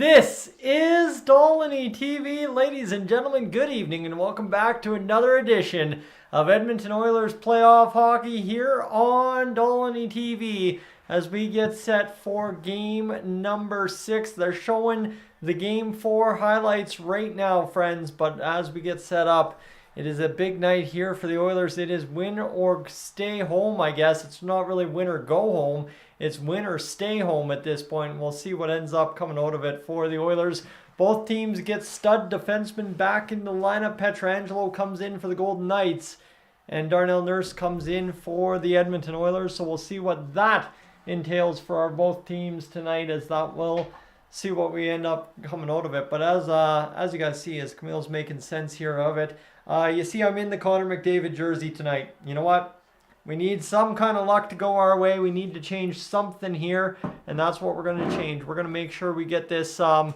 This is Dolynny TV. Ladies and gentlemen, good evening and welcome back to another edition of Edmonton Oilers playoff hockey here on Dolynny TV as we get set for game number 6. They're showing the game 4 highlights right now, friends, but as we get set up, it is a big night here for the Oilers. It is win or stay home, I guess. It's not really win or go home. It's win or stay home at this point. We'll see what ends up coming out of it for the Oilers. Both teams get stud defensemen back in the lineup. Pietrangelo comes in for the Golden Knights, and Darnell Nurse comes in for the Edmonton Oilers. So we'll see what that entails for our both teams tonight, as that will see what we end up coming out of it. But as you guys see, as Camille's making sense here of it, you see I'm in the Connor McDavid jersey tonight. You know what? We need some kind of luck to go our way. We need to change something here, and that's what we're going to change. We're going to make sure we get this done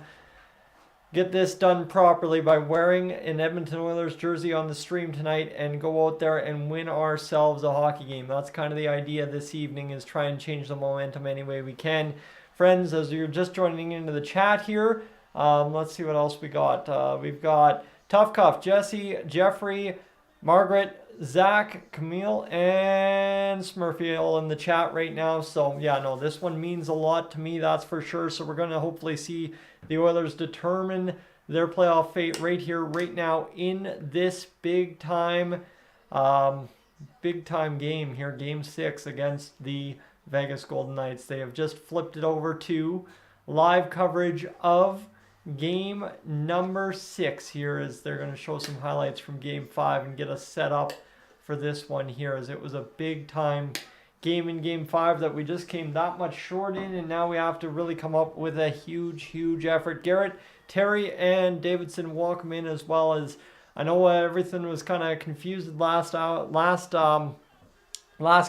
properly by wearing an Edmonton Oilers jersey on the stream tonight and go out there and win ourselves a hockey game. That's kind of the idea this evening, is try and change the momentum any way we can. Friends, as you're just joining into the chat here, let's see what else we got. We've got Tough Cuff, Jesse, Jeffrey, Margaret, Zach, Camille, and Smurfy all in the chat right now. So yeah, no, this one means a lot to me, that's for sure. So we're going to hopefully see the Oilers determine their playoff fate right here, right now, in this big time game here, game 6 against the Vegas Golden Knights. They have just flipped it over to live coverage of game number 6 here, as they're going to show some highlights from game 5 and get us set up for this one here, as it was a big time game in game 5 that we just came that much short in, and now we have to really come up with a huge effort. Garrett, Terry, and Davidson welcome in, as well as I know everything was kind of confused last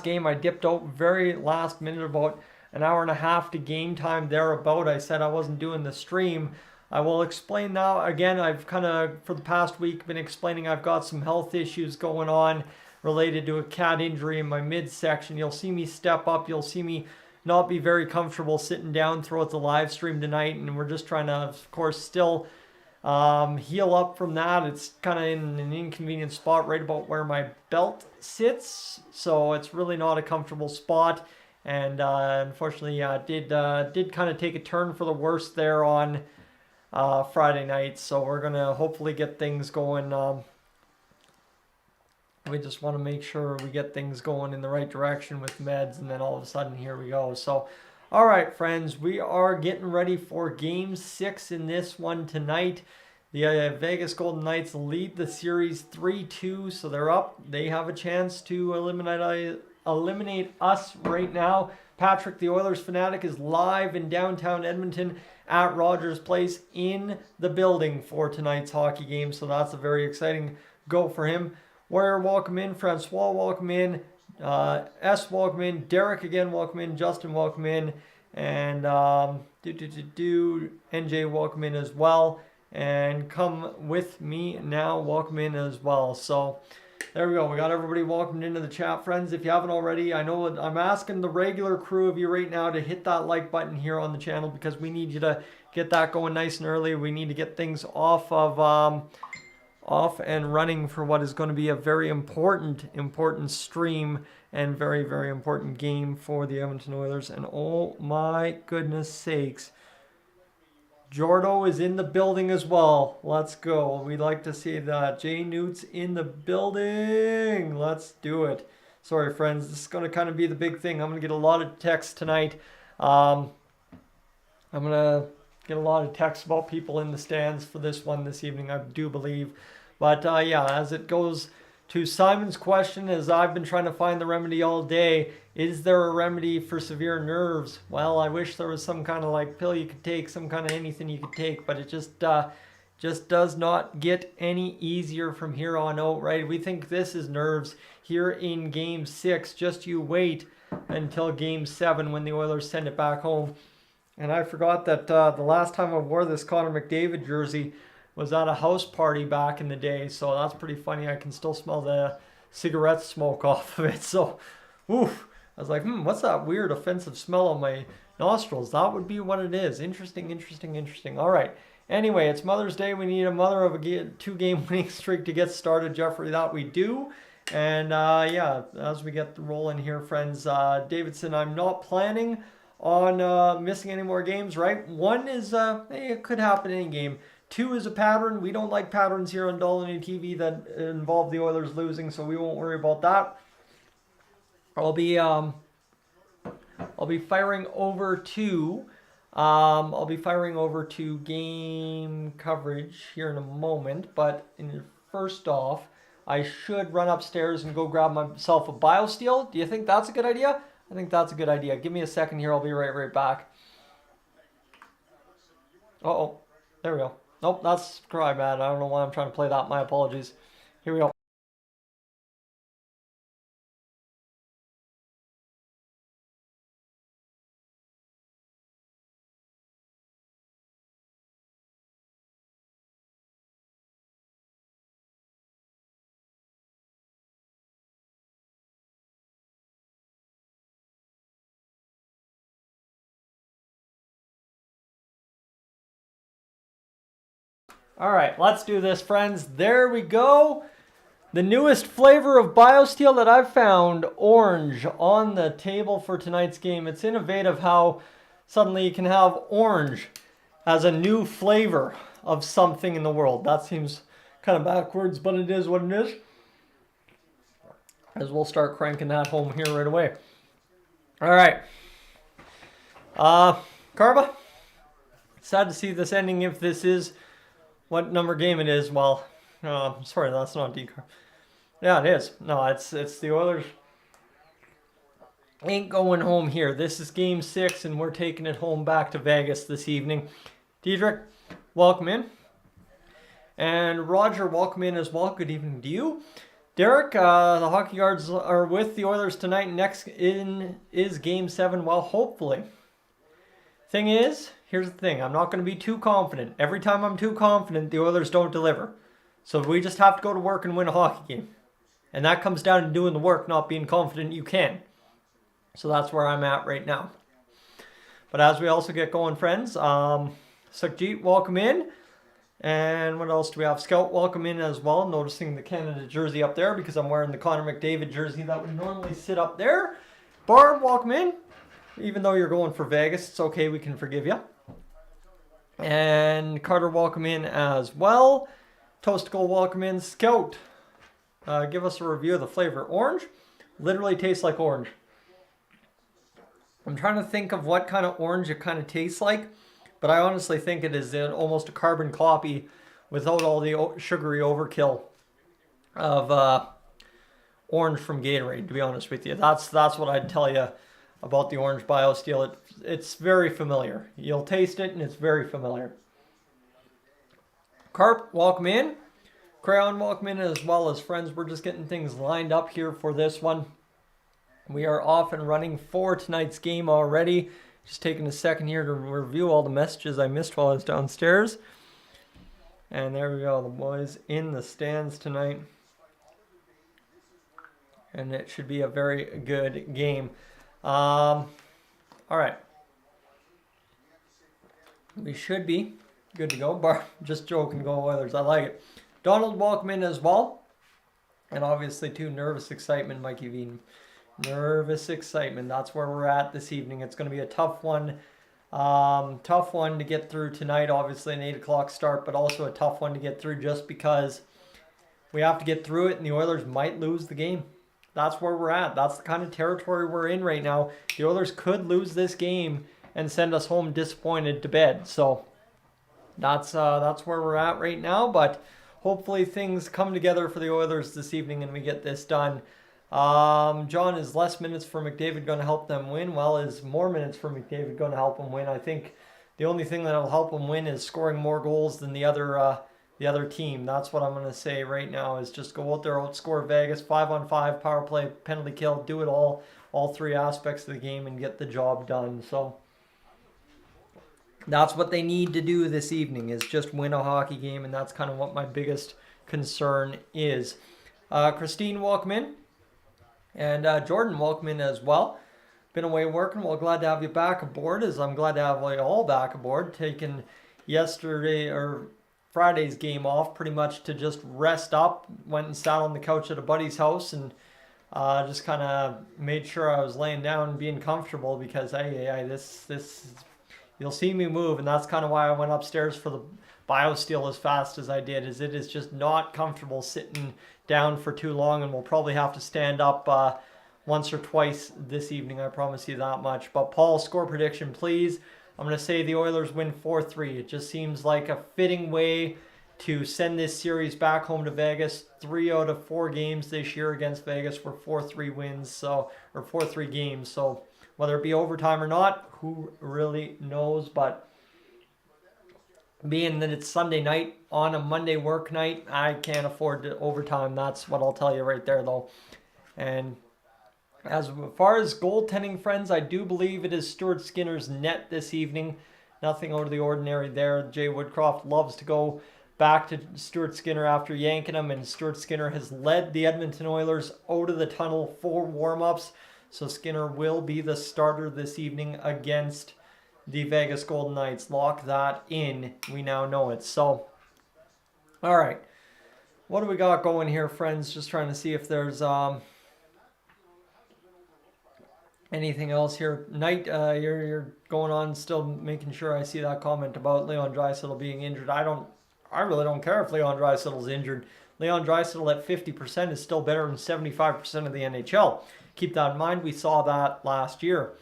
game. I dipped out very last minute, about an hour and a half to game time thereabout. I said I wasn't doing the stream. I will explain now. Again, I've kind of, for the past week, been explaining I've got some health issues going on related to a cat injury in my midsection. You'll see me step up. You'll see me not be very comfortable sitting down throughout the live stream tonight, and we're just trying to, of course, still heal up from that. It's kind of in an inconvenient spot right about where my belt sits, so it's really not a comfortable spot. And unfortunately, did kind of take a turn for the worse there on Friday night, so we're gonna hopefully get things going. We just want to make sure we get things going in the right direction with meds, and then all of a sudden here we go. So all right, friends, we are getting ready for game 6 in this one tonight. The Vegas Golden Knights lead the series 3-2, so they're up. They have a chance to eliminate us right now. Patrick, the Oilers fanatic, is live in downtown Edmonton at Rogers Place in the building for tonight's hockey game, so that's a very exciting go for him. Warrior, welcome in. Francois, welcome in. S, welcome in. Derek, again, welcome in. Justin, welcome in. And NJ, welcome in as well. And come with me now, welcome in as well. So there we go. We got everybody welcomed into the chat, friends. If you haven't already, I know I'm asking the regular crew of you right now to hit that like button here on the channel, because we need you to get that going nice and early. We need to get things off and running for what is going to be a very important stream and very important game for the Edmonton Oilers. And oh my goodness sakes, Jordo is in the building as well. Let's go. We'd like to see that. Jay Newt's in the building. Let's do it. Sorry, friends. This is going to kind of be the big thing. I'm going to get a lot of texts tonight. I'm going to get a lot of texts about people in the stands for this one this evening, I do believe. But yeah, as it goes to Simon's question, as I've been trying to find the remedy all day, is there a remedy for severe nerves? Well, I wish there was some kind of like pill you could take, some kind of anything you could take, but it just does not get any easier from here on out, right? We think this is nerves here in game 6. Just you wait until game 7 when the Oilers send it back home. And I forgot that the last time I wore this Connor McDavid jersey was at a house party back in the day, so that's pretty funny. I can still smell the cigarette smoke off of it. So, oof, I was like, what's that weird offensive smell on my nostrils? That would be what it is. Interesting, interesting, interesting. All right. Anyway, it's Mother's Day. We need a mother of a 2-game winning streak to get started, Jeffrey. That we do. And yeah, as we get rolling here, friends, Davidson, I'm not planning on missing any more games, right? 1 is, it could happen any game. 2 is a pattern. We don't like patterns here on Dolynny TV that involve the Oilers losing, so we won't worry about that. I'll be firing over to game coverage here in a moment, but first off, I should run upstairs and go grab myself a BioSteel. Do you think that's a good idea? I think that's a good idea. Give me a second here. I'll be right back. Uh-oh. There we go. Nope, that's cry bad. I don't know why I'm trying to play that. My apologies. Here we go. All right, let's do this, friends. There we go. The newest flavor of BioSteel that I've found, orange, on the table for tonight's game. It's innovative how suddenly you can have orange as a new flavor of something in the world. That seems kind of backwards, but it is what it is. As we'll start cranking that home here right away. All right. Carva, sad to see this ending if this is what number game it is. Well, sorry, that's not decar. Yeah, it is. No, it's the Oilers ain't going home here. This is game 6, and we're taking it home back to Vegas this evening. Diedrich, welcome in. And Roger, welcome in as well. Good evening to you. Derek, the Hockey Guards are with the Oilers tonight. Next in is game 7. Well, hopefully. Thing is, here's the thing. I'm not going to be too confident. Every time I'm too confident, the Oilers don't deliver. So we just have to go to work and win a hockey game. And that comes down to doing the work, not being confident you can. So that's where I'm at right now. But as we also get going, friends, Sukhjit, welcome in. And what else do we have? Scout, welcome in as well. Noticing the Canada jersey up there because I'm wearing the Connor McDavid jersey that would normally sit up there. Barb, welcome in. Even though you're going for Vegas, it's okay. We can forgive you. And Carter, welcome in as well. Toastical, welcome in. Scout, give us a review of the flavor. Orange. Literally tastes like orange. I'm trying to think of what kind of orange it kind of tastes like. But I honestly think it is almost a carbon copy without all the sugary overkill of orange from Gatorade, to be honest with you. That's what I'd tell you about the orange BioSteel. It's very familiar. You'll taste it and it's very familiar. Carp, welcome in. Crayon, welcome in as well. As friends. We're just getting things lined up here for this one. We are off and running for tonight's game already. Just taking a second here to review all the messages I missed while I was downstairs. And there we go, the boys in the stands tonight. And it should be a very good game. All right. We should be good to go. Just joking, go Oilers. I like it. Donald, welcome in as well. And obviously, too, nervous excitement, Mikey V. Nervous excitement. That's where we're at this evening. It's going to be a tough one. Tough one to get through tonight. Obviously an 8 o'clock start, but also a tough one to get through just because we have to get through it and the Oilers might lose the game. That's where we're at. That's the kind of territory we're in right now. The Oilers could lose this game and send us home disappointed to bed. So that's where we're at right now. But hopefully things come together for the Oilers this evening and we get this done. John, is less minutes for McDavid going to help them win? Well, is more minutes for McDavid going to help them win? I think the only thing that will help them win is scoring more goals than the other team. That's what I'm going to say right now, is just go out there, outscore Vegas, 5-on-5, power play, penalty kill, do it all 3 aspects of the game and get the job done. So that's what they need to do this evening, is just win a hockey game, and that's kind of what my biggest concern is. Christine, welcome in. And Jordan, welcome in as well. been away working. Well, glad to have you back aboard, as I'm glad to have you all back aboard. Taking yesterday or Friday's game off pretty much to just rest up. Went and sat on the couch at a buddy's house and just kind of made sure I was laying down and being comfortable because this you'll see me move, and that's kind of why I went upstairs for the BioSteel as fast as I did, as it is just not comfortable sitting down for too long, and we'll probably have to stand up once or twice this evening, I promise you that much. But Paul, score prediction, please. I'm going to say the Oilers win 4-3. It just seems like a fitting way to send this series back home to Vegas. 3 out of 4 games this year against Vegas were 4-3 wins, or 4-3 games. So whether it be overtime or not, who really knows? But being that it's Sunday night on a Monday work night, I can't afford to overtime. That's what I'll tell you right there, though. And as far as goaltending, friends, I do believe it is Stuart Skinner's net this evening. Nothing out of the ordinary there. Jay Woodcroft loves to go back to Stuart Skinner after yanking him, and Stuart Skinner has led the Edmonton Oilers out of the tunnel for warm-ups. So Skinner will be the starter this evening against the Vegas Golden Knights. Lock that in. We now know it. So, all right. What do we got going here, friends? Just trying to see if there's anything else here. Knight, you're going on, still making sure I see that comment about Leon Draisaitl being injured. I really don't care if Leon Draisaitl's injured. Leon Draisaitl at 50% is still better than 75% of the NHL. Keep that in mind. We saw that last year.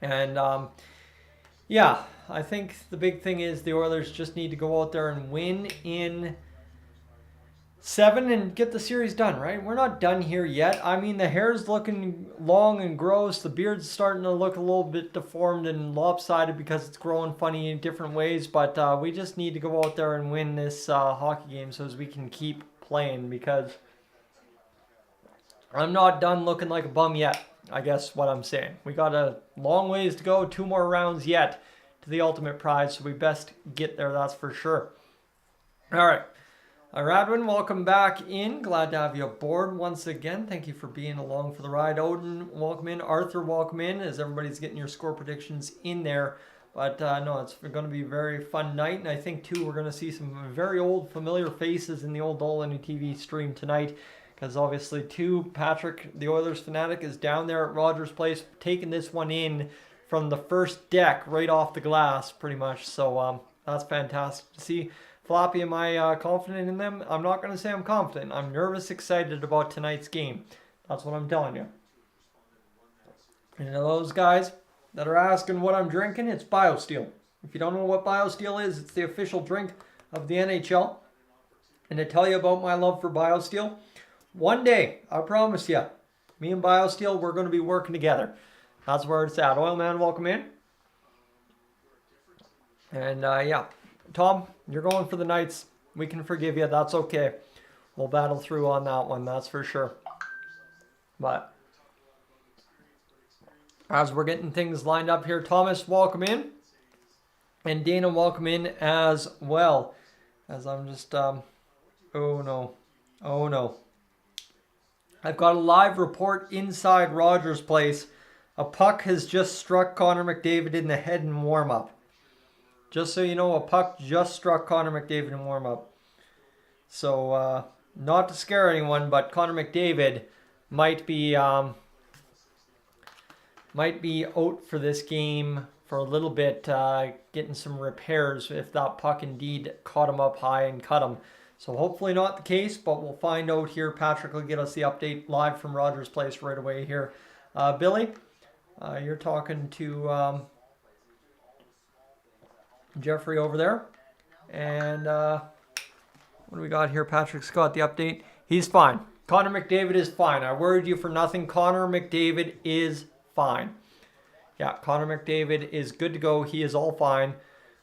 And yeah, I think the big thing is the Oilers just need to go out there and win in 7 and get the series done, right? We're not done here yet. I mean, the hair's looking long and gross. The beard's starting to look a little bit deformed and lopsided because it's growing funny in different ways. But we just need to go out there and win this hockey game so as we can keep playing, because I'm not done looking like a bum yet, I guess what I'm saying. We got a long ways to go, 2 more rounds yet to the ultimate prize, so we best get there, that's for sure. All right. Radwin, welcome back in. Glad to have you aboard once again. Thank you for being along for the ride. Odin, welcome in. Arthur, welcome in, as everybody's getting your score predictions in there. But no, it's going to be a very fun night, and I think, too, we're going to see some very old, familiar faces in the old Dolynny TV stream tonight, because obviously, too, Patrick, the Oilers fanatic, is down there at Rogers Place, taking this one in from the first deck, right off the glass, pretty much. So that's fantastic to see. Floppy, am I confident in them? I'm not going to say I'm confident. I'm nervous, excited about tonight's game. That's what I'm telling you. And to those guys that are asking what I'm drinking, it's BioSteel. If you don't know what BioSteel is, it's the official drink of the NHL. And to tell you about my love for BioSteel, one day, I promise you, me and BioSteel, we're going to be working together. That's where it's at. Oilman, welcome in. And yeah, Tom, you're going for the Knights. We can forgive you. That's okay. We'll battle through on that one. That's for sure. But as we're getting things lined up here, Thomas, welcome in. And Dana, welcome in as well. As I'm just, oh no. Oh no. I've got a live report inside Rogers Place. A puck has just struck Connor McDavid in the head in warm-up. Just so you know, a puck just struck Connor McDavid in warm-up. So, not to scare anyone, but Connor McDavid might be out for this game for a little bit, getting some repairs if that puck indeed caught him up high and cut him. So hopefully not the case, but we'll find out here. Patrick will get us the update live from Rogers Place right away here. Billy, you're talking to Jeffrey over there. And what do we got here? Patrick's got the update. He's fine. Connor McDavid is fine. I worried you for nothing. Connor McDavid is fine. Yeah, Connor McDavid is good to go. He is all fine.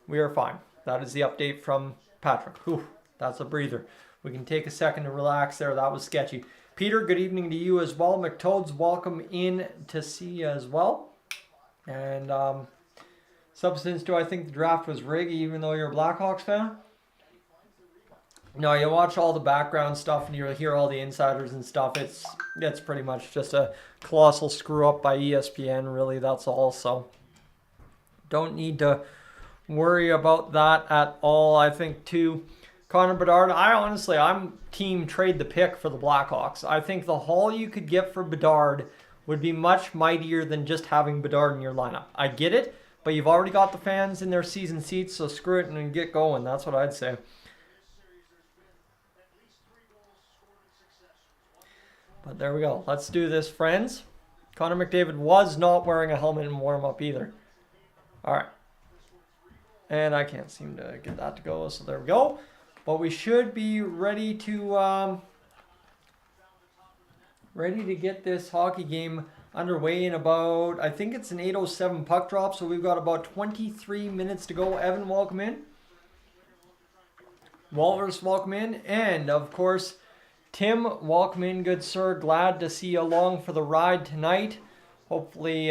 We are fine. That is the update from Patrick. Whew, that's a breather. We can take a second to relax there. That was sketchy. Peter, good evening to you as well. McToads, welcome in to see you as well. And Substance, do I think the draft was rigged even though you're a Blackhawks fan? No, you watch all the background stuff and you hear all the insiders and stuff. It's pretty much just a colossal screw up by ESPN, really. That's all. So don't need to worry about that at all. I think too, Connor Bedard. I'm team trade the pick for the Blackhawks. I think the haul you could get for Bedard would be much mightier than just having Bedard in your lineup. I get it, but you've already got the fans in their season seats, so screw it and get going. That's what I'd say. But there we go. Let's do this, friends. Connor McDavid was not wearing a helmet in warm-up either. All right. And I can't seem to get that to go, so there we go. But we should be ready to get this hockey game underway in about, I think it's an 8:07 puck drop, so we've got about 23 minutes to go. Evan, welcome in. Walrus, welcome in. And, of course, Tim, welcome in, good sir. Glad to see you along for the ride tonight. Hopefully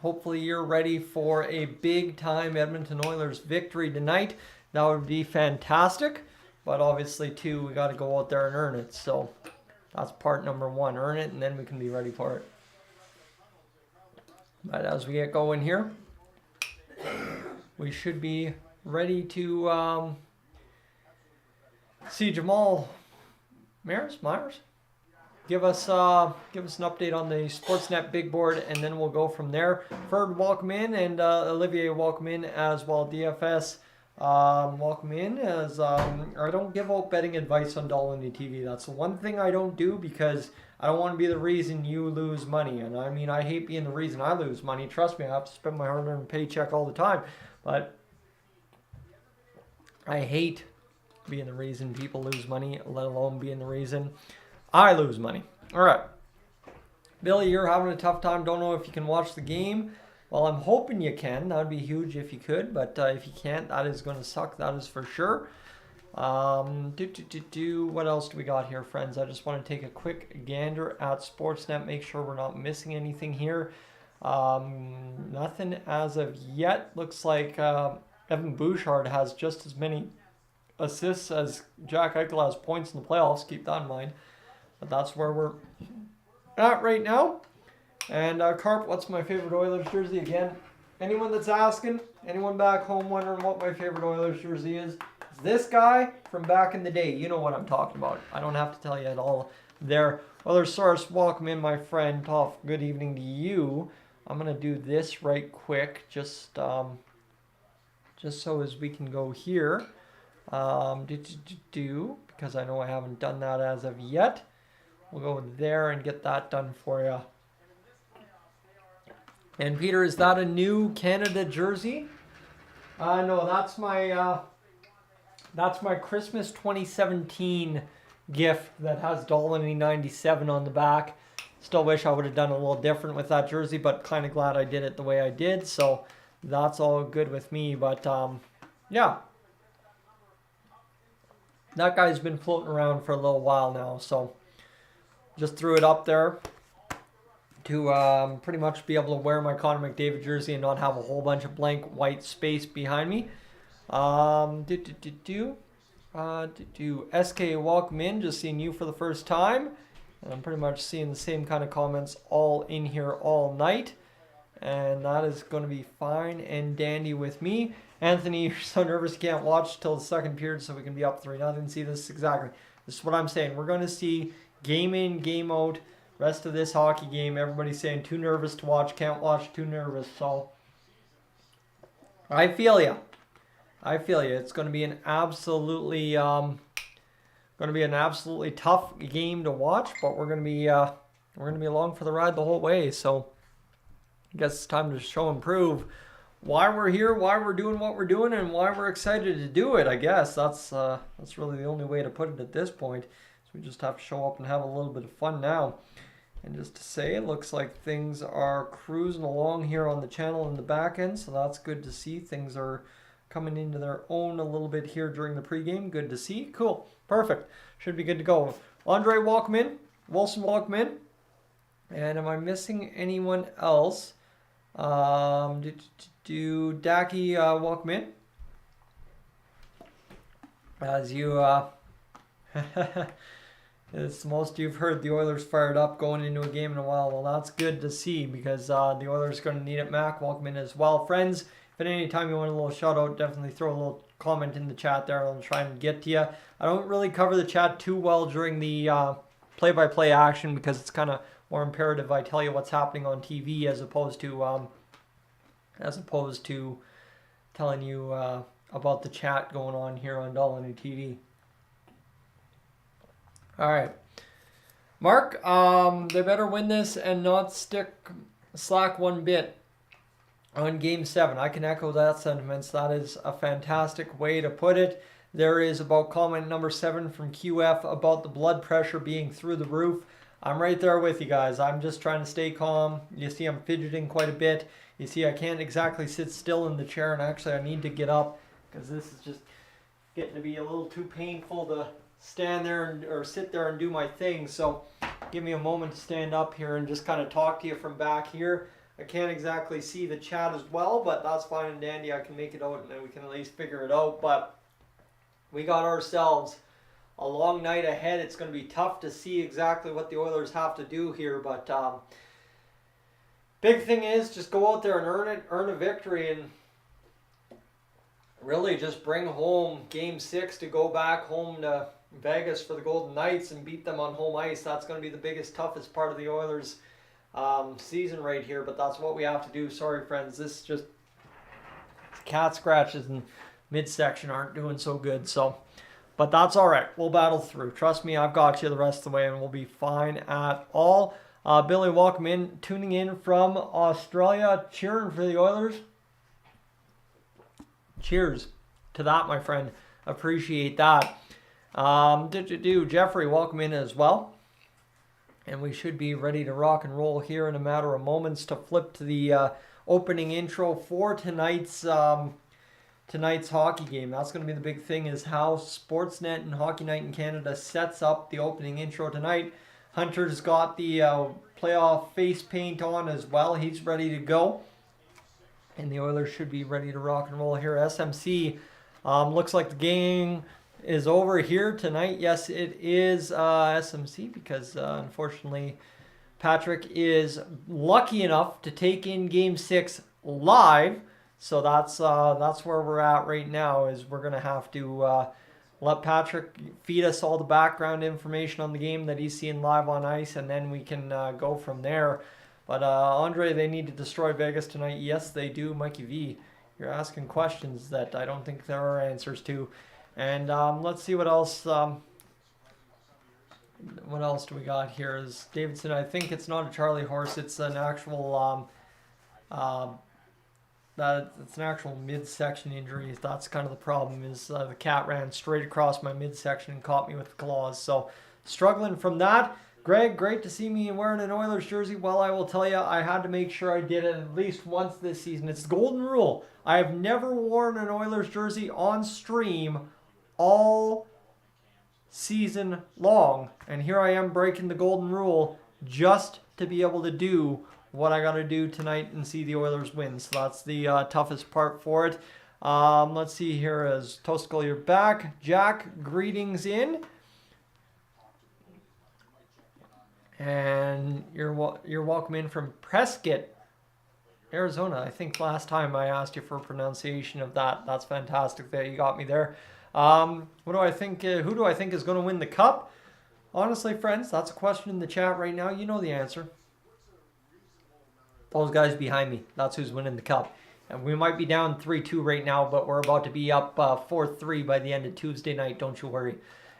you're ready for a big-time Edmonton Oilers victory tonight. That would be fantastic. But obviously, too, we got to go out there and earn it. So that's part number one. Earn it, and then we can be ready for it. But as we get going here, we should be ready to see Jamal Myers, give us an update on the Sportsnet big board, and then we'll go from there. Ferd, welcome in, and Olivier, welcome in as well. DFS, welcome in. As I don't give out betting advice on Dolynny TV. That's the one thing I don't do, because I don't want to be the reason you lose money. And I mean, I hate being the reason I lose money. Trust me, I have to spend my hard-earned paycheck all the time. But I hate being the reason people lose money, let alone being the reason I lose money. All right. Billy, you're having a tough time. Don't know if you can watch the game. Well, I'm hoping you can. That would be huge if you could. But if you can't, that is going to suck. That is for sure. What else do we got here, friends? I just want to take a quick gander at Sportsnet. Make sure we're not missing anything here. Nothing as of yet. Looks like Evan Bouchard has just as many assists as Jack Eichel has points in the playoffs. Keep that in mind. But that's where we're at right now. And Carp, what's my favorite Oilers jersey again? Anyone that's asking, anyone back home wondering what my favorite Oilers jersey is, it's this guy from back in the day. You know what I'm talking about. I don't have to tell you at all there. Oilers source, welcome in, my friend. Toff, good evening to you. I'm going to do this right quick, just so as we can go here. Because I know I haven't done that as of yet. We'll go there and get that done for you. And Peter, is that a new Canada jersey? No, that's my Christmas 2017 gift that has Dolynny 97 on the back. Still wish I would have done a little different with that jersey, but kind of glad I did it the way I did. So that's all good with me. But yeah. That guy's been floating around for a little while now, so just threw it up there to pretty much be able to wear my Connor McDavid jersey and not have a whole bunch of blank white space behind me. SK, welcome in, just seeing you for the first time. And I'm pretty much seeing the same kind of comments all in here all night. And that is going to be fine and dandy with me. Anthony, you're so nervous you can't watch till the second period so we can be up 3-0. See, this exactly. This is what I'm saying. We're going to see game in, game out, rest of this hockey game. Everybody's saying too nervous to watch, can't watch, too nervous. So I feel you. It's going to be an absolutely tough game to watch, but we're going to be along for the ride the whole way. So I guess it's time to show and prove why we're here, why we're doing what we're doing, and why we're excited to do it. I guess that's really the only way to put it at this point. So we just have to show up and have a little bit of fun now. And just to say, it looks like things are cruising along here on the channel in the back end, so that's good to see. Things are coming into their own a little bit here during the pregame. Good to see. Cool. Perfect. Should be good to go. Andre, welcome in. Wilson, welcome in. And am I missing anyone else? Dacky, welcome in. As you, as most you've heard, the Oilers fired up going into a game in a while. Well, that's good to see because the Oilers are going to need it. Mac, welcome in as well. Friends, if at any time you want a little shout out, definitely throw a little comment in the chat there. I'll try and get to you. I don't really cover the chat too well during the play-by-play action because it's kind of more imperative I tell you what's happening on TV as opposed to telling you about the chat going on here on Dolynny TV. All right, Mark, they better win this and not slack one bit on Game 7. I can echo that sentiment. That is a fantastic way to put it. There is about comment number 7 from QF about the blood pressure being through the roof. I'm right there with you guys. I'm just trying to stay calm. You see I'm fidgeting quite a bit. You see I can't exactly sit still in the chair, and actually I need to get up because this is just getting to be a little too painful to stand there or sit there and do my thing. So give me a moment to stand up here and just kind of talk to you from back here. I can't exactly see the chat as well, but that's fine and dandy. I can make it out and then we can at least figure it out. But we got ourselves a long night ahead. It's going to be tough to see exactly what the Oilers have to do here, but big thing is just go out there and earn a victory, and really just bring home Game 6 to go back home to Vegas for the Golden Knights and beat them on home ice. That's going to be the biggest, toughest part of the Oilers season right here, but that's what we have to do. Sorry, friends. This just cat scratches and midsection aren't doing so good. So, but that's all right. We'll battle through. Trust me, I've got you the rest of the way, and we'll be fine at all. Billy, welcome in. Tuning in from Australia, cheering for the Oilers. Cheers to that, my friend. Appreciate that. Jeffrey, welcome in as well. And we should be ready to rock and roll here in a matter of moments to flip to the opening intro for tonight's hockey game. That's going to be the big thing, is how Sportsnet and Hockey Night in Canada sets up the opening intro tonight. Hunter's got the playoff face paint on as well. He's ready to go. And the Oilers should be ready to rock and roll here. SMC, looks like the game is over here tonight. Yes, it is SMC because unfortunately Patrick is lucky enough to take in Game 6 live. So that's where we're at right now, is we're going to have to let Patrick feed us all the background information on the game that he's seeing live on ice, and then we can go from there. But Andre, they need to destroy Vegas tonight. Yes, they do. Mikey V, you're asking questions that I don't think there are answers to. And let's see what else. What else do we got here? Is Davidson? I think it's not a Charlie horse. It's an actual. It's an actual midsection injury. That's kind of the problem. Is the cat ran straight across my midsection and caught me with the claws. So struggling from that. Greg, great to see me wearing an Oilers jersey. Well, I will tell you, I had to make sure I did it at least once this season. It's the golden rule. I have never worn an Oilers jersey on stream all season long. And here I am breaking the golden rule just to be able to do what I got to do tonight and see the Oilers win. So that's the toughest part for it. Let's see here as Tostical, you're back. Jack, greetings in. And you're welcome in from Prescott, Arizona. I think last time I asked you for a pronunciation of that. That's fantastic that you got me there. What do I think? Who do I think is going to win the cup? Honestly, friends, that's a question in the chat right now. You know the answer. Those guys behind me. That's who's winning the cup. And we might be down 3-2 right now, but we're about to be up 4-3 by the end of Tuesday night. Don't you worry.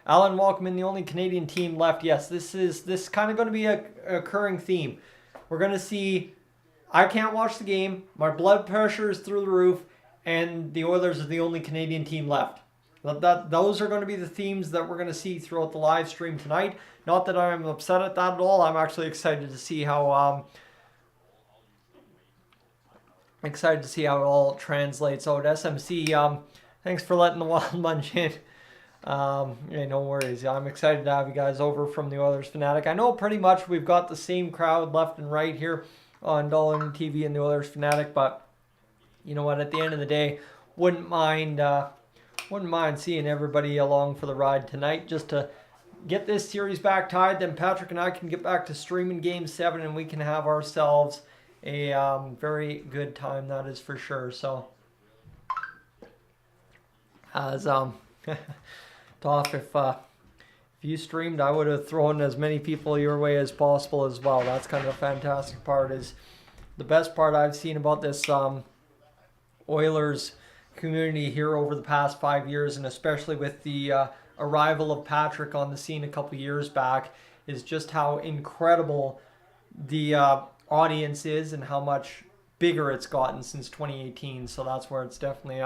Alan, welcome in. The only Canadian team left. Yes, this is kind of going to be a occurring theme. We're going to see, I can't watch the game. My blood pressure is through the roof, and the Oilers are the only Canadian team left. Those are going to be the themes that we're going to see throughout the live stream tonight. Not that I'm upset at that at all. I'm actually excited to see how it all translates out. SMC, thanks for letting the Wild Munch in. Yeah, no worries. I'm excited to have you guys over from the Oilers Fanatic. I know pretty much we've got the same crowd left and right here on Dolynny TV and the Oilers Fanatic, but you know what? At the end of the day, wouldn't mind wouldn't mind seeing everybody along for the ride tonight just to get this series back tied. Then Patrick and I can get back to streaming Game 7 and we can have ourselves a very good time, that is for sure. So, as Toff, if you streamed, I would have thrown as many people your way as possible as well. That's kind of the fantastic part. Is the best part I've seen about this Oilers community here over the past 5 years, and especially with the arrival of Patrick on the scene a couple years back, is just how incredible the audience is and how much bigger it's gotten since 2018. So that's where it's definitely,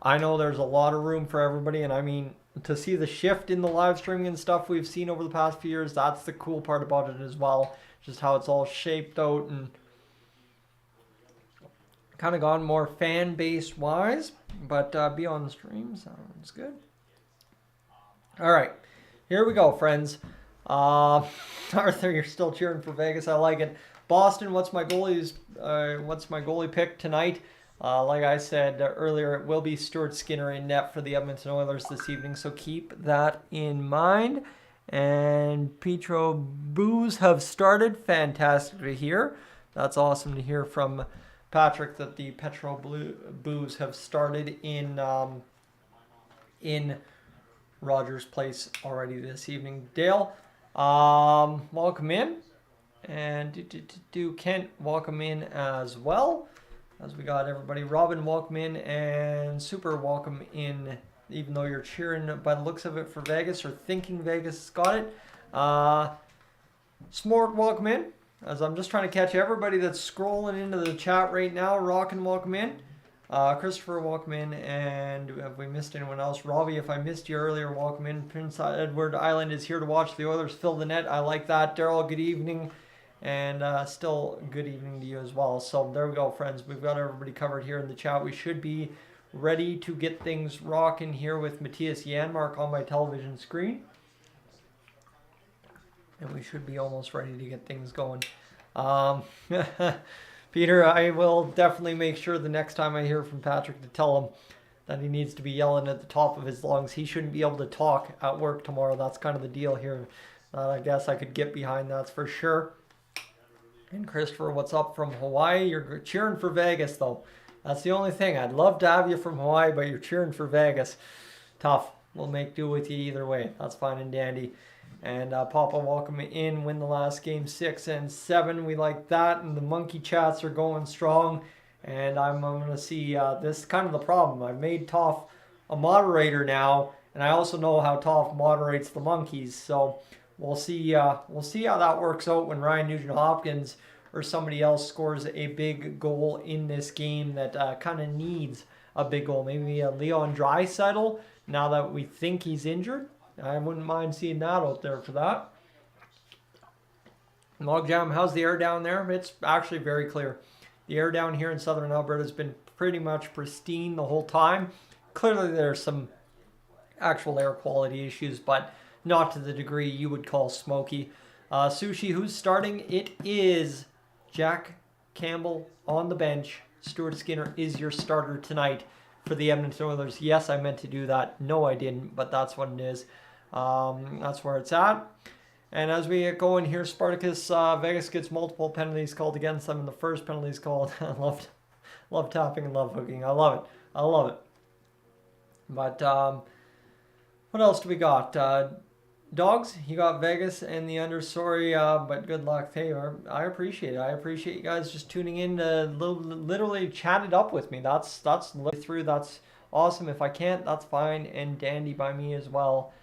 I know there's a lot of room for everybody, and I mean, to see the shift in the live streaming and stuff we've seen over the past few years, that's the cool part about it as well. Just how it's all shaped out and kind of gone more fan base wise, but be on the stream sounds good. All right, here we go, friends. Arthur, you're still cheering for Vegas. I like it. Boston, what's my goalie pick tonight? Like I said earlier, it will be Stuart Skinner in net for the Edmonton Oilers this evening, so keep that in mind. And Petro Boos have started. Fantastic to hear. That's awesome to hear from Patrick that the Petro Boos have started in Rogers Place already this evening. Dale, welcome in. And Kent, welcome in as well. As we got everybody. Robin, welcome in. And Super, welcome in. Even though you're cheering by the looks of it for Vegas, or thinking Vegas got it. Smort, welcome in. As I'm just trying to catch everybody that's scrolling into the chat right now. Rockin', welcome in. Christopher, welcome in. And have we missed anyone else? Robbie, if I missed you earlier, welcome in. Prince Edward Island is here to watch the Oilers fill the net. I like that. Daryl, good evening. And still good evening to you as well. So there we go, friends. We've got everybody covered here in the chat. We should be ready to get things rocking here with Matthias Janmark on my television screen. And we should be almost ready to get things going. Peter, I will definitely make sure the next time I hear from Patrick to tell him that he needs to be yelling at the top of his lungs. He shouldn't be able to talk at work tomorrow. That's kind of the deal here. I guess I could get behind that's for sure. And Christopher, what's up from Hawaii? You're cheering for Vegas, though. That's the only thing. I'd love to have you from Hawaii, but you're cheering for Vegas. Tough. We'll make do with you either way. That's fine and dandy. And Papa, welcome in. Win the last game 6 and 7. We like that. And the monkey chats are going strong. And I'm going to see this is kind of the problem. I've made Toff a moderator now. And I also know how Toff moderates the monkeys. So we'll see how that works out when Ryan Nugent-Hopkins or somebody else scores a big goal in this game that kind of needs a big goal. Maybe Leon Draisaitl, now that we think he's injured. I wouldn't mind seeing that out there for that. Logjam, how's the air down there? It's actually very clear. The air down here in southern Alberta has been pretty much pristine the whole time. Clearly there's some actual air quality issues, but not to the degree you would call smoky. Sushi, who's starting? It is Jack Campbell on the bench. Stuart Skinner is your starter tonight for the Edmonton Oilers. Yes, I meant to do that. No, I didn't, but that's what it is. That's where it's at. And as we get going here, Spartacus, Vegas gets multiple penalties called against them, and the first penalty is called. I love tapping and love hooking. I love it. I love it. But what else do we got? Dogs, you got Vegas and the under. Sorry, but good luck. Hey, I appreciate it. I appreciate you guys just tuning in to literally chat it up with me. That's through. That's awesome. If I can't, that's fine and dandy by me as well.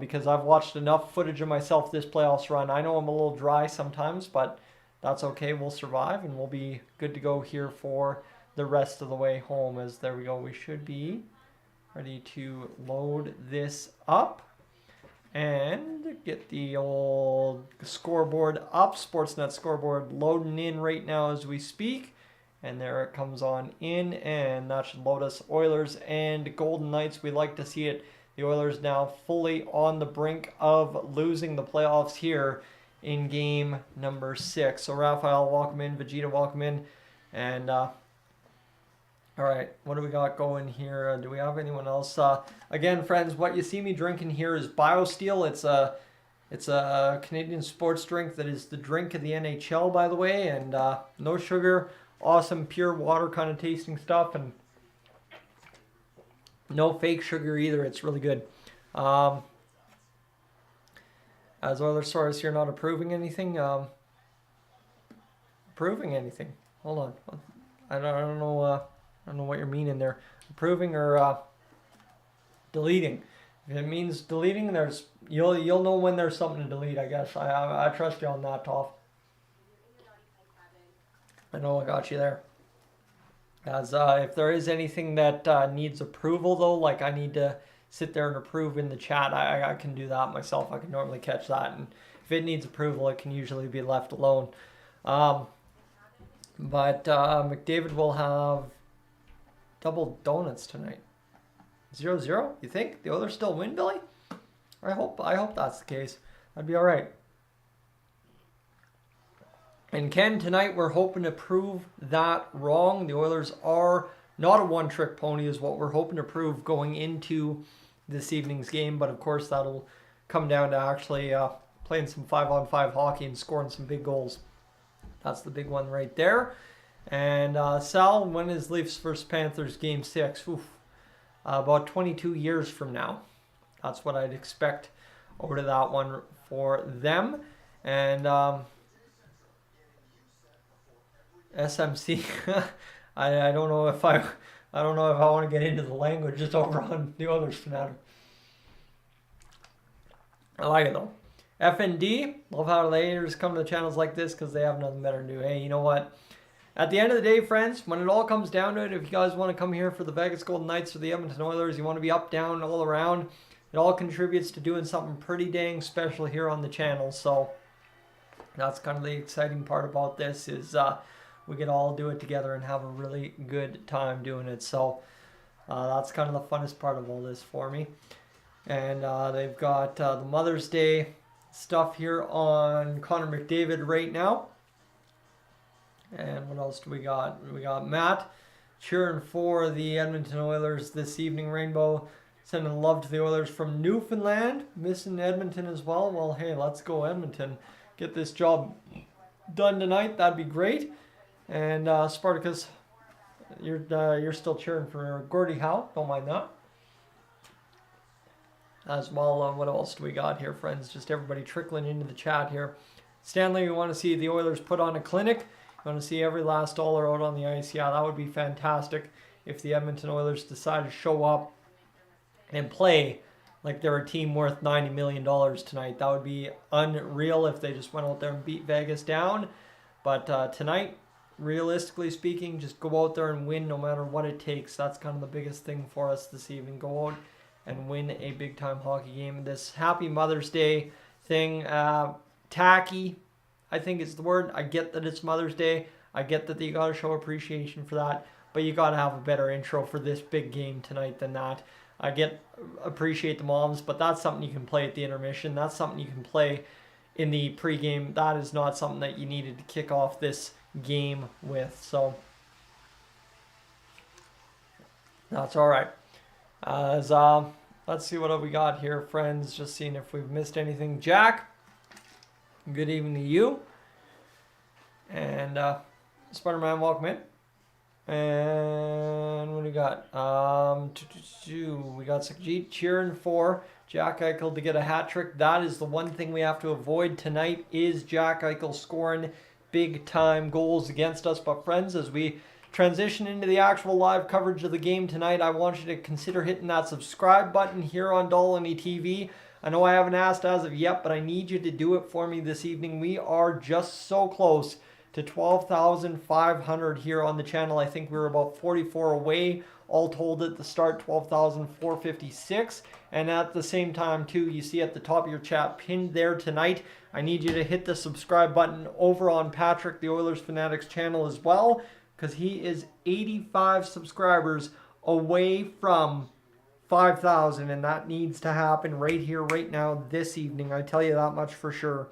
Because I've watched enough footage of myself this playoffs run. I know I'm a little dry sometimes, but that's okay. We'll survive and we'll be good to go here for the rest of the way home. As there we go. We should be ready to load this up and get the old scoreboard up. Sportsnet scoreboard loading in right now as we speak. And there it comes on in, and that should load us Oilers and Golden Knights. We like to see it. The Oilers now fully on the brink of losing the playoffs here in game number 6. So Raphael, welcome in. Vegeta, welcome in. And All right, what do we got going here? Do we have anyone else? Again, friends, what you see me drinking here is BioSteel. It's a Canadian sports drink that is the drink of the NHL, by the way, and no sugar, awesome pure water kind of tasting stuff, and no fake sugar either. It's really good. As Oilers source, you're not approving anything. Approving anything? Hold on. I don't know. I don't know what you're meaning there. Approving or deleting. If it means deleting, you'll know when there's something to delete. I guess I trust you on that, Toph. I know I got you there. As if there is anything that needs approval though, like I need to sit there and approve in the chat, I can do that myself. I can normally catch that, and if it needs approval, it can usually be left alone. But McDavid will have double donuts tonight. 0-0? You think the Oilers still win, Billy? I hope that's the case. That'd be all right. And Ken, tonight we're hoping to prove that wrong. The Oilers are not a one-trick pony, is what we're hoping to prove going into this evening's game. But of course, that'll come down to actually playing some 5-on-5 hockey and scoring some big goals. That's the big one right there. And Sal, when is Leafs versus Panthers Game 6? Oof. About 22 years from now. That's what I'd expect over to that one for them. And SMC, I don't know if I want to get into the language just over on the Oilers fanatic. I like it though. FND, love how the haters come to the channels like this because they have nothing better to do. Hey, you know what? At the end of the day, friends, when it all comes down to it, if you guys want to come here for the Vegas Golden Knights or the Edmonton Oilers, you want to be up, down, all around, it all contributes to doing something pretty dang special here on the channel. So that's kind of the exciting part about this is we can all do it together and have a really good time doing it. So that's kind of the funnest part of all this for me. And they've got the Mother's Day stuff here on Connor McDavid right now. And what else do we got? We got Matt cheering for the Edmonton Oilers this evening. Rainbow sending love to the Oilers from Newfoundland. Missing Edmonton as well. Well, hey, let's go Edmonton. Get this job done tonight. That'd be great. And Spartacus, you're still cheering for Gordie Howe. Don't mind that. As well, what else do we got here, friends? Just everybody trickling into the chat here. Stanley, we want to see the Oilers put on a clinic. Want to see every last dollar out on the ice. Yeah, that would be fantastic if the Edmonton Oilers decide to show up and play like they're a team worth $90 million tonight. That would be unreal if they just went out there and beat Vegas down. But tonight, realistically speaking, just go out there and win no matter what it takes. That's kind of the biggest thing for us this evening. Go out and win a big-time hockey game. This Happy Mother's Day thing, tacky, I think is the word. I get that it's Mother's Day. I get that you got to show appreciation for that. But you got to have a better intro for this big game tonight than that. I appreciate the moms, but that's something you can play at the intermission. That's something you can play in the pregame. That is not something that you needed to kick off this game with. So that's all right. Let's see what we got here, friends. Just seeing if we've missed anything. Jack, good evening to you. And Spider-Man, welcome in. And what do we got? We got Sakjeet cheering for Jack Eichel to get a hat trick. That is the one thing we have to avoid tonight is Jack Eichel scoring big time goals against us. But friends, as we transition into the actual live coverage of the game tonight, I want you to consider hitting that subscribe button here on Dolynny TV. I know I haven't asked as of yet, but I need you to do it for me this evening. We are just so close to 12,500 here on the channel. I think we were about 44 away, all told at the start, 12,456. And at the same time, too, you see at the top of your chat pinned there tonight, I need you to hit the subscribe button over on Patrick, the Oilers Fanatics channel as well, because he is 85 subscribers away from 5,000, and that needs to happen right here, right now, this evening. I tell you that much for sure.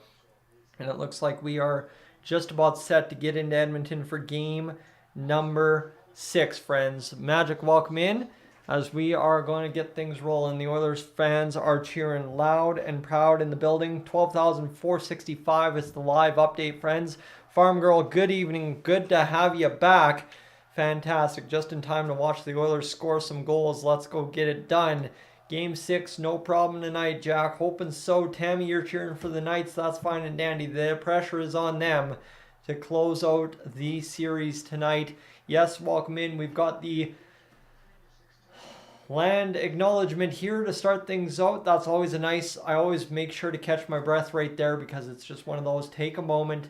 And it looks like we are just about set to get into Edmonton for game number 6, friends. Magic, welcome in as we are going to get things rolling. The Oilers fans are cheering loud and proud in the building. 12,465 is the live update, friends. Farm Girl, good evening. Good to have you back. Fantastic. Just in time to watch the Oilers score some goals. Let's go get it done. Game 6, no problem tonight, Jack. Hoping so. Tammy, you're cheering for the Knights. That's fine and dandy. The pressure is on them to close out the series tonight. Yes, welcome in. We've got the land acknowledgement here to start things out. That's always a nice, I always make sure to catch my breath right there because it's just one of those. Take a moment,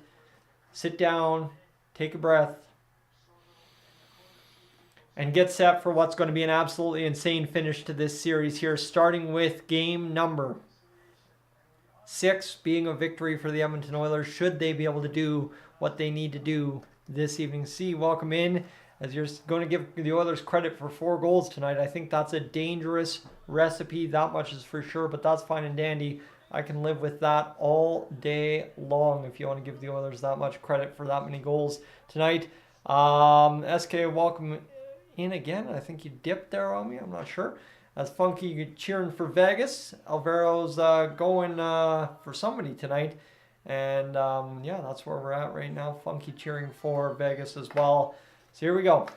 sit down, take a breath, and get set for what's going to be an absolutely insane finish to this series here, starting with game number 6 being a victory for the Edmonton Oilers, should they be able to do what they need to do this evening. C, welcome in. As you're going to give the Oilers credit for 4 goals tonight, I think that's a dangerous recipe. That much is for sure, but that's fine and dandy. I can live with that all day long if you want to give the Oilers that much credit for that many goals tonight. SK, welcome in again. I think you dipped there on me. I'm not sure. As Funky cheering for Vegas. Alvaro's going for somebody tonight. And yeah, that's where we're at right now. Funky cheering for Vegas as well. So here we go.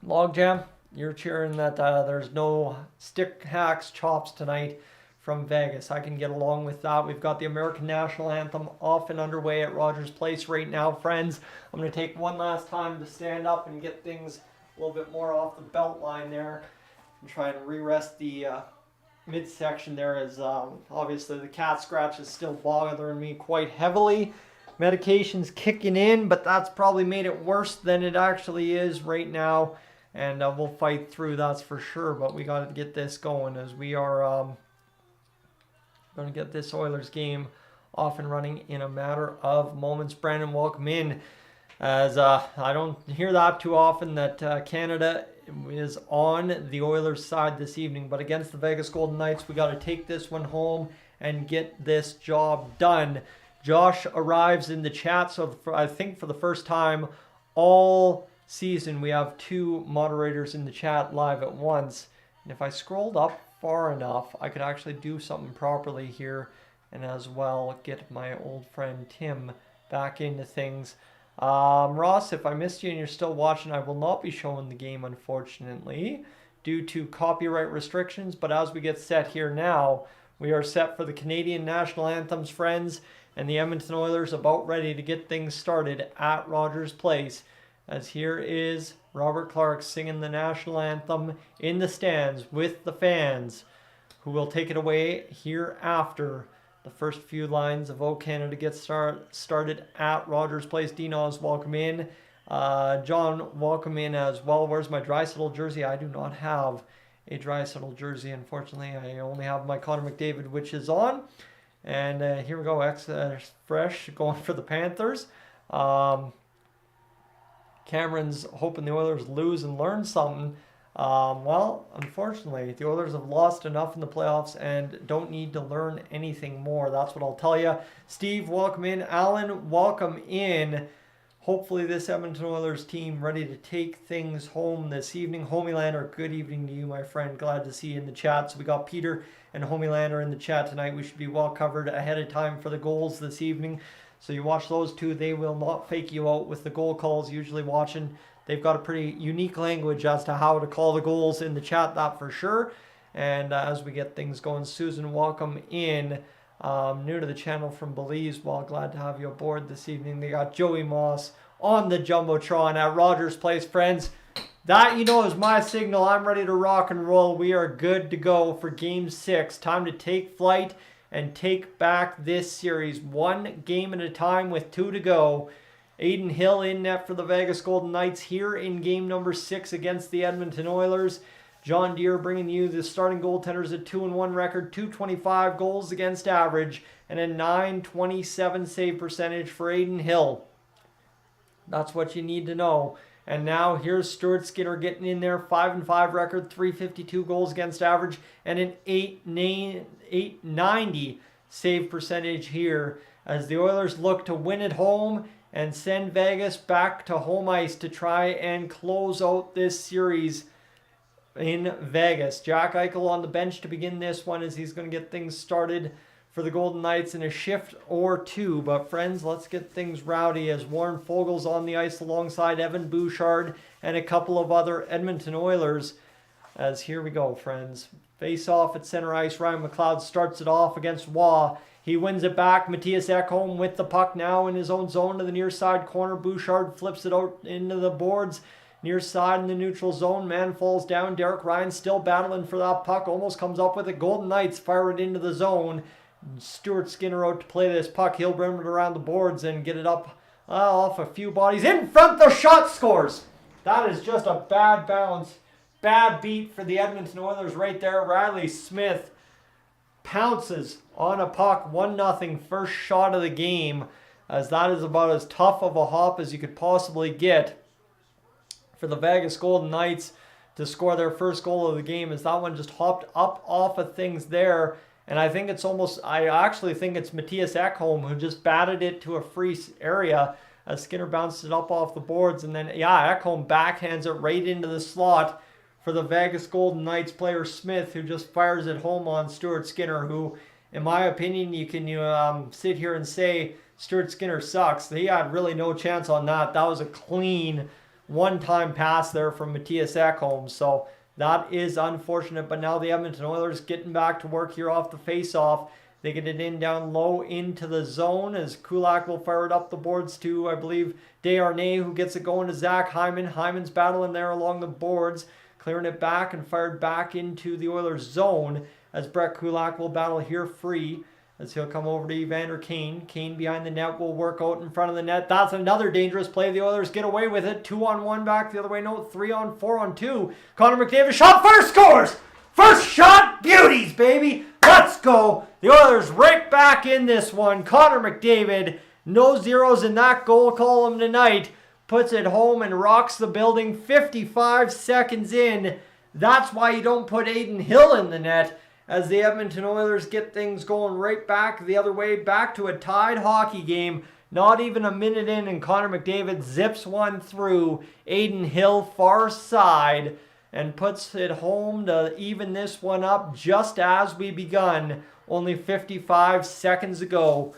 Logjam, you're cheering that there's no stick hacks chops tonight from Vegas. I can get along with that. We've got the American National Anthem off and underway at Rogers Place right now, friends. I'm going to take one last time to stand up and get things a little bit more off the belt line there and try and re-rest the midsection there, as obviously the cat scratch is still bothering me quite heavily. Medication's kicking in, but that's probably made it worse than it actually is right now. And we'll fight through, that's for sure. But we got to get this going as we are going to get this Oilers game off and running in a matter of moments. Brandon, welcome in. As I don't hear that too often that Canada is on the Oilers side this evening. But against the Vegas Golden Knights, we got to take this one home and get this job done. Josh arrives in the chat, so I think for the first time all season we have 2 moderators in the chat live at once. And if I scrolled up far enough, I could actually do something properly here and as well get my old friend Tim back into things. Ross, if I missed you and you're still watching, I will not be showing the game, unfortunately, due to copyright restrictions. But as we get set here now, we are set for the Canadian National Anthems, friends, and the Edmonton Oilers about ready to get things started at Rogers Place. As here is Robert Clark singing the national anthem in the stands with the fans, who will take it away here after the first few lines of O Canada get started at Rogers Place. Dino's welcome in. John, welcome in as well. Where's my Draisaitl jersey? I do not have a Draisaitl jersey, unfortunately. I only have my Connor McDavid, which is on. And here we go, Fresh going for the Panthers. Cameron's hoping the Oilers lose and learn something. Well, unfortunately, the Oilers have lost enough in the playoffs and don't need to learn anything more. That's what I'll tell you. Steve, welcome in. Alan, welcome in. Hopefully this Edmonton Oilers team ready to take things home this evening. Homielander, good evening to you, my friend. Glad to see you in the chat. So we got Peter and Homielander in the chat tonight. We should be well covered ahead of time for the goals this evening. So you watch those two. They will not fake you out with the goal calls. Usually watching, they've got a pretty unique language as to how to call the goals in the chat, that for sure. And as we get things going, Susan, welcome in. New to the channel from Belize. Well, glad to have you aboard this evening. They got Joey Moss on the Jumbotron at Rogers Place, friends. That, you know, is my signal. I'm ready to rock and roll. We are good to go for Game 6. Time to take flight and take back this series one game at a time with 2 to go. Aiden Hill in net for the Vegas Golden Knights here in game number 6 against the Edmonton Oilers. John Deere bringing you the starting goaltenders, a 2-1 record, 225 goals against average, and a 927 save percentage for Aiden Hill. That's what you need to know. And now here's Stuart Skinner getting in there, 5-5 record, 352 goals against average, and an 890 save percentage here as the Oilers look to win at home and send Vegas back to home ice to try and close out this series in Vegas. Jack Eichel on the bench to begin this one as he's going to get things started for the Golden Knights in a shift or two. But friends, let's get things rowdy as Warren Foegele's on the ice alongside Evan Bouchard and a couple of other Edmonton Oilers. As here we go, friends. Face off at center ice. Ryan McLeod starts it off against Waugh. He wins it back. Matthias Ekholm with the puck now in his own zone to the near side corner. Bouchard flips it out into the boards. Near side in the neutral zone. Man falls down. Derek Ryan still battling for that puck. Almost comes up with it. Golden Knights fire it into the zone. Stuart Skinner out to play this puck. He'll bring it around the boards and get it up off a few bodies. In front, the shot scores. That is just a bad bounce. Bad beat for the Edmonton Oilers right there. Riley Smith pounces on a puck. 1-0 first shot of the game, as that is about as tough of a hop as you could possibly get for the Vegas Golden Knights to score their first goal of the game, as that one just hopped up off of things there. And I actually think it's Matthias Ekholm who just batted it to a free area as Skinner bounced it up off the boards. And then, Ekholm backhands it right into the slot for the Vegas Golden Knights player Smith, who just fires it home on Stuart Skinner, who, in my opinion, you can sit here and say Stuart Skinner sucks. He had really no chance on that. That was a clean one-time pass there from Matthias Ekholm. So that is unfortunate, but now the Edmonton Oilers getting back to work here off the face-off. They get it in down low into the zone as Kulak will fire it up the boards to, I believe, Desharnais, who gets it going to Zach Hyman. Hyman's battling there along the boards, clearing it back and fired back into the Oilers zone as Brett Kulak will battle here free as he'll come over to Evander Kane. Kane behind the net will work out in front of the net. That's another dangerous play. The Oilers get away with it. 2-on-1 back the other way. No, 3-on-4 on 2. Connor McDavid shot first, scores! First shot, beauties, baby! Let's go! The Oilers right back in this one. Connor McDavid, no zeros in that goal column tonight. Puts it home and rocks the building 55 seconds in. That's why you don't put Aiden Hill in the net, as the Edmonton Oilers get things going right back the other way, back to a tied hockey game. Not even a minute in, and Connor McDavid zips one through Aiden Hill far side and puts it home to even this one up just as we begun only 55 seconds ago.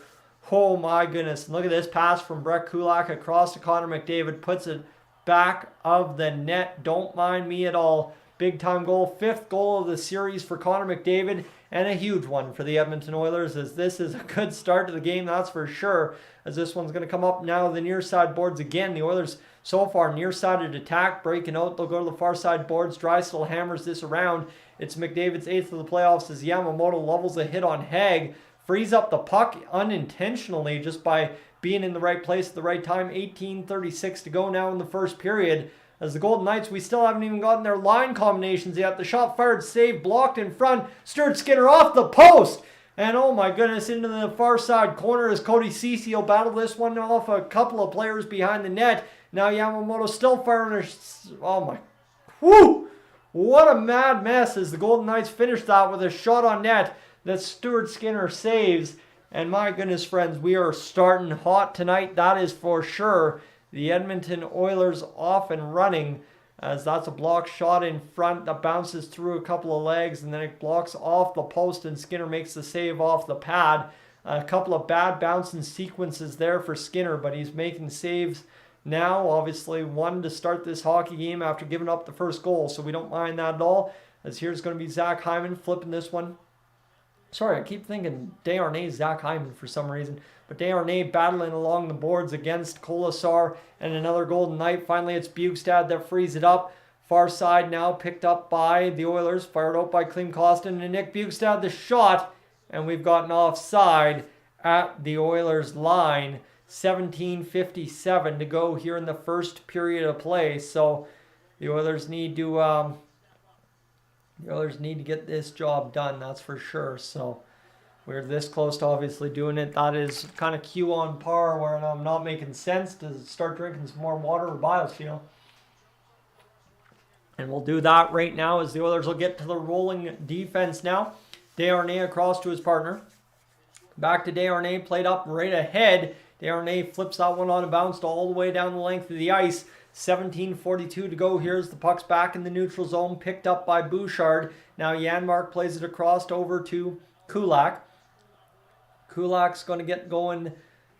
Oh my goodness. Look at this pass from Brett Kulak across to Connor McDavid. Puts it back of the net. Don't mind me at all. Big time goal. 5th goal of the series for Connor McDavid. And a huge one for the Edmonton Oilers, as this is a good start to the game, that's for sure. As this one's going to come up now the near side boards again. The Oilers so far near-sided attack, breaking out. They'll go to the far side boards. Draisaitl hammers this around. It's McDavid's 8th of the playoffs as Yamamoto levels a hit on Haig. Frees up the puck unintentionally just by being in the right place at the right time. 18:36 to go now in the first period. As the Golden Knights, we still haven't even gotten their line combinations yet. The shot fired, save, blocked in front. Stuart Skinner off the post. And oh my goodness, into the far side corner as Cody Ceci will battle this one off a couple of players behind the net. Now Yamamoto still firing. Oh my. Whoo! What a mad mess as the Golden Knights finish that with a shot on net that Stuart Skinner saves. And my goodness, friends, we are starting hot tonight. That is for sure. The Edmonton Oilers off and running, as that's a block shot in front that bounces through a couple of legs and then it blocks off the post and Skinner makes the save off the pad. A couple of bad bouncing sequences there for Skinner, but he's making saves now. Obviously one to start this hockey game after giving up the first goal, so we don't mind that at all. As here's going to be Zach Hyman flipping this one. Sorry, I keep thinking Desharnais, Zach Hyman for some reason. But Desharnais battling along the boards against Kolesar and another Golden Knight. Finally, it's Bjugstad that frees it up. Far side now picked up by the Oilers. Fired out by Klim Kostin and Nick Bjugstad the shot. And we've gotten offside at the Oilers line. 17:57 to go here in the first period of play. So the Oilers need to get this job done, that's for sure. So we're this close to obviously doing it. That is kind of Q on par where I'm not making sense to start drinking some more water or BioSteel. And we'll do that right now as the Oilers will get to the rolling defense now. Desharnais across to his partner. Back to Desharnais, played up right ahead. Desharnais flips that one on and bounced all the way down the length of the ice. 17:42 to go. Here's the puck's back in the neutral zone, picked up by Bouchard. Now Janmark plays it across over to Kulak. Kulak's going to get going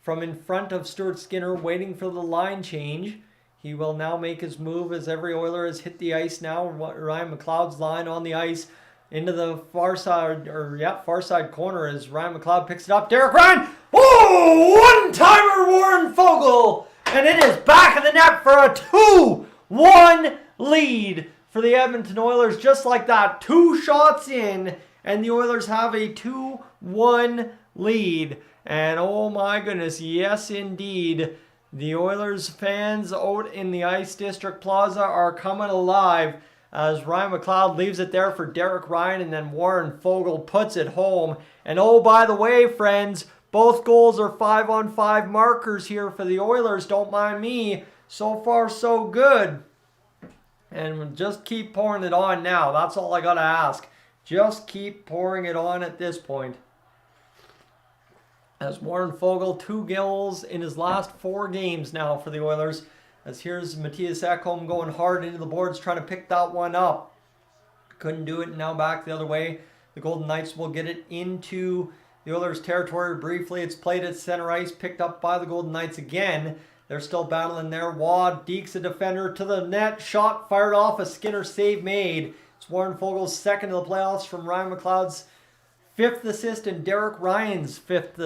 from in front of Stuart Skinner, waiting for the line change. He will now make his move as every Oiler has hit the ice now. Ryan McLeod's line on the ice into the far side corner as Ryan McLeod picks it up. Derek Ryan! Oh! One-timer Warren Fogle! And it is back of the net for a 2-1 lead for the Edmonton Oilers. Just like that, 2 shots in, and the Oilers have a 2-1 lead. And oh my goodness, yes indeed, the Oilers fans out in the Ice District Plaza are coming alive as Ryan McLeod leaves it there for Derek Ryan, and then Warren Fogle puts it home. And oh, by the way, friends, both goals are 5-on-5 markers here for the Oilers. Don't mind me. So far, so good. And just keep pouring it on now. That's all I got to ask. Just keep pouring it on at this point. As Warren Fogle, 2 goals in his last 4 games now for the Oilers. As here's Matthias Ekholm going hard into the boards, trying to pick that one up. Couldn't do it. Now back the other way. The Golden Knights will get it into the Oilers' territory briefly. It's played at center ice, picked up by the Golden Knights again. They're still battling there. Wad Deeks, a defender, to the net. Shot fired off. A Skinner save made. It's Warren Fogle's second of the playoffs from Ryan McLeod's 5th assist and Derek Ryan's 5th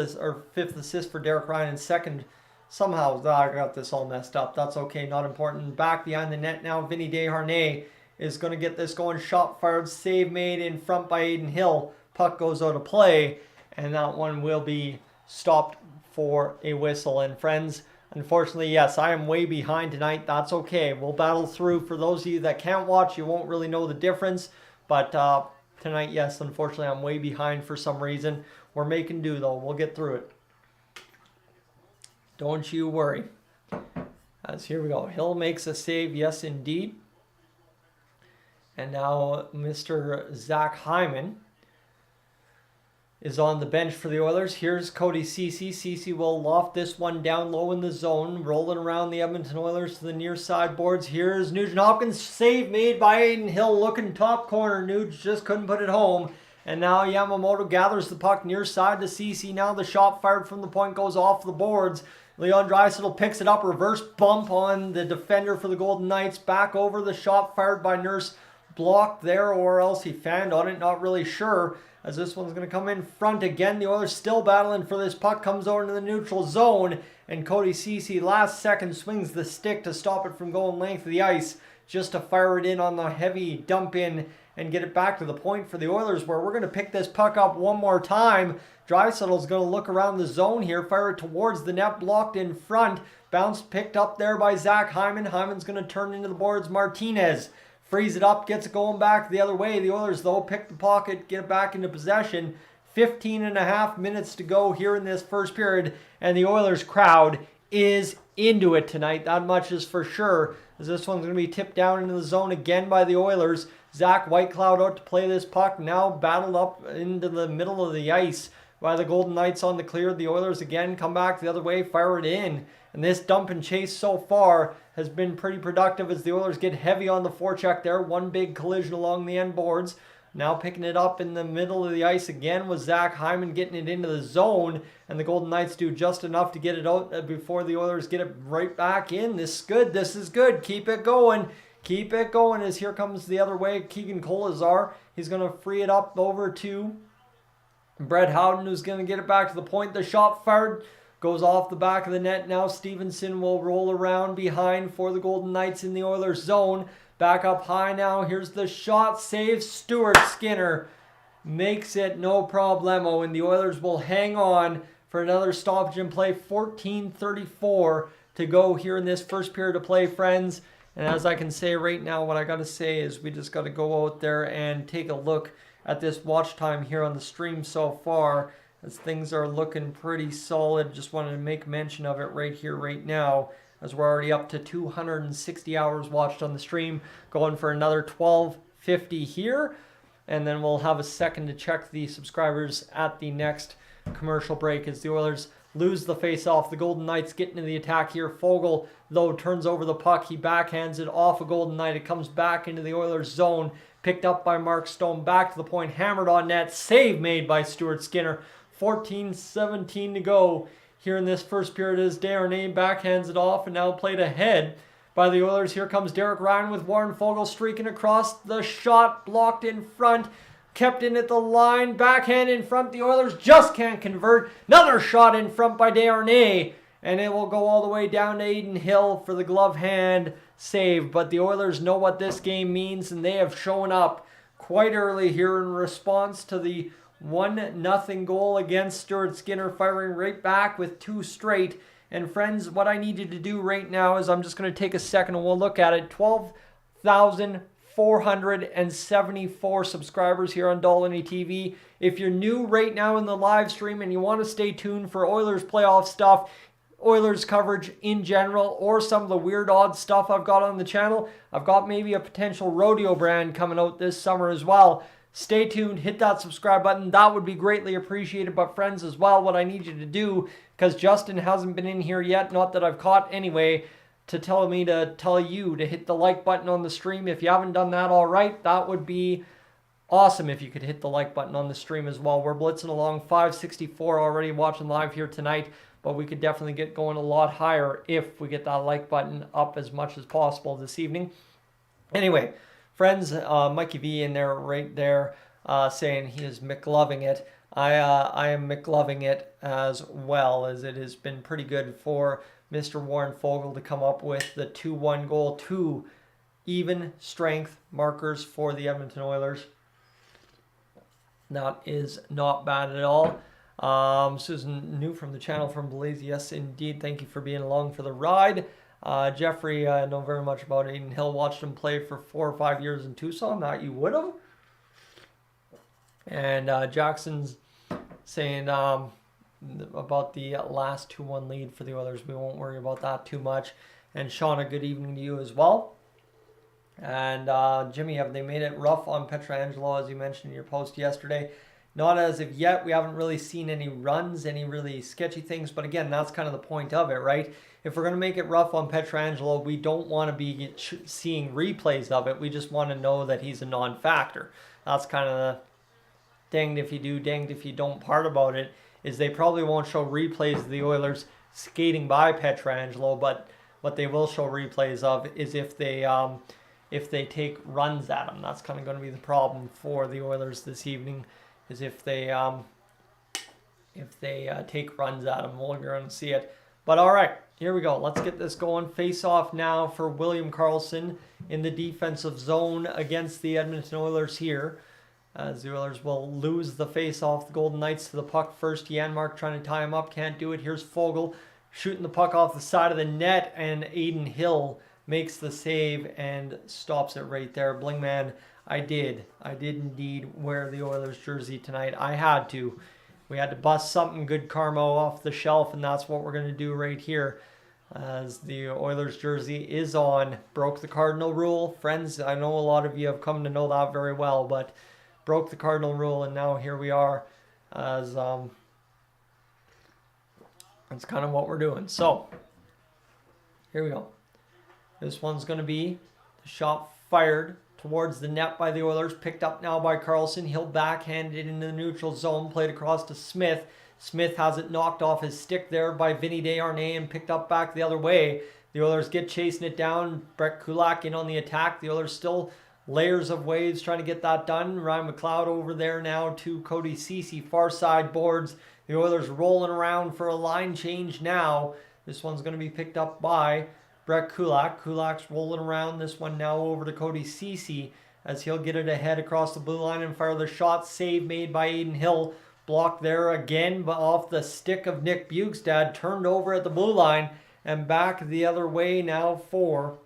assist for Derek Ryan and second. Somehow I got this all messed up. That's okay, not important. Back behind the net now. Vinny Desharnais is going to get this going. Shot fired, save made in front by Aiden Hill. Puck goes out of play, and that one will be stopped for a whistle. And friends, unfortunately, yes, I am way behind tonight. That's okay. We'll battle through. For those of you that can't watch, you won't really know the difference. But tonight, yes, unfortunately, I'm way behind for some reason. We're making do, though. We'll get through it. Don't you worry. As here we go. Hill makes a save. Yes, indeed. And now Mr. Zach Hyman is on the bench for the Oilers. Here's Cody Ceci. Ceci will loft this one down low in the zone, rolling around the Edmonton Oilers to the near side boards. Here's Nugent Hopkins. Save made by Aiden Hill, looking top corner. Nuge just couldn't put it home. And now Yamamoto gathers the puck near side to Ceci. Now the shot fired from the point goes off the boards. Leon Draisaitl picks it up, reverse bump on the defender for the Golden Knights. Back over the shot fired by Nurse. Blocked there, or else he fanned on it, not really sure. As this one's going to come in front again. The Oilers still battling for this puck. Comes over into the neutral zone. And Cody Ceci last second swings the stick to stop it from going length of the ice. Just to fire it in on the heavy dump in and get it back to the point for the Oilers, where we're going to pick this puck up one more time. Draisaitl's going to look around the zone here. Fire it towards the net. Blocked in front. Bounce picked up there by Zach Hyman. Hyman's going to turn into the boards. Martinez frees it up, gets it going back the other way. The Oilers, though, pick the pocket, get it back into possession. 15.5 minutes to go here in this first period, and the Oilers crowd is into it tonight. That much is for sure, as this one's going to be tipped down into the zone again by the Oilers. Zach Whitecloud out to play this puck, now battled up into the middle of the ice by the Golden Knights on the clear. The Oilers again come back the other way, fire it in. And this dump and chase so far has been pretty productive as the Oilers get heavy on the forecheck there. One big collision along the end boards. Now picking it up in the middle of the ice again was Zach Hyman getting it into the zone. And the Golden Knights do just enough to get it out before the Oilers get it right back in. This is good. This is good. Keep it going. Keep it going as here comes the other way. Keegan Kolazar. He's going to free it up over to Brett Howden, who's going to get it back to the point. The shot fired. Goes off the back of the net. Now Stevenson will roll around behind for the Golden Knights in the Oilers zone. Back up high now. Here's the shot. Save Stuart Skinner. Makes it no problemo. And the Oilers will hang on for another stoppage in play. 14:34 to go here in this first period of play, friends. And as I can say right now, what I got to say is we just got to go out there and take a look at this watch time here on the stream so far, as things are looking pretty solid. Just wanted to make mention of it right here, right now, as we're already up to 260 hours watched on the stream, going for another 1250 here. And then we'll have a second to check the subscribers at the next commercial break as the Oilers lose the face-off. The Golden Knights get into the attack here. Foegele, though, turns over the puck. He backhands it off a Golden Knight. It comes back into the Oilers' zone. Picked up by Mark Stone. Back to the point. Hammered on net. Save made by Stuart Skinner. 14:17 to go here in this first period as Darnay backhands it off and now played ahead by the Oilers. Here comes Derek Ryan with Warren Foegele streaking across. The shot blocked in front. Kept in at the line. Backhand in front. The Oilers just can't convert. Another shot in front by Darnay. And it will go all the way down to Adin Hill for the glove hand save. But the Oilers know what this game means, and they have shown up quite early here in response to the 1-0 goal against Stuart Skinner, firing right back with 2 straight. And friends, what I need you to do right now is I'm just going to take a second and we'll look at it. 12,474 subscribers here on Dolynny TV. If you're new right now in the live stream and you want to stay tuned for Oilers playoff stuff, Oilers coverage in general, or some of the weird odd stuff I've got on the channel, I've got maybe a potential rodeo brand coming out this summer as well. Stay tuned, hit that subscribe button. That would be greatly appreciated. But friends, as well, what I need you to do, because Justin hasn't been in here yet, not that I've caught anyway, to tell you to hit the like button on the stream. If you haven't done that all right, that would be awesome if you could hit the like button on the stream as well. We're blitzing along 564 already watching live here tonight, but we could definitely get going a lot higher if we get that like button up as much as possible this evening. Anyway, friends, Mikey V in there right there saying he is McLoving it. I am McLoving it as well, as it has been pretty good for Mr. Warren Foegele to come up with the 2-1 goal. 2 even strength markers for the Edmonton Oilers. That is not bad at all. Susan, new from the channel from Belize. Yes, indeed. Thank you for being along for the ride. Jeffrey, I know very much about Adin Hill. Watched him play for 4 or 5 years in Tucson. That you would have. And Jackson's saying about the last 2-1 lead for the Oilers. We won't worry about that too much. And Shauna, good evening to you as well. And Jimmy, have they made it rough on Pietrangelo, as you mentioned in your post yesterday? Not as of yet. We haven't really seen any runs, any really sketchy things. But again, that's kind of the point of it, right? If we're going to make it rough on Pietrangelo, we don't want to be seeing replays of it. We just want to know that he's a non-factor. That's kind of the danged if you do, danged if you don't part about it, is they probably won't show replays of the Oilers skating by Pietrangelo, but what they will show replays of is if they take runs at him. That's kind of going to be the problem for the Oilers this evening, is if they take runs at him. We're going to see it. But all right, here we go. Let's get this going. Face off now for William Karlsson in the defensive zone against the Edmonton Oilers here. As the Oilers will lose the face-off. The Golden Knights to the puck first. Janmark trying to tie him up. Can't do it. Here's Foegele shooting the puck off the side of the net. And Adin Hill makes the save and stops it right there. Blingman, I did indeed wear the Oilers jersey tonight. I had to. We had to bust something good karma off the shelf. And that's what we're going to do right here. As the Oilers jersey is on. Broke the Cardinal rule. Friends, I know a lot of you have come to know that very well. But broke the Cardinal rule, and now here we are, as that's kind of what we're doing. So here we go. This one's going to be the shot fired towards the net by the Oilers, picked up now by Karlsson. He'll backhand it into the neutral zone, played across to Smith. Smith has it knocked off his stick there by Vinny Desharnais and picked up back the other way. The Oilers get chasing it down. Brett Kulak in on the attack. The Oilers still layers of waves trying to get that done. Ryan McLeod over there now to Cody Ceci, far side boards. The Oilers rolling around for a line change now. This one's going to be picked up by Brett Kulak. Kulak's rolling around. This one now over to Cody Ceci as he'll get it ahead across the blue line and fire the shot. Save made by Adin Hill. Blocked there again, but off the stick of Nick Bjugstad. Turned over at the blue line and back the other way now for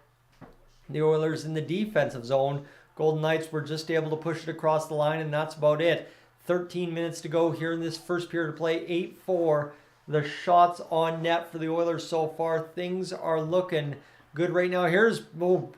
the Oilers in the defensive zone. Golden Knights were just able to push it across the line, and that's about it. 13 minutes to go here in this first period of play. 8-4. The shots on net for the Oilers so far. Things are looking good right now. Here's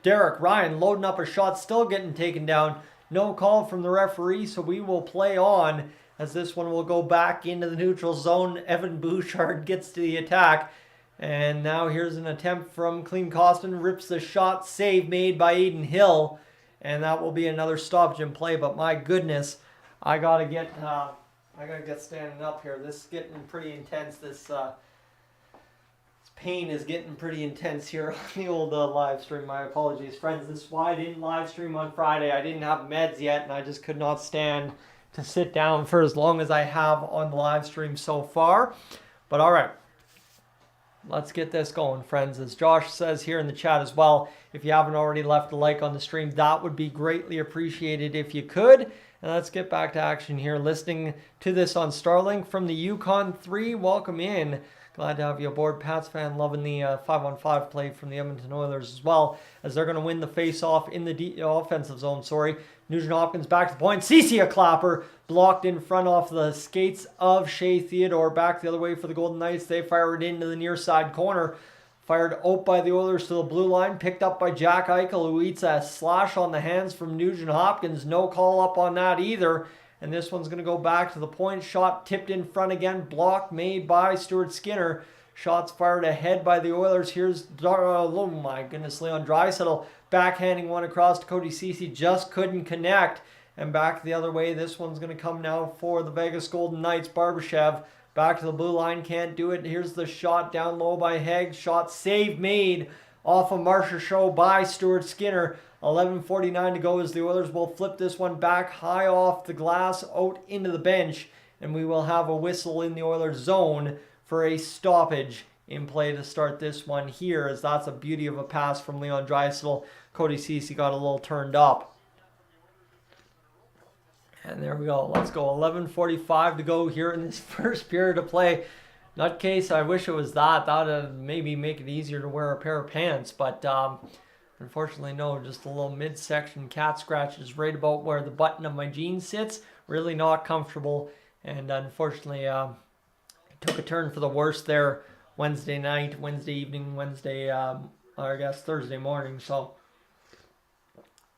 Derek Ryan loading up a shot, still getting taken down. No call from the referee, so we will play on as this one will go back into the neutral zone. Evan Bouchard gets to the attack. And now here's an attempt from Clean Costin. Rips the shot. Save made by Aiden Hill. And that will be another stoppage in play. But my goodness, I gotta get standing up here. This is getting pretty intense. This pain is getting pretty intense here on the old live stream. My apologies, friends. This is why I didn't live stream on Friday. I didn't have meds yet, and I just could not stand to sit down for as long as I have on the live stream so far. But all right, let's get this going, friends. As Josh says here in the chat as well, if you haven't already left a like on the stream, that would be greatly appreciated if you could. And let's get back to action here. Listening to this on Starlink from the Yukon 3. Welcome in. Glad to have you aboard. Pats fan loving the 5-on-5 play from the Edmonton Oilers as well, as they're going to win the face-off in the offensive zone. Nugent Hopkins back to the point. Ceci a clapper. Blocked in front off the skates of Shea Theodore. Back the other way for the Golden Knights. They fire it into the near side corner. Fired out by the Oilers to the blue line. Picked up by Jack Eichel, who eats a slash on the hands from Nugent Hopkins. No call up on that either. And this one's going to go back to the point. Shot tipped in front again. Block made by Stuart Skinner. Shots fired ahead by the Oilers. Here's, oh my goodness, Leon Draisaitl backhanding one across to Cody Ceci. Just couldn't connect. And back the other way. This one's going to come now for the Vegas Golden Knights. Barbashev back to the blue line. Can't do it. Here's the shot down low by Hegg. Shot save made off of Marsha Show by Stuart Skinner. 11:49 to go as the Oilers will flip this one back high off the glass out into the bench. And we will have a whistle in the Oilers zone for a stoppage in play to start this one here, as that's a beauty of a pass from Leon Draisaitl. Cody Ceci got a little turned up. And there we go. Let's go. 11:45 to go here in this first period of play. Nutcase, I wish it was that. That would maybe make it easier to wear a pair of pants. But unfortunately, no. Just a little midsection cat scratches right about where the button of my jeans sits. Really not comfortable. And unfortunately, it took a turn for the worse there Wednesday night, Wednesday evening, Wednesday, or I guess Thursday morning. So,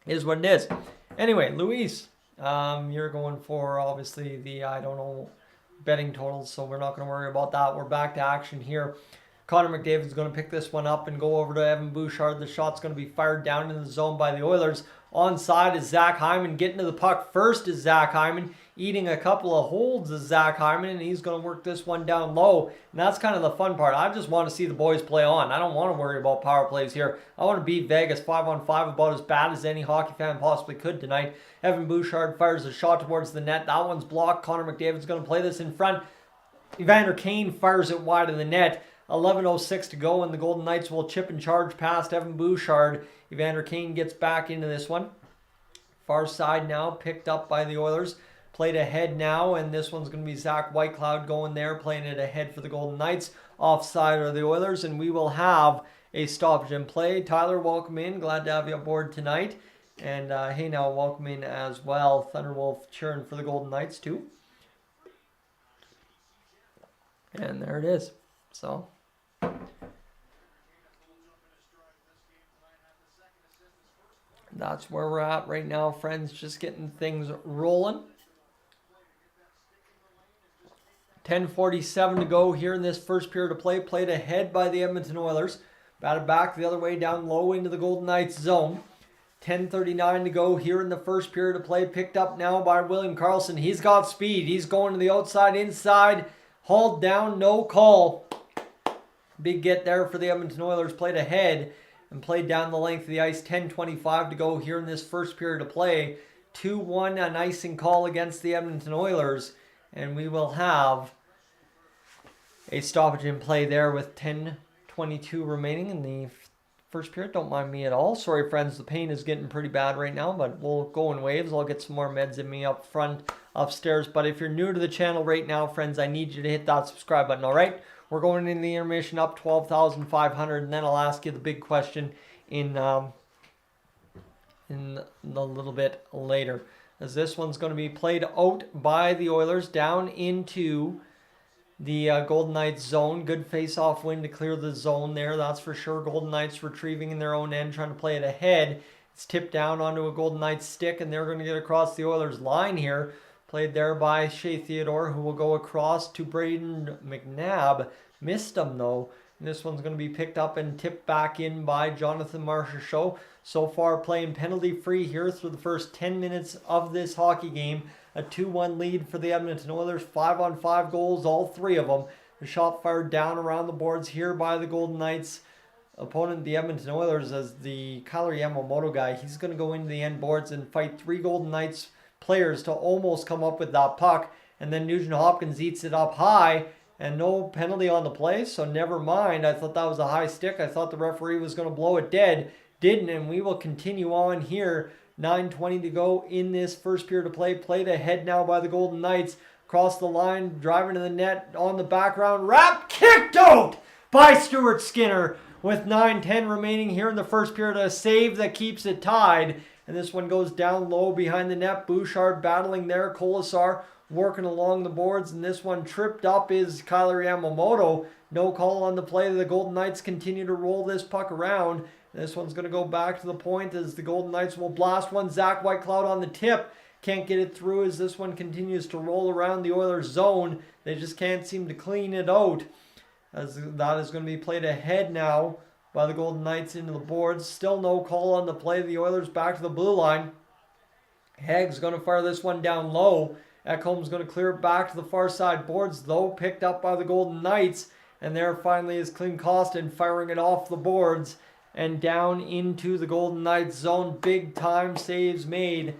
it is what it is. Anyway, Luis, you're going for, obviously, the, I don't know, betting totals, so we're not going to worry about that. We're back to action here. Connor McDavid's going to pick this one up and go over to Evan Bouchard. The shot's going to be fired down in the zone by the Oilers. Onside is Zach Hyman. Getting to the puck first is Zach Hyman. Eating a couple of holds is Zach Hyman, and he's going to work this one down low. And that's kind of the fun part. I just want to see the boys play on. I don't want to worry about power plays here. I want to beat Vegas 5-on-5 about as bad as any hockey fan possibly could tonight. Evan Bouchard fires a shot towards the net. That one's blocked. Connor McDavid's going to play this in front. Evander Kane fires it wide of the net. 11:06 to go, and the Golden Knights will chip and charge past Evan Bouchard. Evander Kane gets back into this one. Far side now, picked up by the Oilers. Played ahead now, and this one's going to be Zach Whitecloud going there, playing it ahead for the Golden Knights. Offside are the Oilers, and we will have a stoppage in play. Tyler, welcome in. Glad to have you aboard tonight. And hey, now welcome in as well. Thunderwolf cheering for the Golden Knights too. And there it is. So that's where we're at right now, friends. Just getting things rolling. 10:47 to go here in this first period of play. Played ahead by the Edmonton Oilers. Batted back the other way down low into the Golden Knights zone. 10:39 to go here in the first period of play. Picked up now by William Karlsson. He's got speed. He's going to the outside, inside. Hauled down, no call. Big get there for the Edmonton Oilers. Played ahead and played down the length of the ice. 10:25 to go here in this first period of play. 2-1, an icing call against the Edmonton Oilers. And we will have a stoppage in play there with 10:22 remaining in the first period. Don't mind me at all. Sorry, friends. The pain is getting pretty bad right now, but we'll go in waves. I'll get some more meds in me up front, upstairs. But if you're new to the channel right now, friends, I need you to hit that subscribe button, all right? We're going in the intermission up 12,500, and then I'll ask you the big question in a little bit later. As this one's going to be played out by the Oilers down into the Golden Knights zone. Good face-off win to clear the zone there, that's for sure. Golden Knights retrieving in their own end, trying to play it ahead. It's tipped down onto a Golden Knights stick, and they're going to get across the Oilers line here. Played there by Shea Theodore, who will go across to Braden McNabb. Missed him, though. And this one's going to be picked up and tipped back in by Jonathan Marchessault. So far playing penalty-free here through the first 10 minutes of this hockey game. A 2-1 lead for the Edmonton Oilers. 5-on-5 goals, all 3 of them. The shot fired down around the boards here by the Golden Knights. Opponent, the Edmonton Oilers, as the Kailer Yamamoto guy. He's going to go into the end boards and fight 3 Golden Knights players to almost come up with that puck. And then Nugent Hopkins eats it up high. And no penalty on the play, so never mind. I thought that was a high stick. I thought the referee was going to blow it dead. Didn't, and we will continue on here. 9:20 to go in this first period of play. Played ahead now by the Golden Knights. Across the line, driving to the net on the background. Wrap kicked out by Stuart Skinner. With 9:10 remaining here in the first period. A save that keeps it tied. And this one goes down low behind the net. Bouchard battling there. Colasar working along the boards, and this one tripped up is Kailer Yamamoto. No call on the play. The Golden Knights continue to roll this puck around. This one's going to go back to the point as the Golden Knights will blast one. Zach Whitecloud on the tip. Can't get it through as this one continues to roll around the Oilers zone. They just can't seem to clean it out. As that is going to be played ahead now by the Golden Knights into the boards. Still no call on the play. The Oilers back to the blue line. Haig's going to fire this one down low. Ekholm's going to clear it back to the far side boards, though picked up by the Golden Knights. And there finally is Klim Kostin firing it off the boards and down into the Golden Knights zone. Big time saves made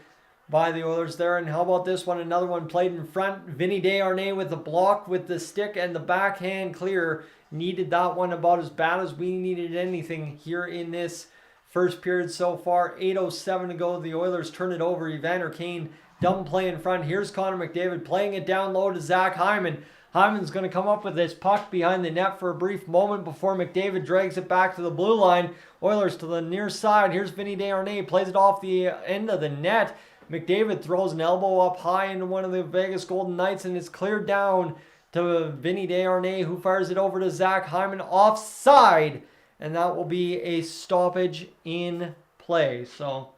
by the Oilers there. And how about this one? Another one played in front. Vinny Desharnais with the block with the stick and the backhand clear. Needed that one about as bad as we needed anything here in this first period so far. 8:07 to go. The Oilers turn it over. Evander Kane, dumb play in front. Here's Connor McDavid playing it down low to Zach Hyman. Hyman's going to come up with this puck behind the net for a brief moment before McDavid drags it back to the blue line. Oilers to the near side. Here's Vinny Desharnais. Plays it off the end of the net. McDavid throws an elbow up high into one of the Vegas Golden Knights, and it's cleared down to Vinny Desharnais, who fires it over to Zach Hyman offside. And that will be a stoppage in play. So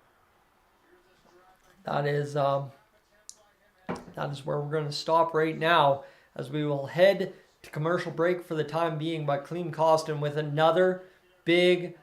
that is where we're going to stop right now, as we will head to commercial break for the time being by Klim Kostin with another big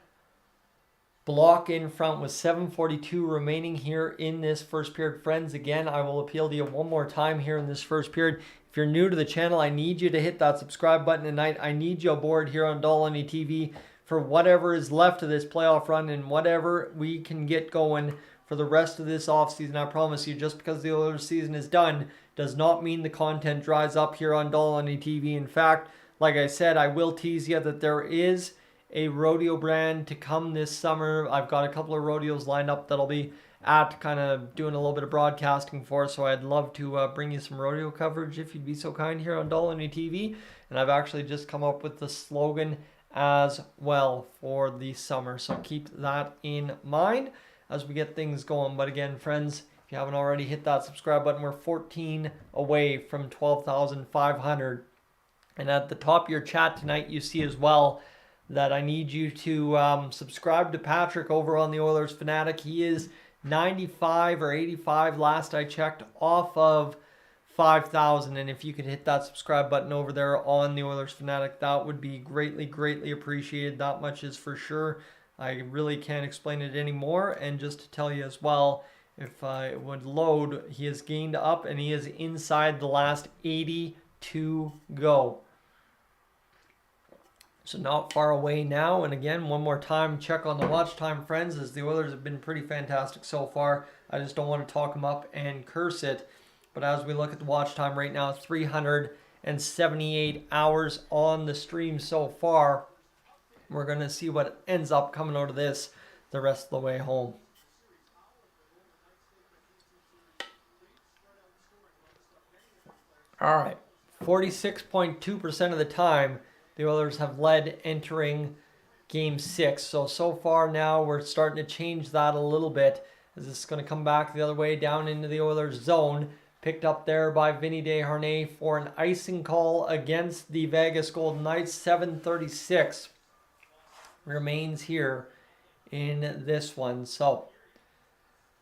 block in front with 7:42 remaining here in this first period. Friends, again, I will appeal to you one more time here in this first period. If you're new to the channel, I need you to hit that subscribe button tonight. I need you aboard here on Dolynny TV for whatever is left of this playoff run and whatever we can get going for the rest of this offseason. I promise you, just because the Oilers season is done does not mean the content dries up here on Dolynny TV. In fact, like I said, I will tease you that there is a rodeo brand to come this summer. I've got a couple of rodeos lined up that'll be at kind of doing a little bit of broadcasting for, so I'd love to bring you some rodeo coverage if you'd be so kind here on Dolynny TV. And I've actually just come up with the slogan as well for the summer, so keep that in mind as we get things going. But again, friends, if you haven't already hit that subscribe button, we're 14 away from 12,500. And at the top of your chat tonight, you see as well that I need you to subscribe to Patrick over on the Oilers Fanatic. He is 95 or 85 last I checked off of 5,000, and if you could hit that subscribe button over there on the Oilers Fanatic, that would be greatly appreciated. That much is for sure. I really can't explain it anymore. And just to tell you as well, if it would load, he has gained up and he is inside the last 80 to go. So not far away now. And again, one more time, check on the watch time, friends, as the Oilers have been pretty fantastic so far. I just don't want to talk them up and curse it. But as we look at the watch time right now, 378 hours on the stream so far. We're going to see what ends up coming out of this the rest of the way home. All right, 46.2% of the time, the Oilers have led entering Game 6. So far now, we're starting to change that a little bit, as this is going to come back the other way down into the Oilers zone. Picked up there by Vinny Desharnais for an icing call against the Vegas Golden Knights. 7:36 remains here in this one. So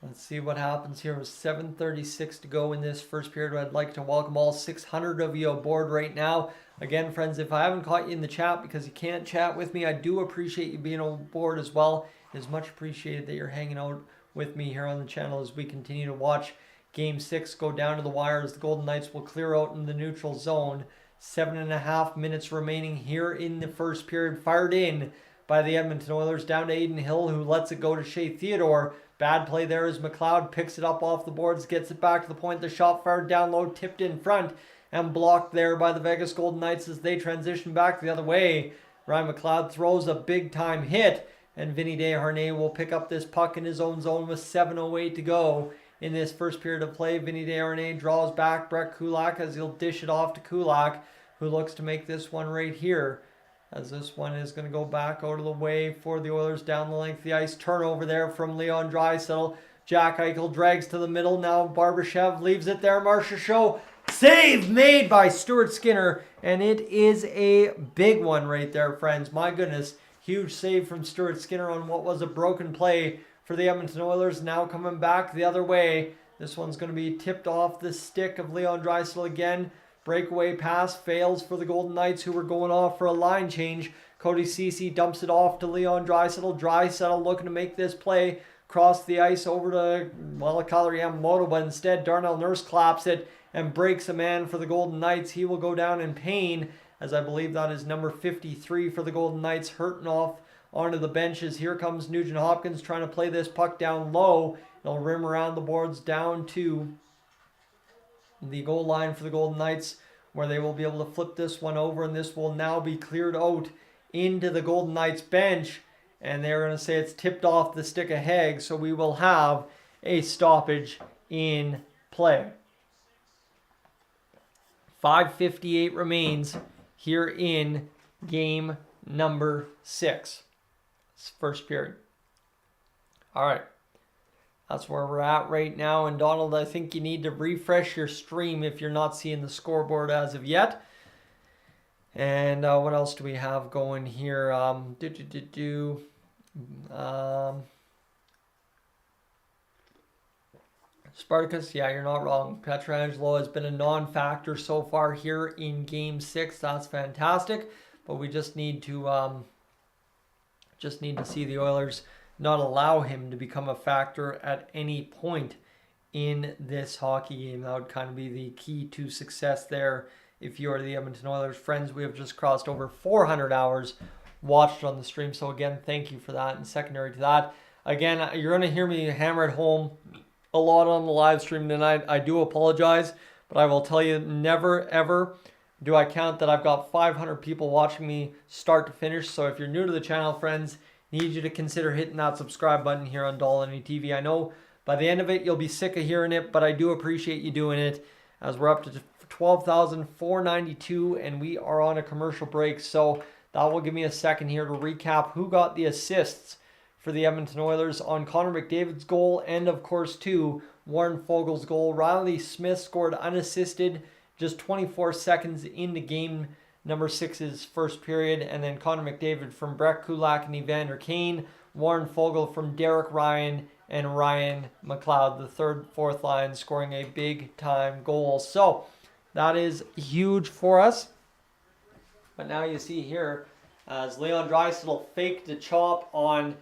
Let's see what happens here with 7:36 to go in this first period. I'd like to welcome all 600 of you aboard right now. Again, friends, if I haven't caught you in the chat because you can't chat with me, I do appreciate you being on board as well. It is much appreciated that you're hanging out with me here on the channel as we continue to watch Game 6 go down to the wire as the Golden Knights will clear out in the neutral zone. 7.5 minutes remaining here in the first period. Fired in by the Edmonton Oilers down to Adin Hill, who lets it go to Shea Theodore. Bad play there as McLeod picks it up off the boards, gets it back to the point. The shot fired down low, tipped in front, and blocked there by the Vegas Golden Knights as they transition back the other way. Ryan McLeod throws a big-time hit, and Vinny Desharnais will pick up this puck in his own zone with 7:08 to go in this first period of play. Vinny Desharnais draws back Brett Kulak as he'll dish it off to Kulak, who looks to make this one right here. As this one is going to go back out of the way for the Oilers down the length of the ice. Turnover there from Leon Draisaitl. Jack Eichel drags to the middle. Now Barbashev leaves it there. Marcia Show. Save made by Stuart Skinner. And it is a big one right there, friends. My goodness. Huge save from Stuart Skinner on what was a broken play for the Edmonton Oilers. Now coming back the other way. This one's going to be tipped off the stick of Leon Draisaitl again. Breakaway pass fails for the Golden Knights, who were going off for a line change. Cody Ceci dumps it off to Leon Draisaitl. Draisaitl looking to make this play. Cross the ice over to, well, Kaleri Yamamoto, but instead Darnell Nurse claps it and breaks a man for the Golden Knights. He will go down in pain, as I believe that is number 53 for the Golden Knights, hurting off onto the benches. Here comes Nugent Hopkins trying to play this puck down low. It'll rim around the boards down to the goal line for the Golden Knights, where they will be able to flip this one over, and this will now be cleared out into the Golden Knights bench, and they're going to say it's tipped off the stick of Haig, so we will have a stoppage in play. 5:58 remains here in game number 6. It's first period. All right. That's where we're at right now. And Donald, I think you need to refresh your stream if you're not seeing the scoreboard as of yet. And what else do we have going here? Spartacus, yeah, you're not wrong. Pietrangelo has been a non-factor so far here in Game 6. That's fantastic. But we just need to see the Oilers not allow him to become a factor at any point in this hockey game. That would kind of be the key to success there if you are the Edmonton Oilers. Friends, we have just crossed over 400 hours watched on the stream. So again, thank you for that. And secondary to that, again, you're going to hear me hammer it home a lot on the live stream tonight. I do apologize, but I will tell you, never ever do I count that I've got 500 people watching me start to finish. So if you're new to the channel, friends, need you to consider hitting that subscribe button here on Dolynny TV. I know by the end of it, you'll be sick of hearing it, but I do appreciate you doing it, as we're up to 12,492, and we are on a commercial break. So that will give me a second here to recap who got the assists for the Edmonton Oilers on Connor McDavid's goal, and of course, too, Warren Foegele's goal. Riley Smith scored unassisted just 24 seconds into game number 6's first period, and then Connor McDavid from Brett Kulak and Evander Kane, Warren Foegele from Derek Ryan, and Ryan McLeod, the third, fourth line, scoring a big-time goal. So that is huge for us. But now you see here, as Leon Draisaitl faked the chop on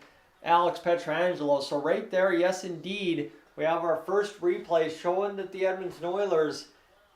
Alex Pietrangelo. So right there, yes indeed, we have our first replay showing that the Edmonton Oilers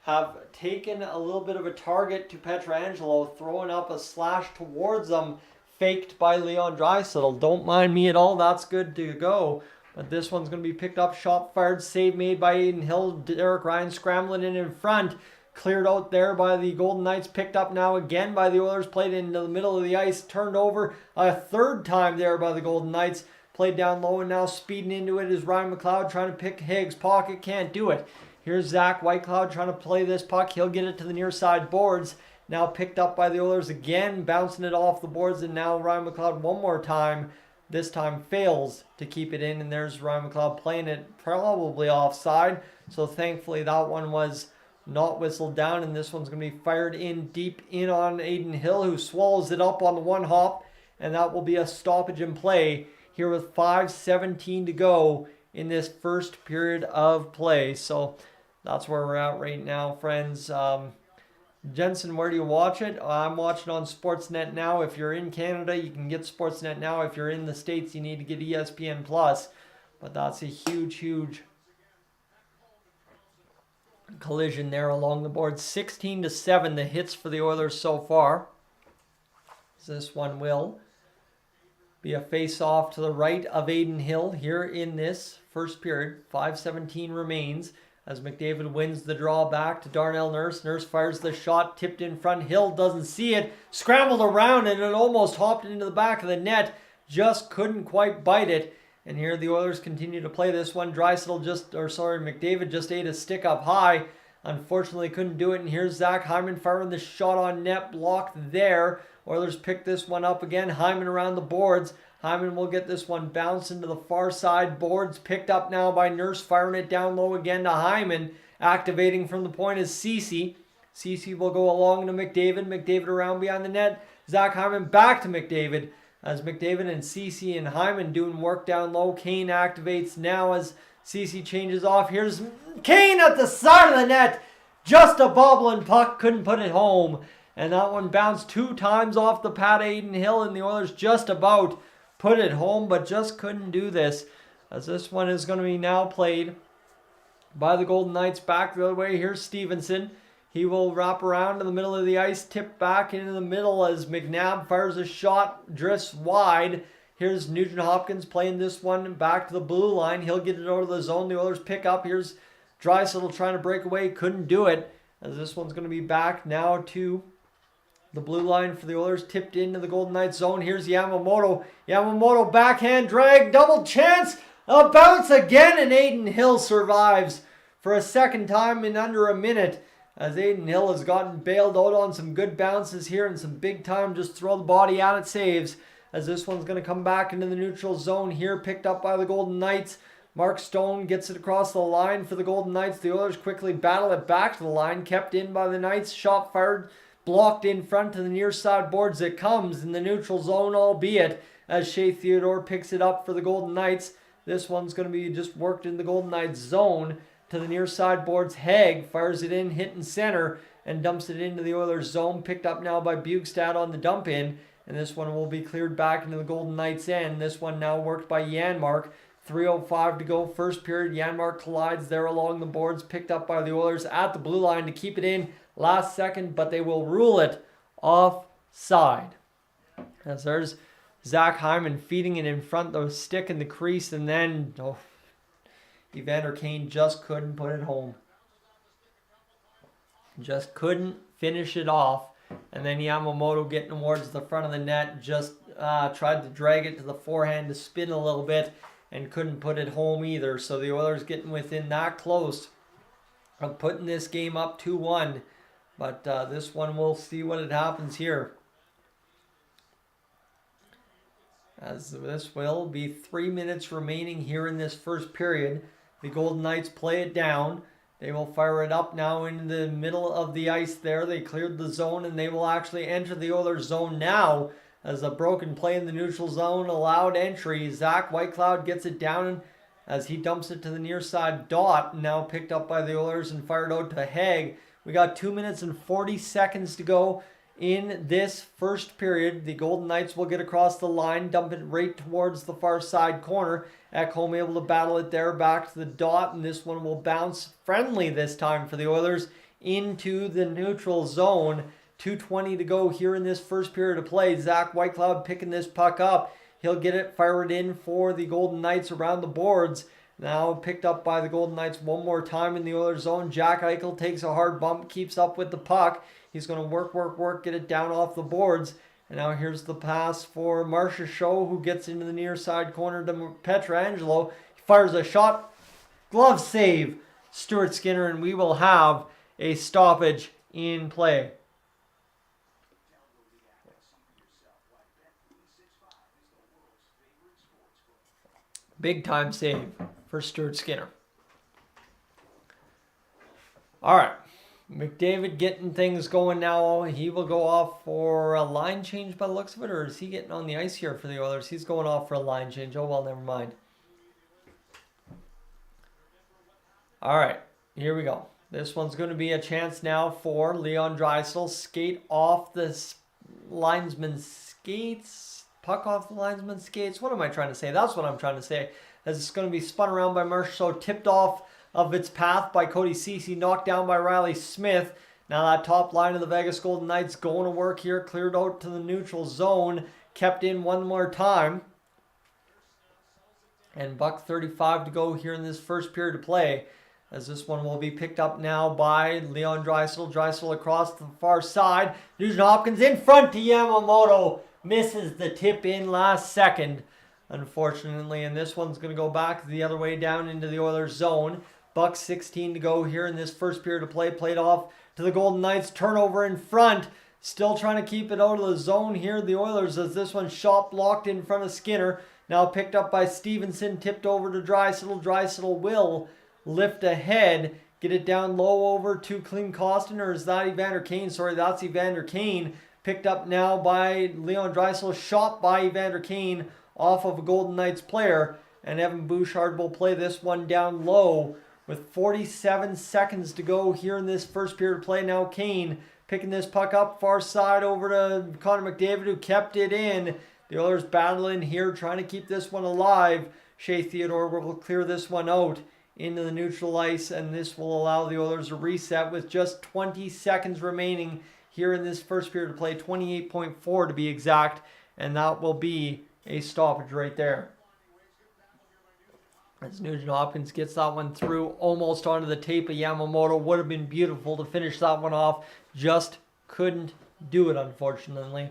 have taken a little bit of a target to Pietrangelo, throwing up a slash towards them, faked by Leon Draisaitl. Don't mind me at all, that's good to go. But this one's going to be picked up, shot fired, save made by Adin Hill. Derek Ryan scrambling in front, cleared out there by the Golden Knights, picked up now again by the Oilers, played into the middle of the ice, turned over a third time there by the Golden Knights, played down low, and now speeding into it is Ryan McLeod trying to pick Haig's pocket, can't do it. Here's Zach Whitecloud trying to play this puck. He'll get it to the near side boards. Now picked up by the Oilers again, bouncing it off the boards. And now Ryan McLeod one more time. This time fails to keep it in. And there's Ryan McLeod playing it probably offside. So thankfully that one was not whistled down. And this one's going to be fired in deep in on Adin Hill, who swallows it up on the one hop. And that will be a stoppage in play here with 5:17 to go in this first period of play. So that's where we're at right now, friends. Jensen, where do you watch it? I'm watching on Sportsnet Now. If you're in Canada, you can get Sportsnet Now. If you're in the States, you need to get ESPN Plus. But that's a huge collision there along the board. 16-7 the hits for the Oilers so far. This one will be a face-off to the right of Aiden Hill here in this first period. 5:17 remains as McDavid wins the draw back to Darnell Nurse. Nurse fires the shot, tipped in front. Hill doesn't see it, scrambled around, and it almost hopped into the back of the net. Just couldn't quite bite it. And here the Oilers continue to play this one. McDavid just ate a stick up high. Unfortunately, couldn't do it. And here's Zach Hyman firing the shot on net, blocked there. Oilers pick this one up again. Hyman around the boards. Hyman will get this one bounced into the far side. Boards picked up now by Nurse, firing it down low again to Hyman. Activating from the point is Ceci. Ceci will go along to McDavid. McDavid around behind the net. Zach Hyman back to McDavid. As McDavid and Ceci and Hyman doing work down low. Kane activates now as Ceci changes off. Here's Kane at the side of the net. Just a bobbling puck. Couldn't put it home. And that one bounced 2 times off the pad of Aiden Hill. And the Oilers just about put it home, but just couldn't do this. As this one is going to be now played by the Golden Knights back the other way. Here's Stevenson. He will wrap around in the middle of the ice, tip back into the middle as McNabb fires a shot, drifts wide. Here's Nugent Hopkins playing this one back to the blue line. He'll get it over the zone. The Oilers pick up. Here's Draisaitl trying to break away. Couldn't do it. As this one's going to be back now to the blue line for the Oilers, tipped into the Golden Knights zone. Here's Yamamoto. Yamamoto backhand drag, double chance. A bounce again, and Aiden Hill survives for a second time in under a minute. As Aiden Hill has gotten bailed out on some good bounces here and some big time just throw the body at it saves. As this one's going to come back into the neutral zone here, picked up by the Golden Knights. Mark Stone gets it across the line for the Golden Knights. The Oilers quickly battle it back to the line, kept in by the Knights. Shot fired, blocked in front to the near side boards. It comes in the neutral zone, albeit as Shea Theodore picks it up for the Golden Knights. This one's going to be just worked in the Golden Knights zone to the near side boards. Haig fires it in, hitting center, and dumps it into the Oilers zone. Picked up now by Bugstad on the dump in. And this one will be cleared back into the Golden Knights end. This one now worked by Janmark. 3:05 to go, first period. Janmark collides there along the boards. Picked up by the Oilers at the blue line to keep it in last second, but they will rule it offside. As there's Zach Hyman feeding it in front, the stick in the crease, and then Evander Kane just couldn't put it home. Just couldn't finish it off. And then Yamamoto getting towards the front of the net, just tried to drag it to the forehand to spin a little bit and couldn't put it home either. So the Oilers getting within that close of putting this game up 2-1. But this one, we'll see what it happens here. As this will be 3 minutes remaining here in this first period. The Golden Knights play it down. They will fire it up now in the middle of the ice there. They cleared the zone, and they will actually enter the Oilers zone now as a broken play in the neutral zone allowed entry. Zach Whitecloud gets it down as he dumps it to the near side dot. Now picked up by the Oilers and fired out to Haig. We got 2 minutes and 40 seconds to go in this first period. The Golden Knights will get across the line, dump it right towards the far side corner. Ekholm able to battle it there back to the dot, and this one will bounce friendly this time for the Oilers into the neutral zone. 2:20 to go here in this first period of play. Zach Whitecloud picking this puck up. He'll get it, fire it in for the Golden Knights around the boards. Now picked up by the Golden Knights one more time in the Oilers zone. Jack Eichel takes a hard bump, keeps up with the puck. He's going to work, get it down off the boards. And now here's the pass for Marcia Show, who gets into the near side corner to Pietrangelo. He fires a shot. Glove save, Stuart Skinner, and we will have a stoppage in play. Big time save for Stuart Skinner. All right. McDavid getting things going now. He will go off for a line change by the looks of it, or is he getting on the ice here for the Oilers? He's going off for a line change. Oh, well, never mind. All right, here we go. This one's going to be a chance now for Leon Draisaitl. Skate off the linesman's skates. Puck off the linesman's skates. What am I trying to say? That's what I'm trying to say. As it's going to be spun around by Marchessault, tipped off of its path by Cody Ceci, knocked down by Riley Smith. Now that top line of the Vegas Golden Knights going to work here. Cleared out to the neutral zone. Kept in one more time. And $1:35 to go here in this first period of play. As this one will be picked up now by Leon Draisaitl. Draisaitl across the far side. Nugent Hopkins in front to Yamamoto. Misses the tip in last second, unfortunately. And this one's going to go back the other way down into the Oilers zone. $1:16 to go here in this first period of play. Played off to the Golden Knights. Turnover in front. Still trying to keep it out of the zone here. The Oilers, as this one shot blocked in front of Skinner. Now picked up by Stevenson. Tipped over to Draisaitl. Draisaitl will lift ahead, get it down low over to Klim Kostin, or is that Evander Kane? Sorry, that's Evander Kane. Picked up now by Leon Draisaitl, shot by Evander Kane off of a Golden Knights player, and Evan Bouchard will play this one down low with 47 seconds to go here in this first period of play. Now Kane picking this puck up far side over to Connor McDavid, who kept it in. The Oilers battling here, trying to keep this one alive. Shea Theodore will clear this one out into the neutral ice, and this will allow the Oilers to reset with just 20 seconds remaining here in this first period of play, 28.4 to be exact, and that will be a stoppage right there. As Nugent Hopkins gets that one through almost onto the tape of Yamamoto. Would have been beautiful to finish that one off, just couldn't do it, unfortunately.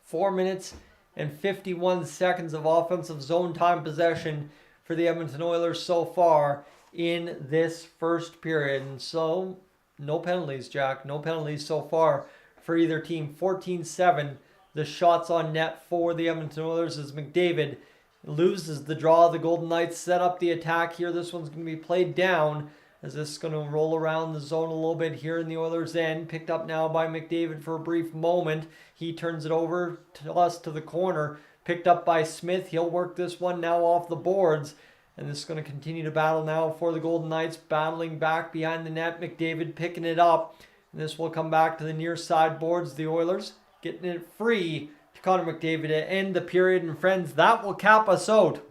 4 minutes and 51 seconds of offensive zone time possession for the Edmonton Oilers so far in this first period. And so, no penalties, Jack. No penalties so far for either team. 14-7, the shots on net for the Edmonton Oilers as McDavid loses the draw. The Golden Knights set up the attack here. This one's going to be played down as this is going to roll around the zone a little bit here in the Oilers' end. Picked up now by McDavid for a brief moment. He turns it over to us to the corner. Picked up by Smith. He'll work this one now off the boards. And this is going to continue to battle now for the Golden Knights. Battling back behind the net. McDavid picking it up. And this will come back to the near side boards. The Oilers getting it free to Connor McDavid to end the period. And friends, that will cap us out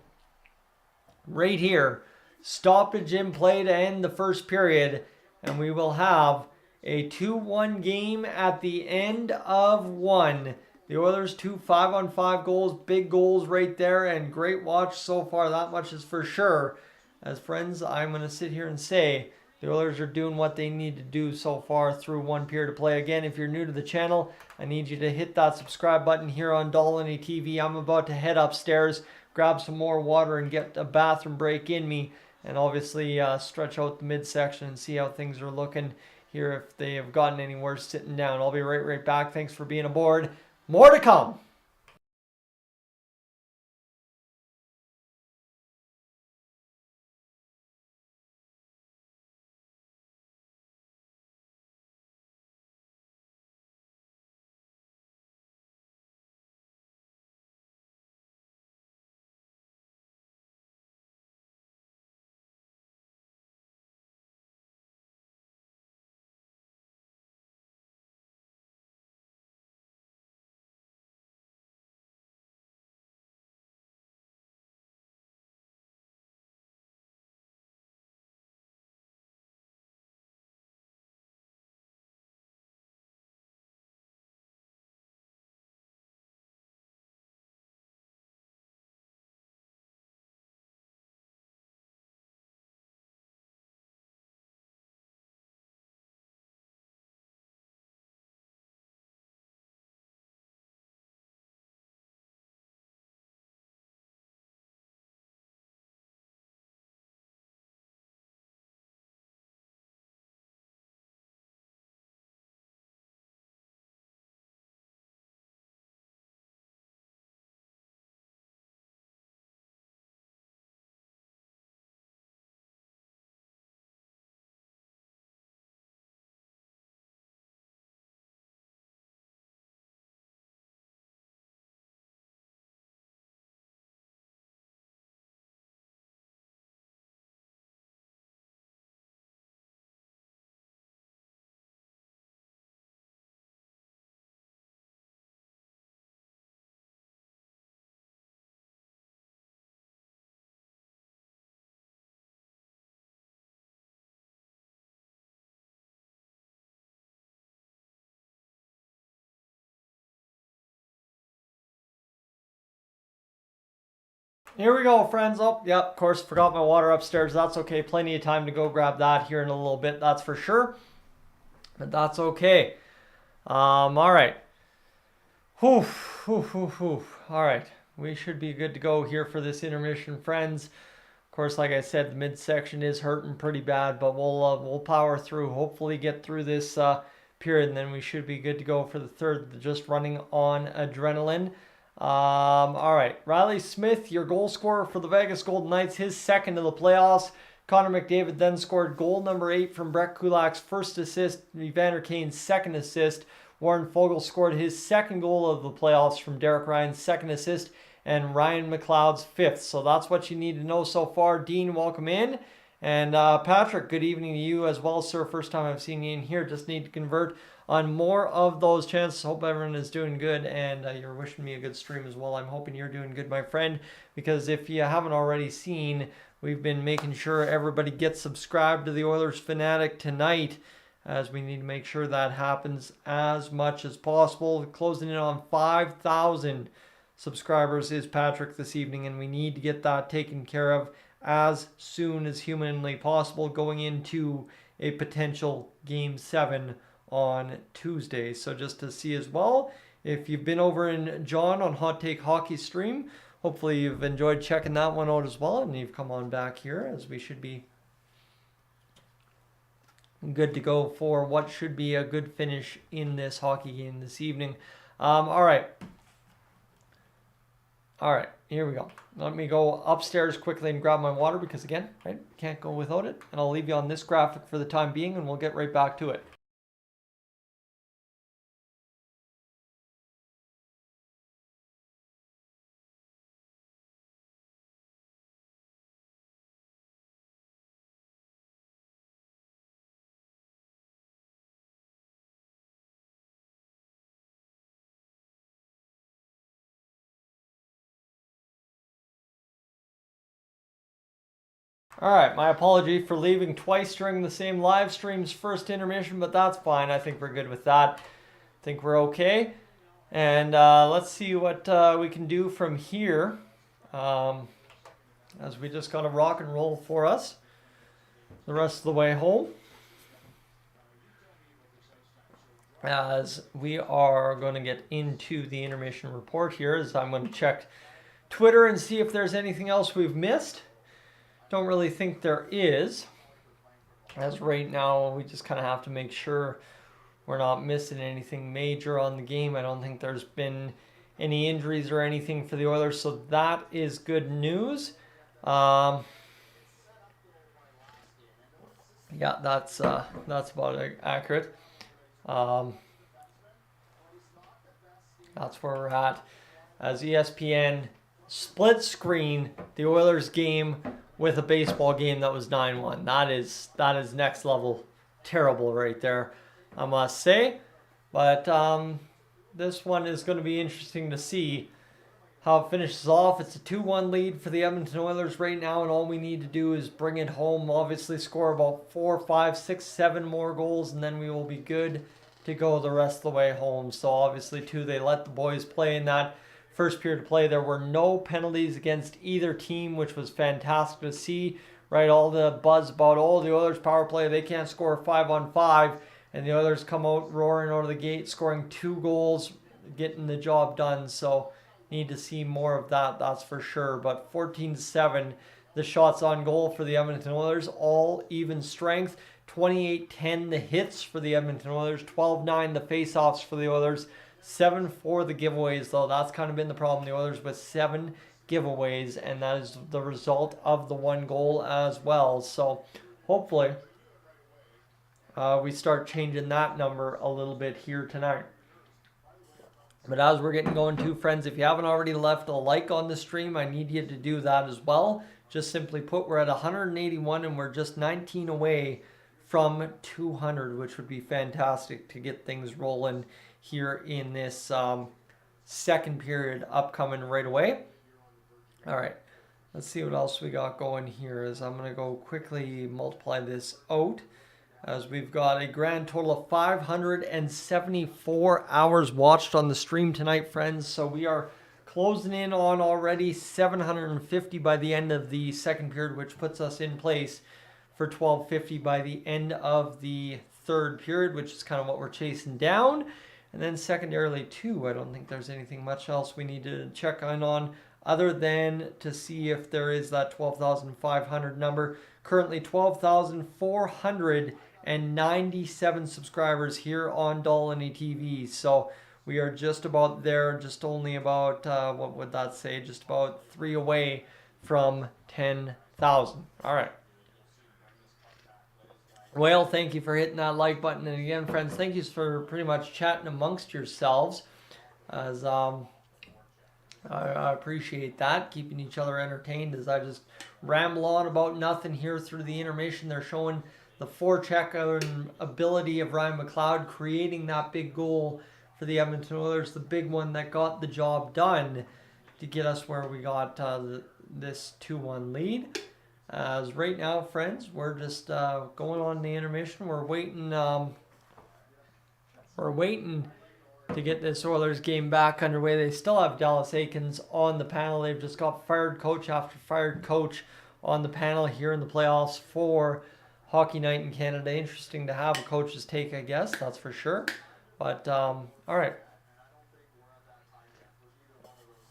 right here. Stoppage in play to end the first period. And we will have a 2-1 game at the end of one. The Oilers 2 5-on-5 goals, big goals right there, and great watch so far. That much is for sure. As friends, I'm going to sit here and say the Oilers are doing what they need to do so far through one period of play. Again, if you're new to the channel, I need you to hit that subscribe button here on Dolynny TV. I'm about to head upstairs, grab some more water, and get a bathroom break in me, and obviously stretch out the midsection and see how things are looking here, if they have gotten any worse sitting down. I'll be right back. Thanks for being aboard. More to come. Here we go, friends. Oh, yep, of course, forgot my water upstairs. That's okay. Plenty of time to go grab that here in a little bit, that's for sure. But that's okay. All right. Whew, whew, whew, whew. All right. We should be good to go here for this intermission, friends. Of course, like I said, the midsection is hurting pretty bad, but we'll power through. Hopefully get through this period, and then we should be good to go for the third, just running on adrenaline. All right, Riley Smith, your goal scorer for the Vegas Golden Knights, his second of the playoffs. Connor McDavid then scored goal number 8 from Brett Kulak's first assist, Evander Kane's second assist. Warren Foegele scored his second goal of the playoffs from Derek Ryan's second assist, and Ryan McLeod's fifth. So that's what you need to know so far. Dean, welcome in. And Patrick, good evening to you as well, sir. First time I've seen you in here. Just need to convert on more of those chances. Hope everyone is doing good, and you're wishing me a good stream as well. I'm hoping you're doing good, my friend, because if you haven't already seen, we've been making sure everybody gets subscribed to the Oilers Fanatic tonight, as we need to make sure that happens as much as possible. Closing in on 5,000 subscribers is Patrick this evening, and we need to get that taken care of as soon as humanly possible going into a potential Game 7 on Tuesday. So just to see as well, if you've been over in John on Hot Take Hockey stream, hopefully you've enjoyed checking that one out as well, and you've come on back here, as we should be good to go for what should be a good finish in this hockey game this evening. All right, here we go. Let me go upstairs quickly and grab my water because, again, right, can't go without it. And I'll leave you on this graphic for the time being, and we'll get right back to it. All right, my apology for leaving twice during the same live stream's first intermission, but that's fine. I think we're good with that. I think we're okay. And let's see what we can do from here, as we just got a rock and roll for us the rest of the way home. As we are going to get into the intermission report here, as I'm going to check Twitter and see if there's anything else we've missed. Don't really think there is. As right now, we just kind of have to make sure we're not missing anything major on the game. I don't think there's been any injuries or anything for the Oilers, so that is good news. Yeah, that's about accurate. That's where we're at. As ESPN split screen the Oilers game with a baseball game that was 9-1. That is next level terrible right there, I must say. But this one is going to be interesting to see how it finishes off. It's a 2-1 lead for the Edmonton Oilers right now, and all we need to do is bring it home, obviously score about 4, 5, 6, 7 more goals, and then we will be good to go the rest of the way home. So obviously, too, they let the boys play in that first period of play. There were no penalties against either team, which was fantastic to see. Right, all the buzz about, oh, the Oilers power play, they can't score 5-on-5, and the Oilers come out roaring out of the gate, scoring 2 goals, getting the job done. So need to see more of that, that's for sure. But 14-7, the shots on goal for the Edmonton Oilers, all even strength. 28-10 the hits for the Edmonton Oilers, 12-9 the face-offs for the Oilers. 7-4 the giveaways, though. That's kind of been the problem. The Oilers with 7 giveaways, and that is the result of the 1 goal as well. So hopefully we start changing that number a little bit here tonight. But as we're getting going too, friends, if you haven't already left a like on the stream, I need you to do that as well. Just simply put, we're at 181 and we're just 19 away from 200, which would be fantastic to get things rolling here in this second period upcoming right away. All right, let's see what else we got going here. As I'm going to go quickly multiply this out, as we've got a grand total of 574 hours watched on the stream tonight, friends. So we are closing in on already 750 by the end of the second period, which puts us in place for 1250 by the end of the third period, which is kind of what we're chasing down. And then secondarily too, I don't think there's anything much else we need to check on other than to see if there is that 12,500 number. Currently 12,497 subscribers here on Dolynny TV. So we are just about there, just only about, what would that say, just about 3 away from 10,000. All right. Well, thank you for hitting that like button. And again, friends, thank you for pretty much chatting amongst yourselves. As I appreciate that, keeping each other entertained as I just ramble on about nothing here through the intermission. They're showing the forecheck ability of Ryan McLeod, creating that big goal for the Edmonton Oilers, the big one that got the job done to get us where we got this 2-1 lead. As right now, friends, we're just going on the intermission. We're waiting to get this Oilers game back underway. They still have Dallas Aikens on the panel. They've just got fired coach after fired coach on the panel here in the playoffs for Hockey Night in Canada. Interesting to have a coach's take, I guess, that's for sure. But, all right.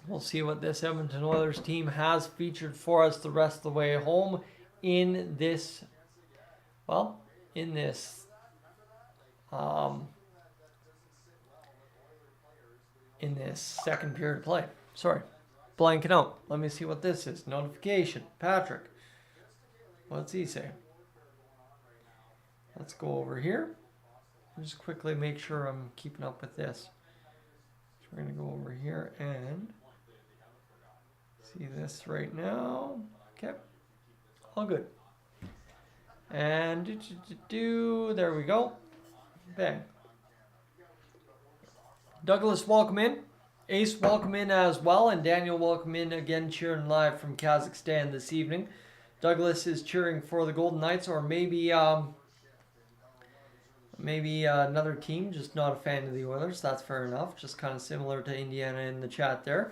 We'll see what this Edmonton Oilers team has featured for us the rest of the way home in this, second period of play. Sorry, blanking out. Let me see what this is. Notification. Patrick. What's he say? Let's go over here. Just quickly make sure I'm keeping up with this. So we're going to go over here and see this right now. Okay. All good. And there we go. Bang. Douglas, welcome in. Ace, welcome in as well. And Daniel, welcome in again, cheering live from Kazakhstan this evening. Douglas is cheering for the Golden Knights, or maybe another team, just not a fan of the Oilers. That's fair enough. Just kind of similar to Indiana in the chat there.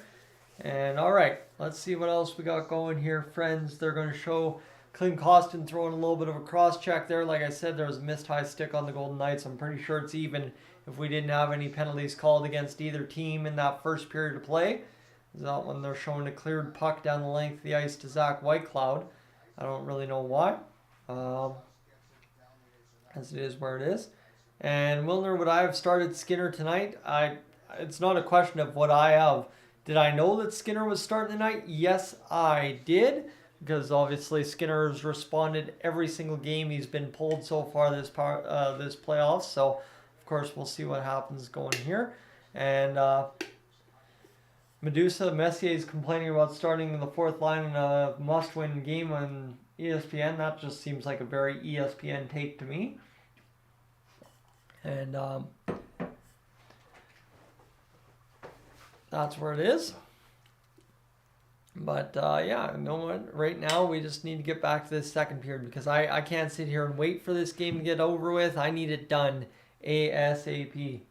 And all right, let's see what else we got going here, friends. They're going to show Clint Costin throwing a little bit of a cross check there. Like I said, there was a missed high stick on the Golden Knights. I'm pretty sure it's even if we didn't have any penalties called against either team in that first period of play. That one they're showing a cleared puck down the length of the ice to Zach Whitecloud. I don't really know why. As it is where it is. And Milner, would I have started Skinner tonight? It's not a question of what I have. Did I know that Skinner was starting tonight? Yes, I did. Because obviously Skinner has responded every single game he's been pulled so far this playoffs. So, of course, we'll see what happens going here. And Medusa, Messier is complaining about starting in the fourth line in a must-win game on ESPN. That just seems like a very ESPN take to me. And that's where it is. But, yeah, you know what? Right now, we just need to get back to this second period because I can't sit here and wait for this game to get over with. I need it done ASAP.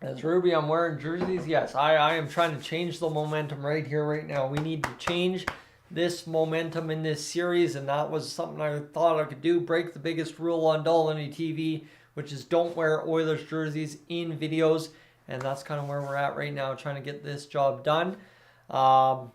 As Ruby, I'm wearing jerseys. Yes, I am trying to change the momentum right here, right now. We need to change this momentum in this series, and that was something I thought I could do. Break the biggest rule on Dolynny TV, which is don't wear Oilers jerseys in videos. And that's kind of where we're at right now, trying to get this job done. Abe,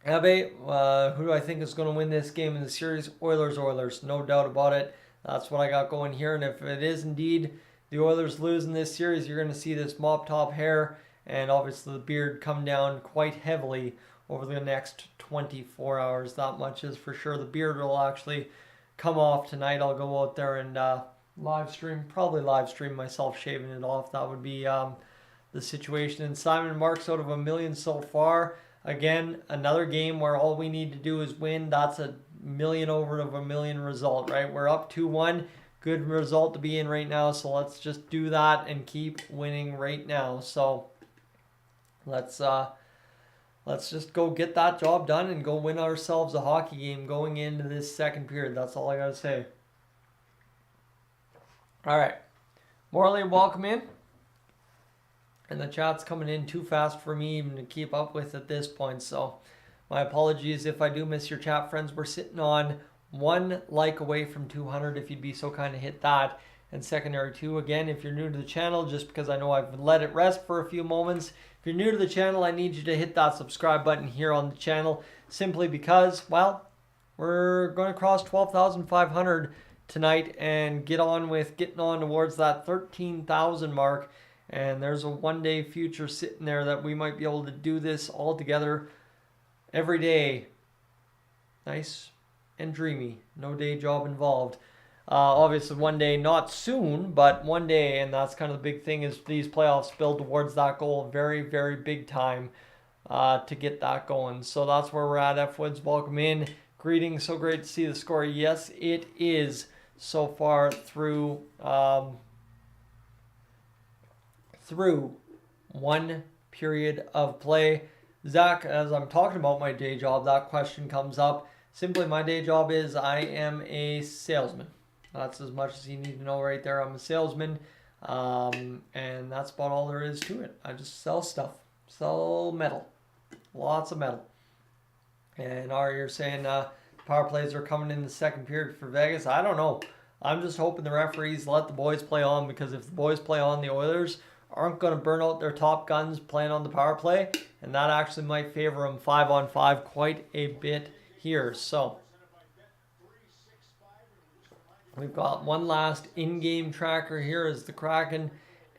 who do I think is going to win this game in the series? Oilers, no doubt about it. That's what I got going here. And if it is indeed the Oilers lose in this series, you're going to see this mop top hair and obviously the beard come down quite heavily over the next 24 hours. That much is for sure. The beard will actually come off tonight. I'll go out there and probably live stream myself shaving it off. That would be the situation. And Simon Marks out of 1 million so far. Again, another game where all we need to do is win. That's a million over of 1 million result, right? We're up 2-1. Good result to be in right now. So let's just do that and keep winning right now. So let's just go get that job done and go win ourselves a hockey game going into this second period. That's all I got to say. All right. Morley, welcome in. And the chat's coming in too fast for me even to keep up with at this point. So my apologies if I do miss your chat, friends. We're sitting on 1 like away from 200 if you'd be so kind to hit that. And secondary 2, again, if you're new to the channel, just because I know I've let it rest for a few moments, if you're new to the channel, I need you to hit that subscribe button here on the channel, simply because, well, we're going to cross 12,500 tonight and get on with getting on towards that 13,000 mark. And there's a one-day future sitting there that we might be able to do this all together every day. Nice and dreamy. No day job involved. Obviously, one day, not soon, but one day. And that's kind of the big thing, is these playoffs build towards that goal very, very big time to get that going. So that's where we're at. F Woods, welcome in. Greetings. So great to see the score. Yes, it is so far through one period of play. Zach, as I'm talking about my day job, that question comes up. Simply, my day job is I am a salesman. That's as much as you need to know right there. I'm a salesman, and that's about all there is to it. I just sell stuff, sell metal, lots of metal. And you're saying power plays are coming in the second period for Vegas. I don't know. I'm just hoping the referees let the boys play on, because if the boys play on, the Oilers aren't going to burn out their top guns playing on the power play, and that actually might favor them 5-on-5 quite a bit here. So we've got one last in-game tracker here as the Kraken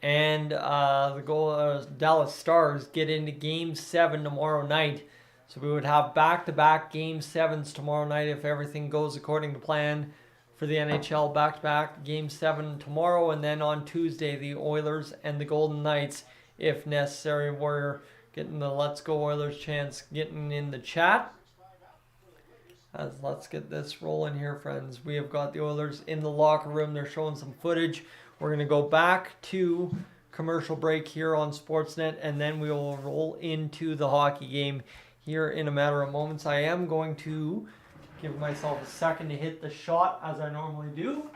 and the Dallas Stars get into Game 7 tomorrow night. So we would have back-to-back Game 7s tomorrow night if everything goes according to plan for the NHL. Back-to-back Game 7 tomorrow, and then on Tuesday, the Oilers and the Golden Knights, if necessary. We're getting the Let's Go Oilers chants getting in the chat. Let's get this rolling here, friends. We have got the Oilers in the locker room. They're showing some footage. We're going to go back to commercial break here on Sportsnet, and then we will roll into the hockey game here in a matter of moments. I am going to give myself a second to hit the shot as I normally do.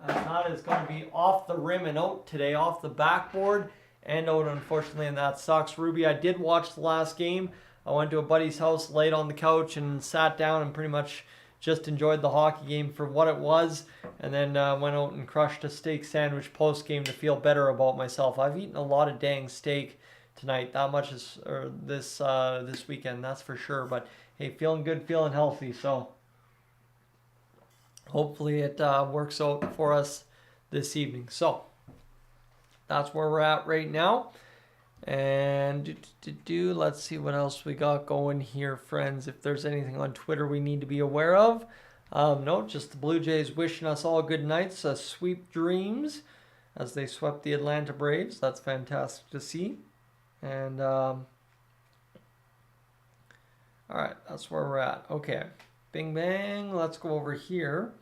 That is going to be off the rim and out today, off the backboard and out, unfortunately, and that sucks. Ruby, I did watch the last game. I went to a buddy's house, laid on the couch, and sat down and pretty much just enjoyed the hockey game for what it was, and then went out and crushed a steak sandwich post-game to feel better about myself. I've eaten a lot of dang steak tonight. That much is this weekend, that's for sure. But hey, feeling good, feeling healthy. So hopefully it works out for us this evening. So that's where we're at right now. And let's see what else we got going here, friends. If there's anything on Twitter we need to be aware of. No, just the Blue Jays wishing us all good nights, sweet dreams as they swept the Atlanta Braves. That's fantastic to see. And all right, that's where we're at. Okay, bing bang. Let's go over here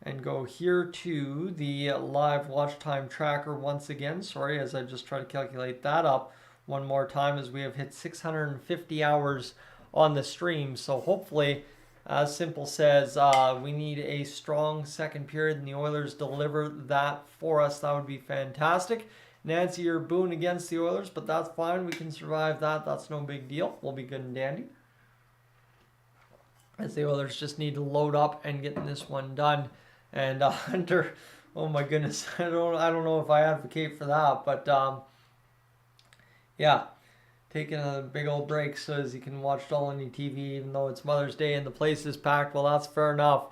and go here to the live watch time tracker once again. Sorry, as I just try to calculate that up one more time, as we have hit 650 hours on the stream. So hopefully, as Simple says, we need a strong second period, and the Oilers deliver that for us. That would be fantastic. Nancy, you're booing against the Oilers, but that's fine. We can survive that. That's no big deal. We'll be good and dandy, as the Oilers just need to load up and get this one done. And Hunter, oh my goodness, I don't know if I advocate for that, but yeah, taking a big old break so as you can watch Dolynny TV, even though it's Mother's Day and the place is packed. Well, that's fair enough.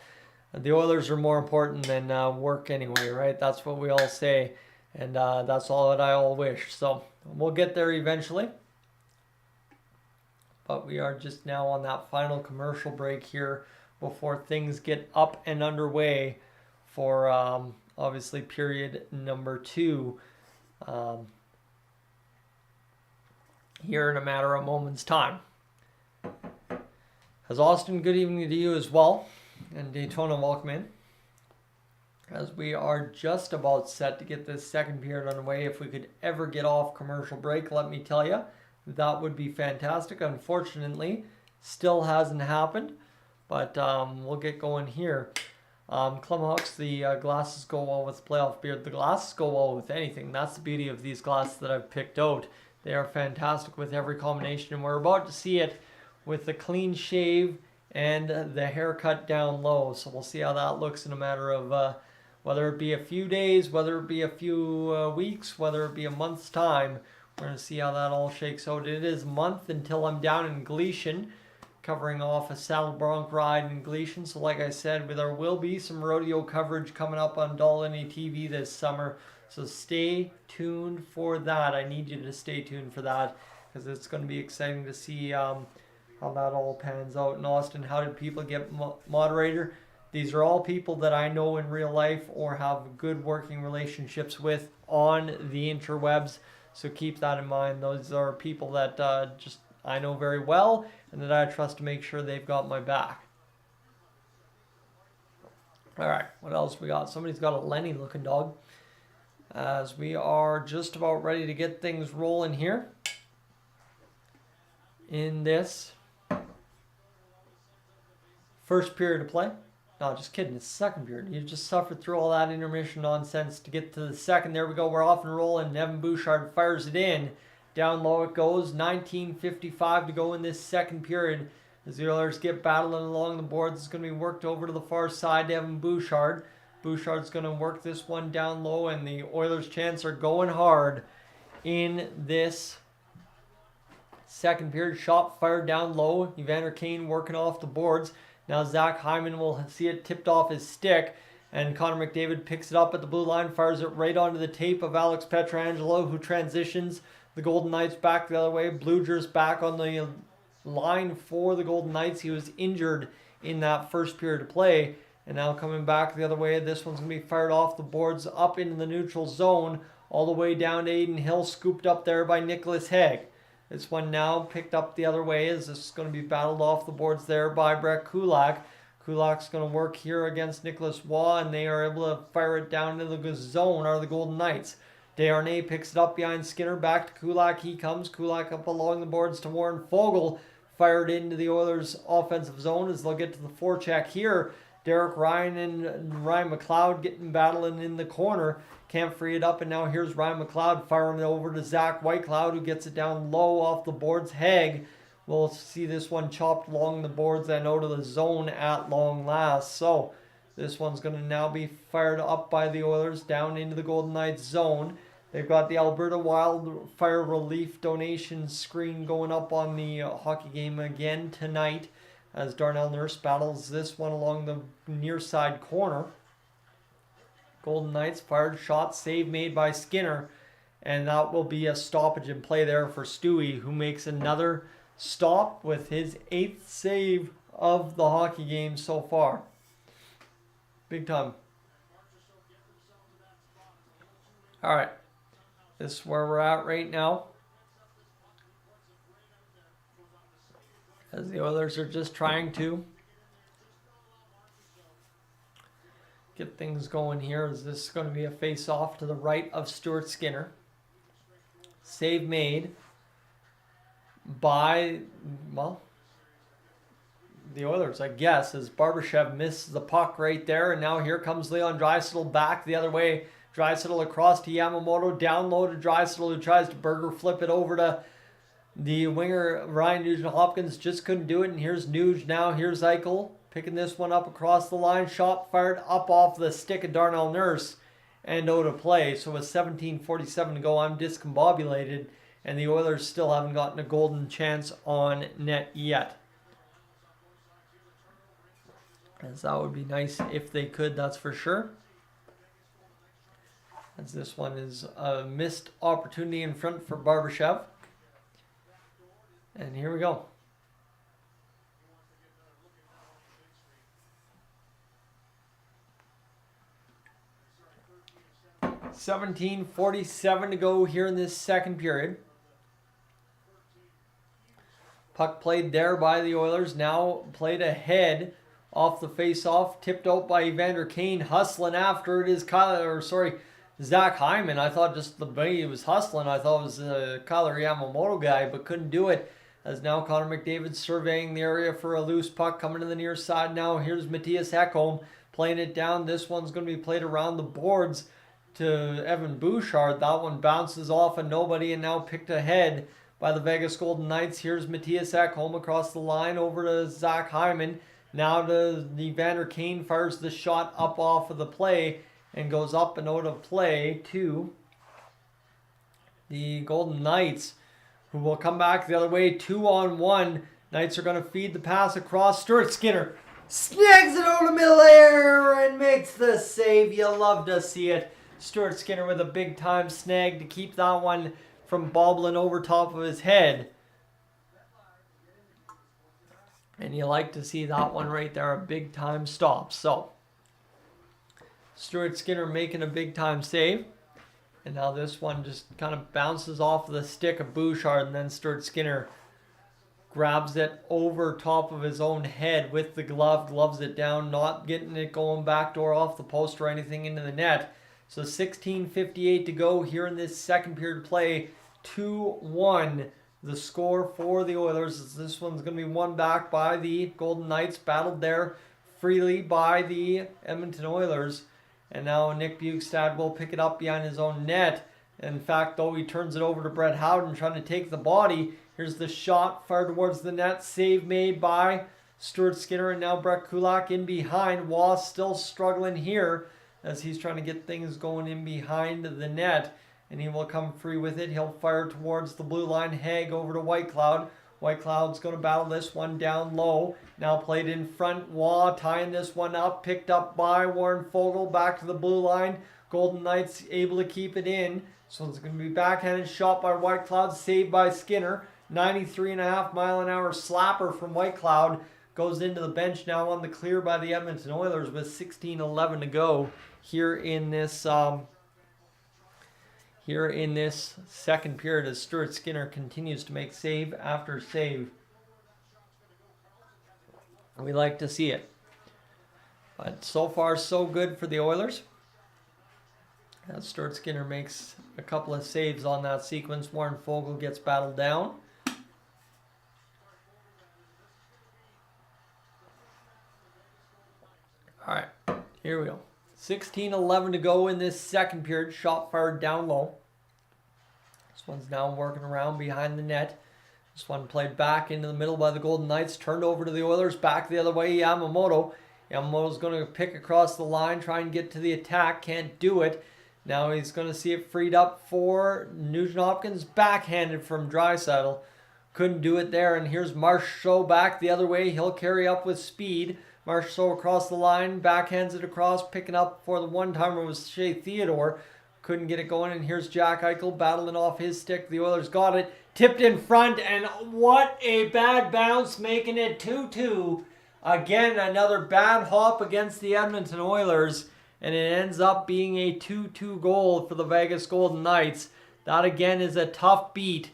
The Oilers are more important than work anyway, right? That's what we all say, and that's all that I all wish. So we'll get there eventually. But we are just now on that final commercial break here before things get up and underway for obviously period number 2 here in a matter of moments time. As Austin, good evening to you as well, and Daytona, welcome in, as we are just about set to get this second period underway. If we could ever get off commercial break, let me tell you, that would be fantastic. Unfortunately, still hasn't happened, but we'll get going here. Hawks, the glasses go well with playoff beer. The glasses go well with anything. That's the beauty of these glasses that I've picked out. They are fantastic with every combination, and we're about to see it with the clean shave and the haircut down low. So we'll see how that looks in a matter of whether it be a few days, whether it be a few weeks, whether it be a month's time. We're going to see how that all shakes out. It is a month until I'm down in Gleason, covering off a saddle bronc ride in Gleason. So like I said, there will be some rodeo coverage coming up on Dolynny TV this summer. So stay tuned for that. I need you to stay tuned for that because it's going to be exciting to see how that all pans out. In Austin, how did people get moderator? These are all people that I know in real life or have good working relationships with on the interwebs. So keep that in mind. Those are people that just I know very well and that I trust to make sure they've got my back. All right, what else we got? Somebody's got a Lenny looking dog. As we are just about ready to get things rolling here in this first period of play. No, just kidding. It's the second period. You just suffered through all that intermission nonsense to get to the second. There we go. We're off and rolling. Evan Bouchard fires it in. Down low it goes. 19:55 to go in this second period. As the Oilers get battling along the boards, it's going to be worked over to the far side to Evan Bouchard. Bouchard's going to work this one down low, and the Oilers' chants are going hard in this second period. Shot fired down low. Evander Kane working off the boards. Now Zach Hyman will see it tipped off his stick, and Connor McDavid picks it up at the blue line, fires it right onto the tape of Alex Pietrangelo, who transitions the Golden Knights back the other way. Bluger's back on the line for the Golden Knights. He was injured in that first period of play, and now coming back the other way. This one's going to be fired off the boards up into the neutral zone, all the way down to Aiden Hill, scooped up there by Nicholas Haig. This one now picked up the other way as this is going to be battled off the boards there by Brett Kulak. Kulak's going to work here against Nicholas Waugh, and they are able to fire it down into the zone, are the Golden Knights. Desharnais picks it up behind Skinner. Back to Kulak. He comes. Kulak up along the boards to Warren Fogle. Fired into the Oilers' offensive zone as they'll get to the forecheck here. Derek Ryan and Ryan McLeod battling in the corner. Can't free it up, and now here's Ryan McLeod firing it over to Zach Whitecloud, who gets it down low off the boards. Haig will see this one chopped along the boards and out of the zone at long last. So this one's going to now be fired up by the Oilers down into the Golden Knights zone. They've got the Alberta Wildfire Relief donation screen going up on the hockey game again tonight as Darnell Nurse battles this one along the near side corner. Golden Knights fired shot, save made by Skinner, and that will be a stoppage in play there for Stewie, who makes another stop with his 8th save of the hockey game so far. Big time. All right, this is where we're at right now, as the Oilers are just trying to get things going here. As this is going to be a face-off to the right of Stuart Skinner. Save made by, well, the Oilers, I guess, as Barbashev misses the puck right there. And now here comes Leon Draisaitl back the other way. Draisaitl across to Yamamoto, down low to Draisaitl, who tries to burger flip it over to the winger Ryan Nugent-Hopkins. Just couldn't do it, and here's Nuge now. Here's Eichel picking this one up across the line. Shot fired up off the stick of Darnell Nurse and out of play. So with 17:47 to go, I'm discombobulated, and the Oilers still haven't gotten a golden chance on net yet. As that would be nice if they could, that's for sure. As this one is a missed opportunity in front for Barbashev. And here we go. $17:47 to go here in this second period. Puck played there by the Oilers. Now played ahead off the face-off. Tipped out by Evander Kane. Hustling after it is Zach Hyman. I thought just the way he was hustling, I thought it was a Kyler Yamamoto guy, but couldn't do it. As now Connor McDavid surveying the area for a loose puck coming to the near side now. Here's Matthias Ekholm. playing it down. This one's going to be played around the boards to Evan Bouchard. That one bounces off of nobody and now picked ahead by the Vegas Golden Knights. Here's Matthias Ekholm across the line over to Zach Hyman. Now to the Evander Kane, fires the shot up off of the play and goes up and out of play to the Golden Knights, who will come back the other way, 2-on-1. Knights are going to feed the pass across. Stuart Skinner snags it over the middle there and makes the save. You love to see it. Stuart Skinner with a big-time snag to keep that one from bobbling over top of his head. And you like to see that one right there, a big-time stop. So, Stuart Skinner making a big-time save. And now this one just kind of bounces off the stick of Bouchard, and then Stuart Skinner grabs it over top of his own head with the glove, gloves it down, not getting it going backdoor off the post or anything into the net. So 16:58 to go here in this second period play. 2-1 the score for the Oilers. This one's going to be won back by the Golden Knights, battled there freely by the Edmonton Oilers. And now Nick Bjugstad will pick it up behind his own net. In fact, though, he turns it over to Brett Howden trying to take the body. Here's the shot fired towards the net. Save made by Stuart Skinner, and now Brett Kulak in behind. Waugh still struggling here as he's trying to get things going in behind the net. And he will come free with it. He'll fire towards the blue line. Haig over to Whitecloud. Whitecloud's going to battle this one down low. Now played in front. Waugh tying this one up. Picked up by Warren Foegele. Back to the blue line. Golden Knights able to keep it in. So it's going to be backhanded shot by Whitecloud. Saved by Skinner. 93.5 mile an hour slapper from Whitecloud. Goes into the bench now on the clear by the Edmonton Oilers with 16:11 to go here in this second period as Stuart Skinner continues to make save after save. We like to see it. But so far, so good for the Oilers. As Stuart Skinner makes a couple of saves on that sequence. Warren Foegele gets battled down. All right, here we go. 16:11 to go in this second period. Shot fired down low. This one's now working around behind the net. This one played back into the middle by the Golden Knights. Turned over to the Oilers. Back the other way, Yamamoto. Yamamoto's going to pick across the line, try and get to the attack. Can't do it. Now he's going to see it freed up for Nugent-Hopkins. Backhanded from Draisaitl. Couldn't do it there. And here's Marchessault back the other way. He'll carry up with speed. Marchessault across the line, backhands it across, picking up for the one-timer was Shea Theodore. Couldn't get it going, and here's Jack Eichel battling off his stick. The Oilers got it, tipped in front, and what a bad bounce, making it 2-2. Again, another bad hop against the Edmonton Oilers, and it ends up being a 2-2 goal for the Vegas Golden Knights. That, again, is a tough beat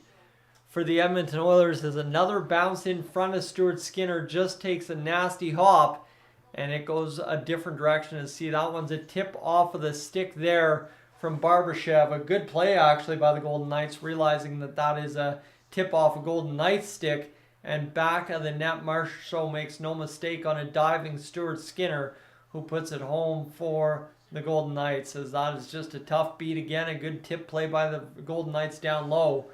for the Edmonton Oilers as another bounce in front of Stuart Skinner just takes a nasty hop and it goes a different direction. And see, that one's a tip off of the stick there from Barbashev. A good play actually by the Golden Knights, realizing that that is a tip off a Golden Knights stick, and back of the net. Marchessault makes no mistake on a diving Stuart Skinner, who puts it home for the Golden Knights, as that is just a tough beat. Again, a good tip play by the Golden Knights down low.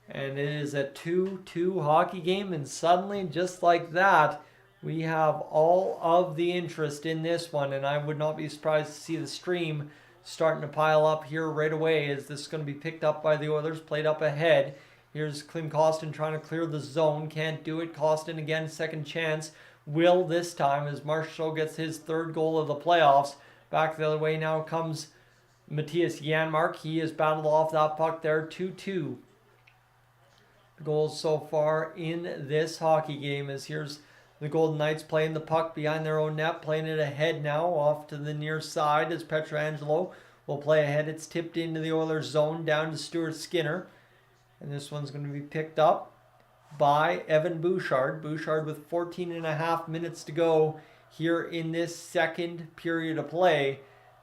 And it is a 2-2 hockey game, and suddenly, just like that, we have all of the interest in this one. And I would not be surprised to see the stream starting to pile up here right away, as this is going to be picked up by the Oilers, played up ahead. Here's Klim Kostin trying to clear the zone. Can't do it. Kostin again, second chance. Will this time, as Marchessault gets his third goal of the playoffs. Back the other way now comes Matthias Janmark. He has battled off that puck there. 2-2. Goals so far in this hockey game, as here's the Golden Knights playing the puck behind their own net, playing it ahead now off to the near side as Pietrangelo will play ahead. It's tipped into the Oilers zone down to Stuart Skinner, and this one's going to be picked up by Evan Bouchard. Bouchard with 14.5 minutes to go here in this second period of play,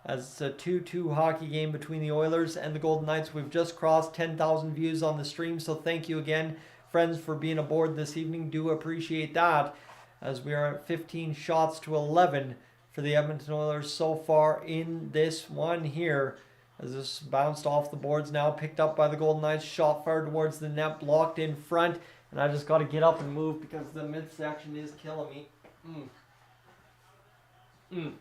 as it's a 2-2 hockey game between the Oilers and the Golden Knights. We've just crossed 10,000 views on the stream, so thank you again, friends, for being aboard this evening. Do appreciate that, as we are at 15 shots to 11 for the Edmonton Oilers so far in this one here. As this bounced off the boards now, picked up by the Golden Knights, shot fired towards the net, blocked in front. And I just got to get up and move because the midsection is killing me.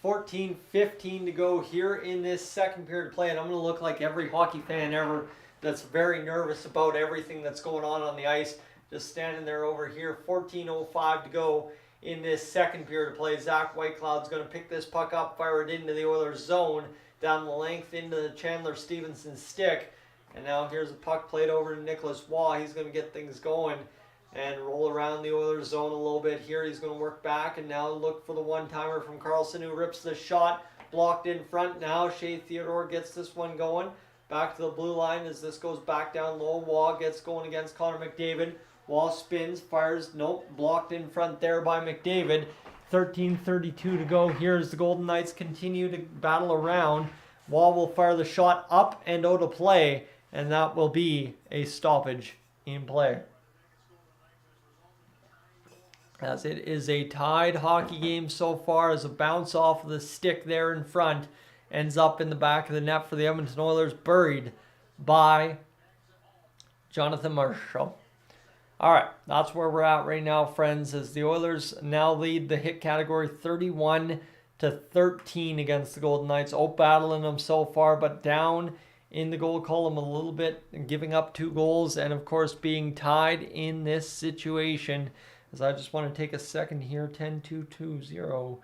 14:15 to go here in this second period of play. And I'm going to look like every hockey fan ever that's very nervous about everything that's going on the ice. Just standing there over here. 14:05 to go in this second period of play. Zach Whitecloud's going to pick this puck up, fire it into the Oilers zone, down the length into Chandler Stevenson's stick. And now here's a puck played over to Nicholas Waugh. He's going to get things going and roll around the Oilers zone a little bit here. He's going to work back and now look for the one-timer from Carlson, who rips the shot. Blocked in front now. Shea Theodore gets this one going. Back to the blue line as this goes back down low. Waugh gets going against Connor McDavid. Waugh spins, fires, nope, blocked in front there by McDavid. 13:32 to go here as the Golden Knights continue to battle around. Waugh will fire the shot up and out of play, and that will be a stoppage in play. As it is a tied hockey game so far, as a bounce off of the stick there in front ends up in the back of the net for the Edmonton Oilers, buried by Jonathan Marchessault. All right, that's where we're at right now, friends, as the Oilers now lead the hit category 31-13 against the Golden Knights. Out-battling them so far, but down in the goal column a little bit, and giving up 2 goals, and of course being tied in this situation. As I just want to take a second here, 10-2-2-0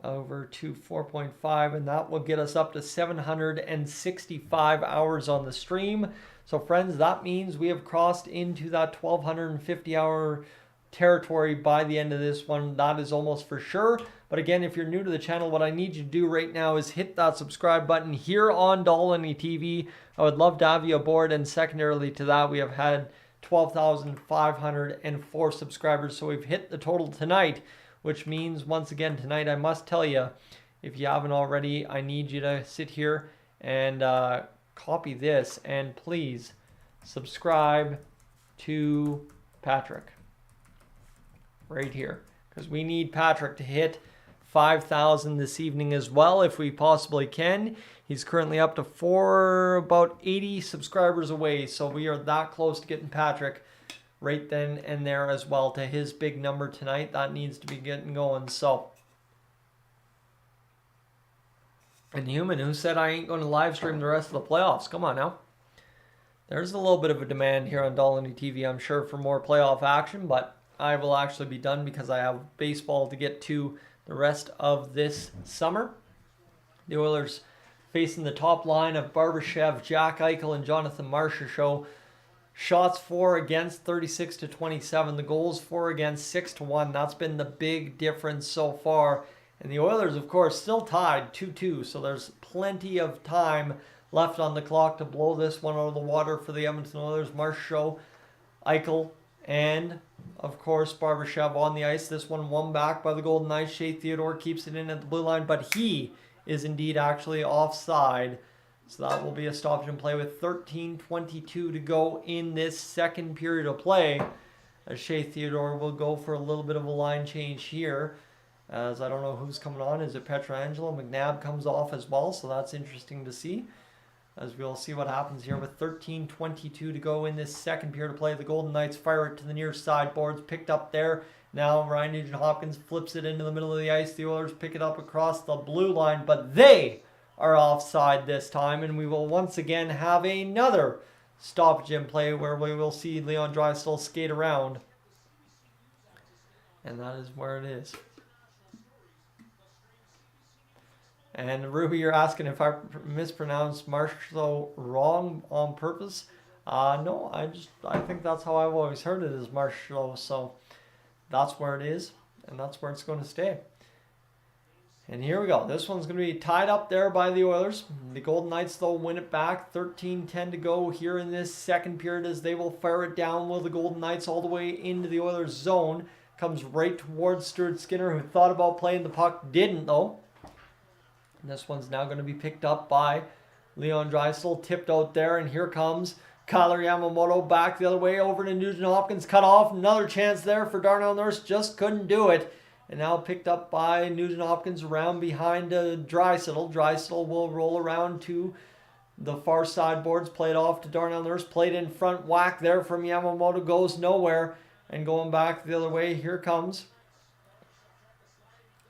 over to 4.5, and that will get us up to 765 hours on the stream. So friends, that means we have crossed into that 1,250 hour territory by the end of this one. That is almost for sure. But again, if you're new to the channel, what I need you to do right now is hit that subscribe button here on Dolynny TV. I would love to have you aboard, and secondarily to that, we have had 12,504 subscribers. So we've hit the total tonight, which means once again tonight, I must tell you, if you haven't already, I need you to sit here and copy this and please subscribe to Patrick right here, because we need Patrick to hit 5,000 this evening as well if we possibly can. He's currently up to about 80 subscribers away, so we are that close to getting Patrick right then and there as well to his big number tonight. That needs to be getting going. So, and Human, who said I ain't going to live stream the rest of the playoffs? Come on now. There's a little bit of a demand here on Dolynny TV, I'm sure, for more playoff action, but I will actually be done because I have baseball to get to the rest of this summer. The Oilers facing the top line of Barbashev, Jack Eichel, and Jonathan Marchessault. Shots for against 36-27. The goals for against 6-1. That's been the big difference so far. And the Oilers, of course, still tied 2-2. So there's plenty of time left on the clock to blow this one out of the water for the Edmonton Oilers. Marchessault, Eichel, and of course Barbashev on the ice. This one won back by the Golden Knights. Shea Theodore keeps it in at the blue line, but he is indeed actually offside. So that will be a stoppage in play with 13:22 to go in this second period of play. As Shea Theodore will go for a little bit of a line change here. As I don't know who's coming on. Is it Pietrangelo? McNabb comes off as well, so that's interesting to see. As we'll see what happens here with 13:22 to go in this second period of play. The Golden Knights fire it to the near side boards. Picked up there. Now Ryan Nugent-Hopkins flips it into the middle of the ice. The Oilers pick it up across the blue line, but they are offside this time. And we will once again have another stoppage in play where we will see Leon Draisaitl skate around. And that is where it is. And Ruby, you're asking if I mispronounced Marchessault wrong on purpose. No, I think that's how I've always heard it, is Marchessault. So that's where it is, and that's where it's going to stay. And here we go. This one's going to be tied up there by the Oilers. The Golden Knights, though, win it back. 13:10 to go here in this second period as they will fire it down with the Golden Knights all the way into the Oilers zone. Comes right towards Stuart Skinner, who thought about playing the puck, didn't, though. And this one's now going to be picked up by Leon Draisaitl, tipped out there, and here comes Kyler Yamamoto back the other way over to Nugent-Hopkins, cut off. Another chance there for Darnell Nurse, just couldn't do it. And now picked up by Nugent Hopkins around behind Draisaitl. Draisaitl will roll around to the far side boards. Played off to Darnell Nurse. Played in front. Whack there from Yamamoto. Goes nowhere. And going back the other way, here comes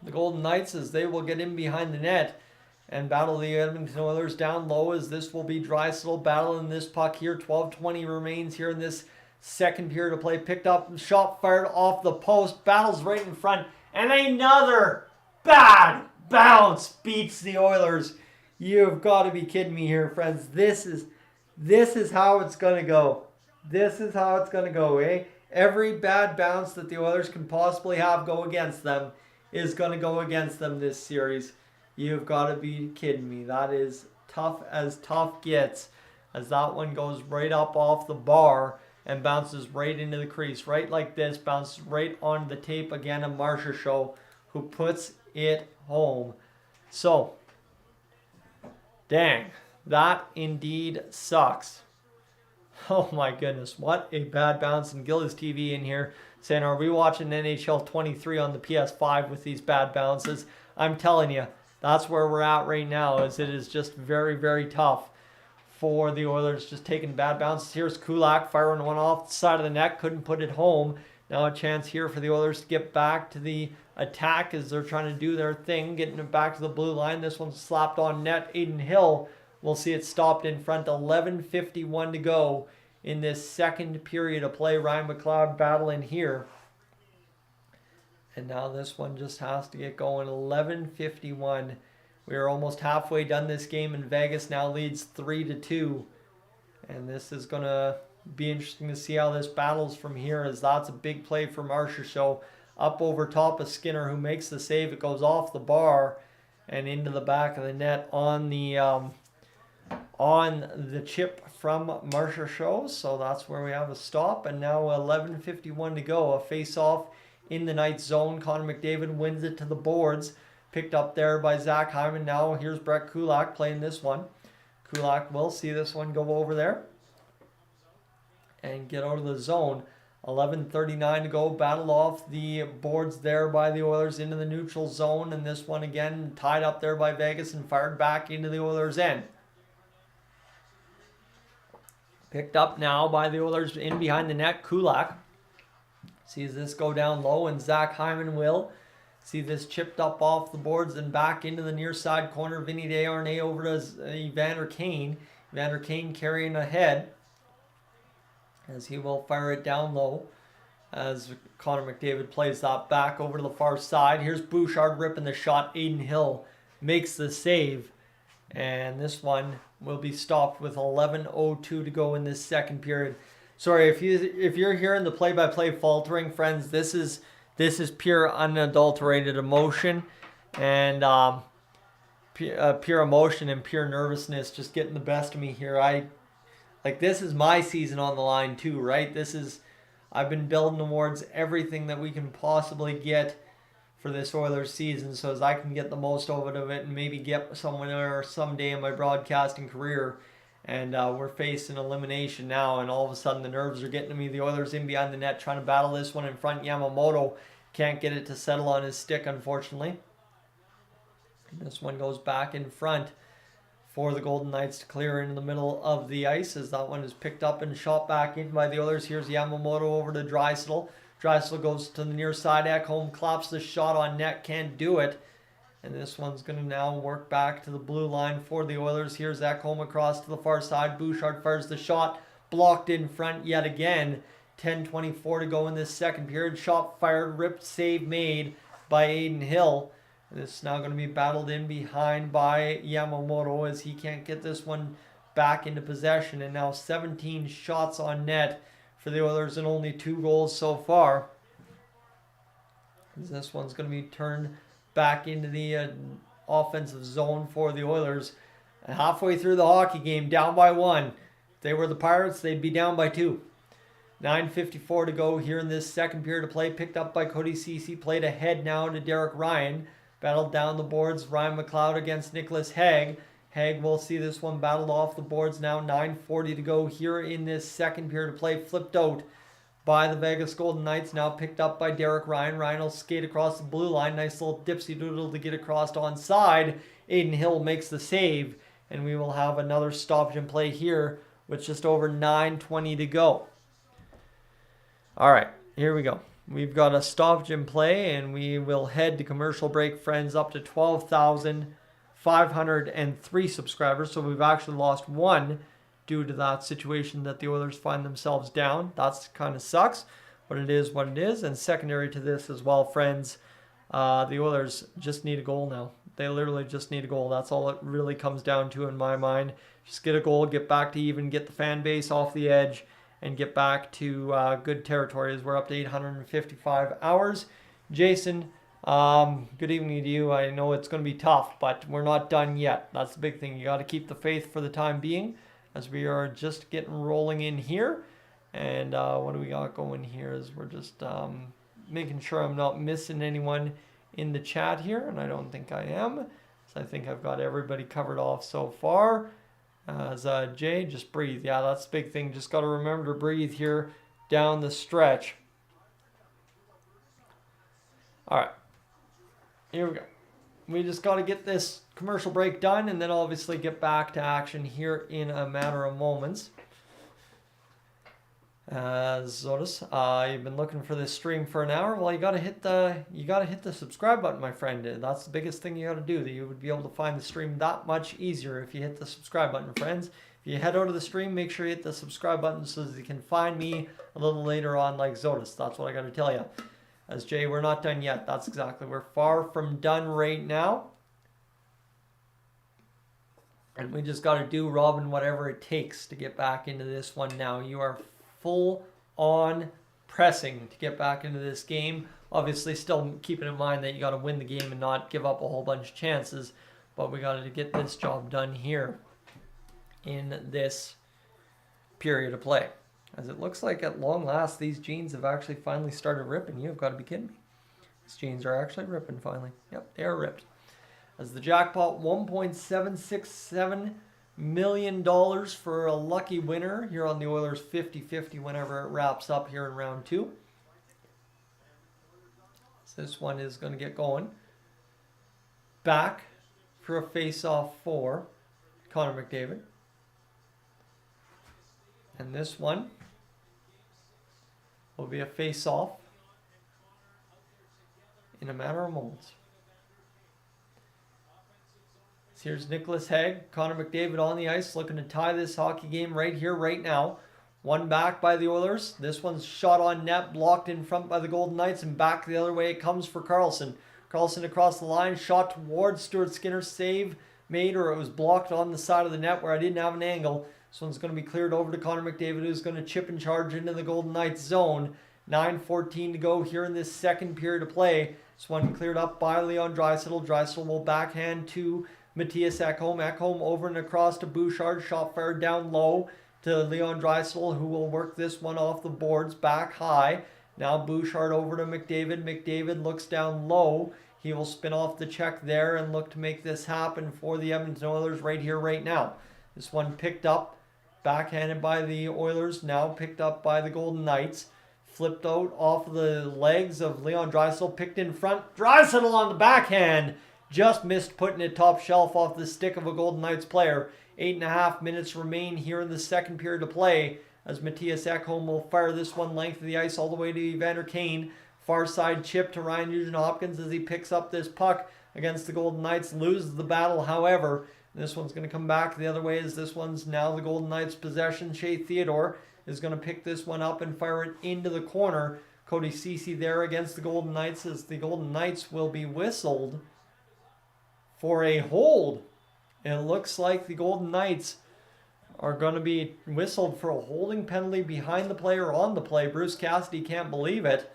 the Golden Knights as they will get in behind the net and battle the Edmonton Oilers down low, as this will be Draisaitl battling this puck here. 12:20 remains here in this second period of play. Picked up, shot fired off the post. Battles right in front. And another bad bounce beats the Oilers. You've got to be kidding me here, friends. This is how it's going to go. This is how it's going to go, eh? Every bad bounce that the Oilers can possibly have go against them is going to go against them this series. You've got to be kidding me. That is tough as tough gets, as that one goes right up off the bar and bounces right into the crease. Right like this, bounces right on the tape again of Marcia Show, who puts it home. So, dang, that indeed sucks. Oh my goodness, what a bad bounce. And Gillis TV in here saying, are we watching NHL 23 on the PS5 with these bad bounces? I'm telling you, that's where we're at right now, as it is just very, very tough for the Oilers, just taking bad bounces. Here's Kulak firing one off the side of the net, couldn't put it home. Now a chance here for the Oilers to get back to the attack as they're trying to do their thing, getting it back to the blue line. This one's slapped on net. Aiden Hill, we'll see it stopped in front. 11:51 to go in this second period of play. Ryan McLeod battling here. And now this one just has to get going. 11:51. We are almost halfway done this game, and Vegas now leads 3-2. And this is going to be interesting to see how this battles from here, as that's a big play for Marcia Show. Up over top of Skinner, who makes the save. It goes off the bar and into the back of the net on the chip from Marcia Show. So that's where we have a stop. And now 11:51 to go. A face-off in the Knights zone. Connor McDavid wins it to the boards. Picked up there by Zach Hyman. Now here's Brett Kulak playing this one. Kulak will see this one go over there and get out of the zone. 11:39 to go. Battle off the boards there by the Oilers into the neutral zone. And this one again tied up there by Vegas and fired back into the Oilers' end. Picked up now by the Oilers in behind the net. Kulak sees this go down low, and Zach Hyman will see this chipped up off the boards and back into the near side corner. Vinny Desharnais over to Evander Kane. Evander Kane carrying ahead as he will fire it down low as Connor McDavid plays that back over to the far side. Here's Bouchard ripping the shot. Aiden Hill makes the save. And this one will be stopped with 11:02 to go in this second period. Sorry, if you're hearing the play-by-play faltering, friends, this is pure unadulterated emotion and pure emotion and pure nervousness just getting the best of me here. This is my season on the line too, right? I've been building towards everything that we can possibly get for this Oilers season, so as I can get the most out of it and maybe get somewhere someday in my broadcasting career. And we're facing elimination now, and all of a sudden the nerves are getting to me. The Oilers in behind the net trying to battle this one in front. Yamamoto can't get it to settle on his stick, unfortunately. And this one goes back in front for the Golden Knights to clear into the middle of the ice, as that one is picked up and shot back in by the Oilers. Here's Yamamoto over to Draisaitl. Draisaitl goes to the near side. Ekholm claps the shot on net, can't do it. And this one's going to now work back to the blue line for the Oilers. Here's Ekholm across to the far side. Bouchard fires the shot. Blocked in front yet again. 10:24 to go in this second period. Shot fired, ripped, save made by Aiden Hill. And this is now going to be battled in behind by Yamamoto, as he can't get this one back into possession. And now 17 shots on net for the Oilers and only 2 goals so far. This one's going to be turned back into the offensive zone for the Oilers. Halfway through the hockey game, down by 1. If they were the Pirates, they'd be down by 2. 9:54 to go here in this second period of play. Picked up by Cody Ceci. Played ahead now to Derek Ryan. Battled down the boards. Ryan McLeod against Nicholas Hague. Hague will see this one battled off the boards now. 9:40 to go here in this second period of play. Flipped out by the Vegas Golden Knights. Now picked up by Derek Ryan. Ryan will skate across the blue line. Nice little dipsy doodle to get across onside. Aiden Hill makes the save. And we will have another stoppage in play here with just over 9:20 to go. All right, here we go. We've got a stoppage in play, and we will head to commercial break, friends, up to 12,503 subscribers. So we've actually lost one due to that situation that the Oilers find themselves down. That's kind of sucks, but it is what it is. And secondary to this as well, friends, the Oilers just need a goal now. They literally just need a goal. That's all it really comes down to in my mind. Just get a goal, get back to even, get the fan base off the edge, and get back to good territory as we're up to 855 hours. Jason, good evening to you. I know it's going to be tough, but we're not done yet. That's the big thing. You got to keep the faith for the time being as we are just getting rolling in here. And what do we got going here is we're just making sure I'm not missing anyone in the chat here, and I don't think I am. So I think I've got everybody covered off so far. As Jay, just breathe. Yeah, that's the big thing. Just got to remember to breathe here down the stretch. All right, here we go. We just got to get this commercial break done and then obviously get back to action here in a matter of moments. Zotis, you've been looking for this stream for an hour. Well, you gotta hit the subscribe button, my friend. That's the biggest thing you gotta do. That you would be able to find the stream that much easier if you hit the subscribe button, friends. If you head out of the stream, make sure you hit the subscribe button so that you can find me a little later on, like Zotis. That's what I gotta tell you. As Jay, we're not done yet. That's exactly. We're far from done right now. And we just got to do, Robin, whatever it takes to get back into this one now. You are full on pressing to get back into this game. Obviously, still keeping in mind that you got to win the game and not give up a whole bunch of chances. But we got to get this job done here in this period of play. As it looks like at long last, these jeans have actually finally started ripping. You've got to be kidding me. These jeans are actually ripping finally. Yep, they are ripped. As the jackpot, $1.767 million for a lucky winner here on the Oilers 50-50 whenever it wraps up here in round 2. So this one is going to get going. Back for a face-off for Connor McDavid. And this one will be a face-off in a matter of moments. So here's Nicholas Hague, Connor McDavid on the ice, looking to tie this hockey game right here, right now. One back by the Oilers. This one's shot on net, blocked in front by the Golden Knights, and back the other way it comes for Karlsson. Karlsson across the line, shot towards Stuart Skinner, save made, or it was blocked on the side of the net where I didn't have an angle. This one's going to be cleared over to Connor McDavid, who's going to chip and charge into the Golden Knights zone. 9:14 to go here in this second period of play. This one cleared up by Leon Draisaitl. Draisaitl will backhand to Matthias Ekholm. Ekholm over and across to Bouchard. Shot fired down low to Leon Draisaitl, who will work this one off the boards back high. Now Bouchard over to McDavid. McDavid looks down low. He will spin off the check there and look to make this happen for the Edmonton Oilers right here, right now. This one picked up, backhanded by the Oilers, now picked up by the Golden Knights. Flipped out off the legs of Leon Draisaitl, picked in front. Draisaitl on the backhand. Just missed putting it top shelf off the stick of a Golden Knights player. 8.5 minutes remain here in the second period of play as Matthias Ekholm will fire this one length of the ice all the way to Evander Kane. Far side chip to Ryan Nugent-Hopkins as he picks up this puck against the Golden Knights. Loses the battle, however. This one's going to come back the other way as this one's now the Golden Knights' possession. Shea Theodore is going to pick this one up and fire it into the corner. Cody Ceci there against the Golden Knights as the Golden Knights will be whistled for a hold. It looks like the Golden Knights are going to be whistled for a holding penalty behind the play or on the play. Bruce Cassidy can't believe it.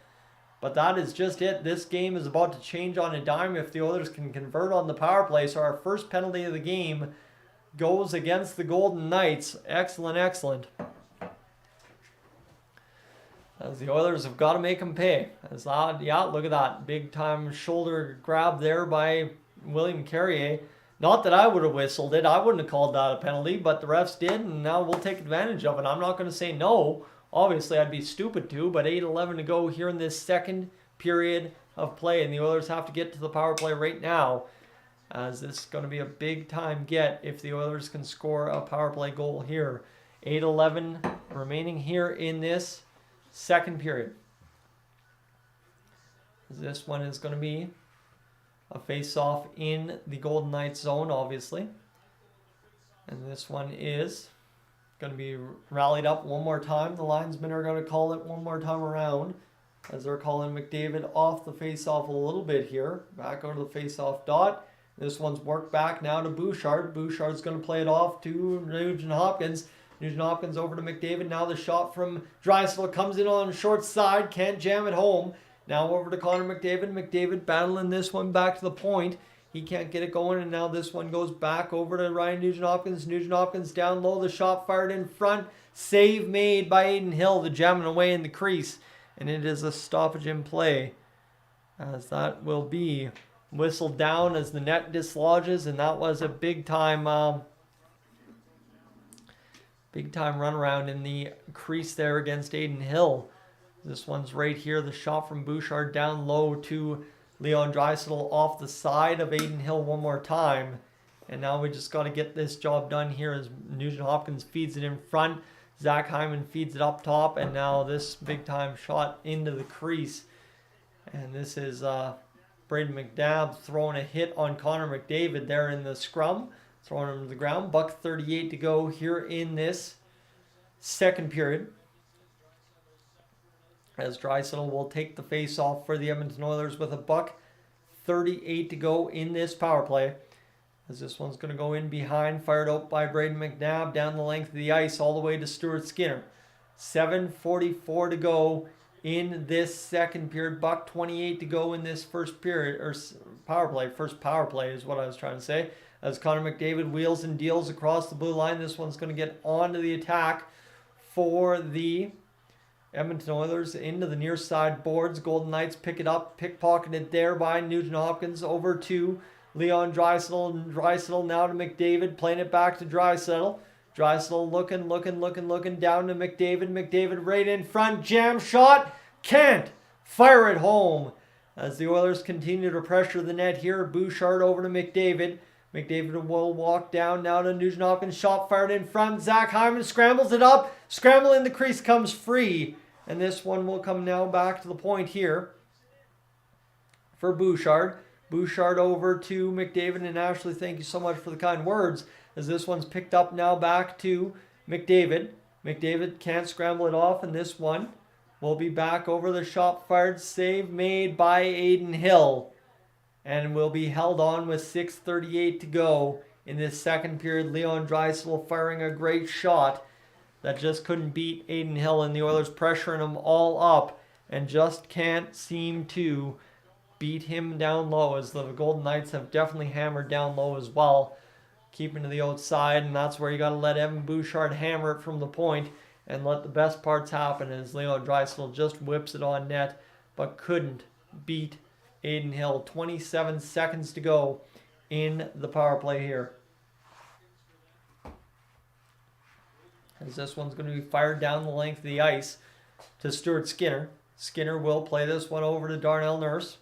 But that is just it. This game is about to change on a dime if the Oilers can convert on the power play. So our first penalty of the game goes against the Golden Knights. Excellent, excellent. As the Oilers have got to make them pay. As yeah, look at that. Big time shoulder grab there by William Carrier. Not that I would have whistled it. I wouldn't have called that a penalty, but the refs did, and now we'll take advantage of it. I'm not going to say no Obviously, I'd be stupid to, but 8:11 to go here in this second period of play, and the Oilers have to get to the power play right now, as this is going to be a big time get if the Oilers can score a power play goal here. 8:11 remaining here in this second period. This one is going to be a face-off in the Golden Knights zone, obviously. And this one is going to be rallied up one more time. The linesmen are going to call it one more time around, as they're calling McDavid off the face-off a little bit here. Back over the face-off dot. This one's worked back now to Bouchard. Bouchard's going to play it off to Nugent Hopkins. Nugent Hopkins over to McDavid. Now the shot from Draisaitl comes in on the short side. Can't jam it home. Now over to Connor McDavid. McDavid battling this one back to the point. He can't get it going, and now this one goes back over to Ryan Nugent-Hopkins. Nugent-Hopkins down low. The shot fired in front. Save made by Adin Hill. The jamming away in the crease. And it is a stoppage in play, as that will be whistled down as the net dislodges, and that was a big time runaround in the crease there against Adin Hill. This one's right here. The shot from Bouchard down low to Leon Draisaitl off the side of Adin Hill one more time. And now we just got to get this job done here as Nugent Hopkins feeds it in front. Zach Hyman feeds it up top. And now this big time shot into the crease. And this is Braden McNabb throwing a hit on Connor McDavid there in the scrum. Throwing him to the ground. $1:38 to go here in this second period, as Draisaitl will take the face-off for the Edmonton Oilers with $1:38 to go in this power play. As this one's going to go in behind, fired out by Braden McNabb down the length of the ice all the way to Stuart Skinner. 7:44 to go in this second period. $1:28 to go in this first period, or power play. First power play is what I was trying to say. As Connor McDavid wheels and deals across the blue line, this one's going to get onto the attack for the Edmonton Oilers into the near side boards. Golden Knights pick it up, pickpocketed there by Nugent Hopkins over to Leon Draisaitl. And Draisaitl now to McDavid, playing it back to Draisaitl. Draisaitl looking down to McDavid. McDavid right in front, jam shot, can't fire it home. As the Oilers continue to pressure the net here, Bouchard over to McDavid. McDavid will walk down now to Nugent Hopkins. Shot fired in front. Zach Hyman scrambles it up. Scramble in the crease comes free. And this one will come now back to the point here for Bouchard. Bouchard over to McDavid. And Ashley, thank you so much for the kind words, as this one's picked up now back to McDavid. McDavid can't scramble it off, and this one will be back over the shot fired. Save made by Adin Hill. And will be held on with 6:38 to go in this second period. Leon Draisaitl firing a great shot that just couldn't beat Adin Hill, and the Oilers pressuring him all up and just can't seem to beat him down low, as the Golden Knights have definitely hammered down low as well, keeping to the outside, and that's where you got to let Evan Bouchard hammer it from the point and let the best parts happen, as Leon Draisaitl just whips it on net but couldn't beat Adin Hill. 27 seconds to go in the power play here, as this one's going to be fired down the length of the ice to Stuart Skinner. Skinner will play this one over to Darnell Nurse.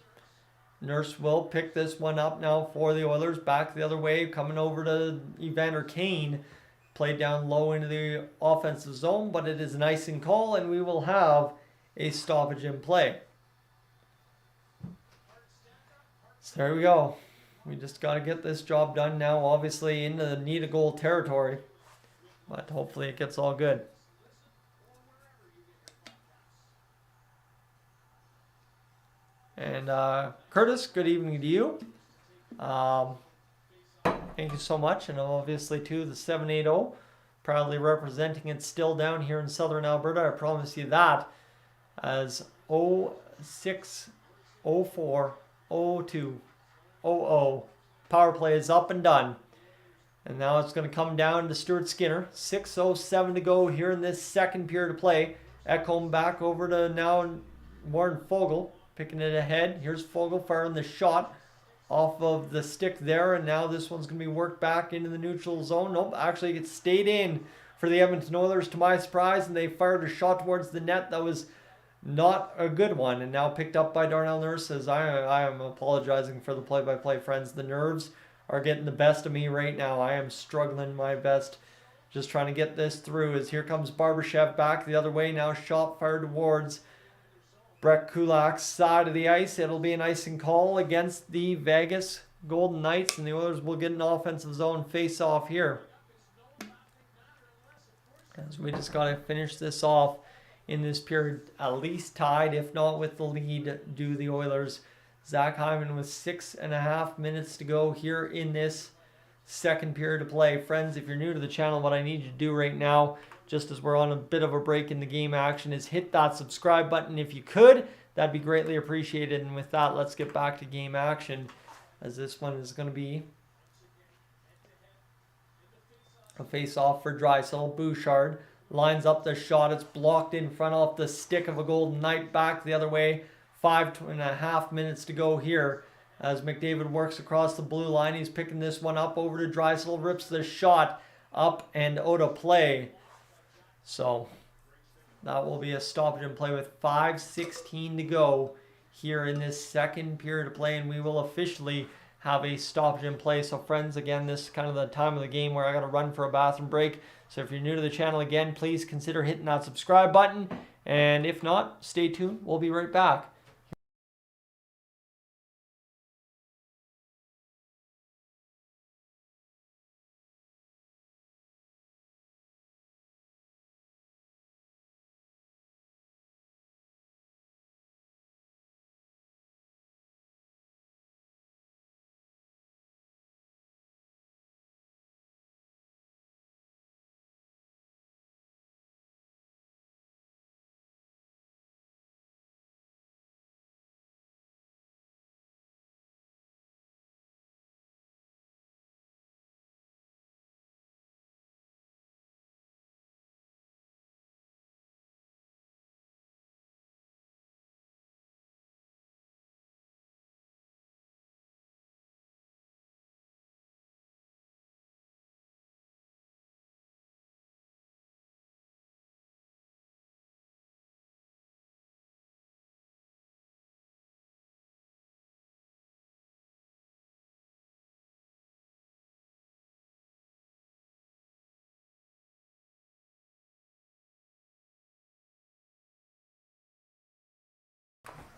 Nurse will pick this one up now for the Oilers. Back the other way, coming over to Evander Kane. Played down low into the offensive zone, but it is an icing call, and we will have a stoppage in play. So there we go. We just got to get this job done now, obviously into the need a goal territory, but hopefully it gets all good. And Curtis, good evening to you. Thank you so much. And obviously to the 780, proudly representing it still down here in southern Alberta. I promise you that. As 06040200. Power play is up and done. And now it's going to come down to Stuart Skinner. 6:07 to go here in this second period of play. Ekholm back over to now Warren Fogle. Picking it ahead. Here's Fogle firing the shot off of the stick there. And now this one's going to be worked back into the neutral zone. Nope, actually it stayed in for the Edmonton Oilers to my surprise, and they fired a shot towards the net that was not a good one, and now picked up by Darnell Nurse. As I am apologizing for the play-by-play friends. The nerves are getting the best of me right now. I am struggling my best, just trying to get this through. As here comes Barbashev back the other way now. Shot fired towards Brett Kulak's side of the ice. It'll be an icing call against the Vegas Golden Knights, and the Oilers will get an offensive zone face-off here. As we just got to finish this off in this period, at least tied, if not with the lead, do the Oilers. Zach Hyman with 6.5 minutes to go here in this second period of play. Friends, if you're new to the channel, what I need you to do right now, just as we're on a bit of a break in the game action, is hit that subscribe button if you could. That'd be greatly appreciated. And with that, let's get back to game action, as this one is going to be a face-off for Draisaitl. Bouchard lines up the shot. It's blocked in front off the stick of a Golden Knight. Back the other way. 5.5 minutes to go here as McDavid works across the blue line. He's picking this one up over to Draisaitl. Rips the shot up and out of play. So that will be a stoppage in play with 5:16 to go here in this second period of play, and we will officially have a stoppage in play. So friends, again, this is kind of the time of the game where I got to run for a bathroom break. So if you're new to the channel, again, please consider hitting that subscribe button. And if not, stay tuned. We'll be right back.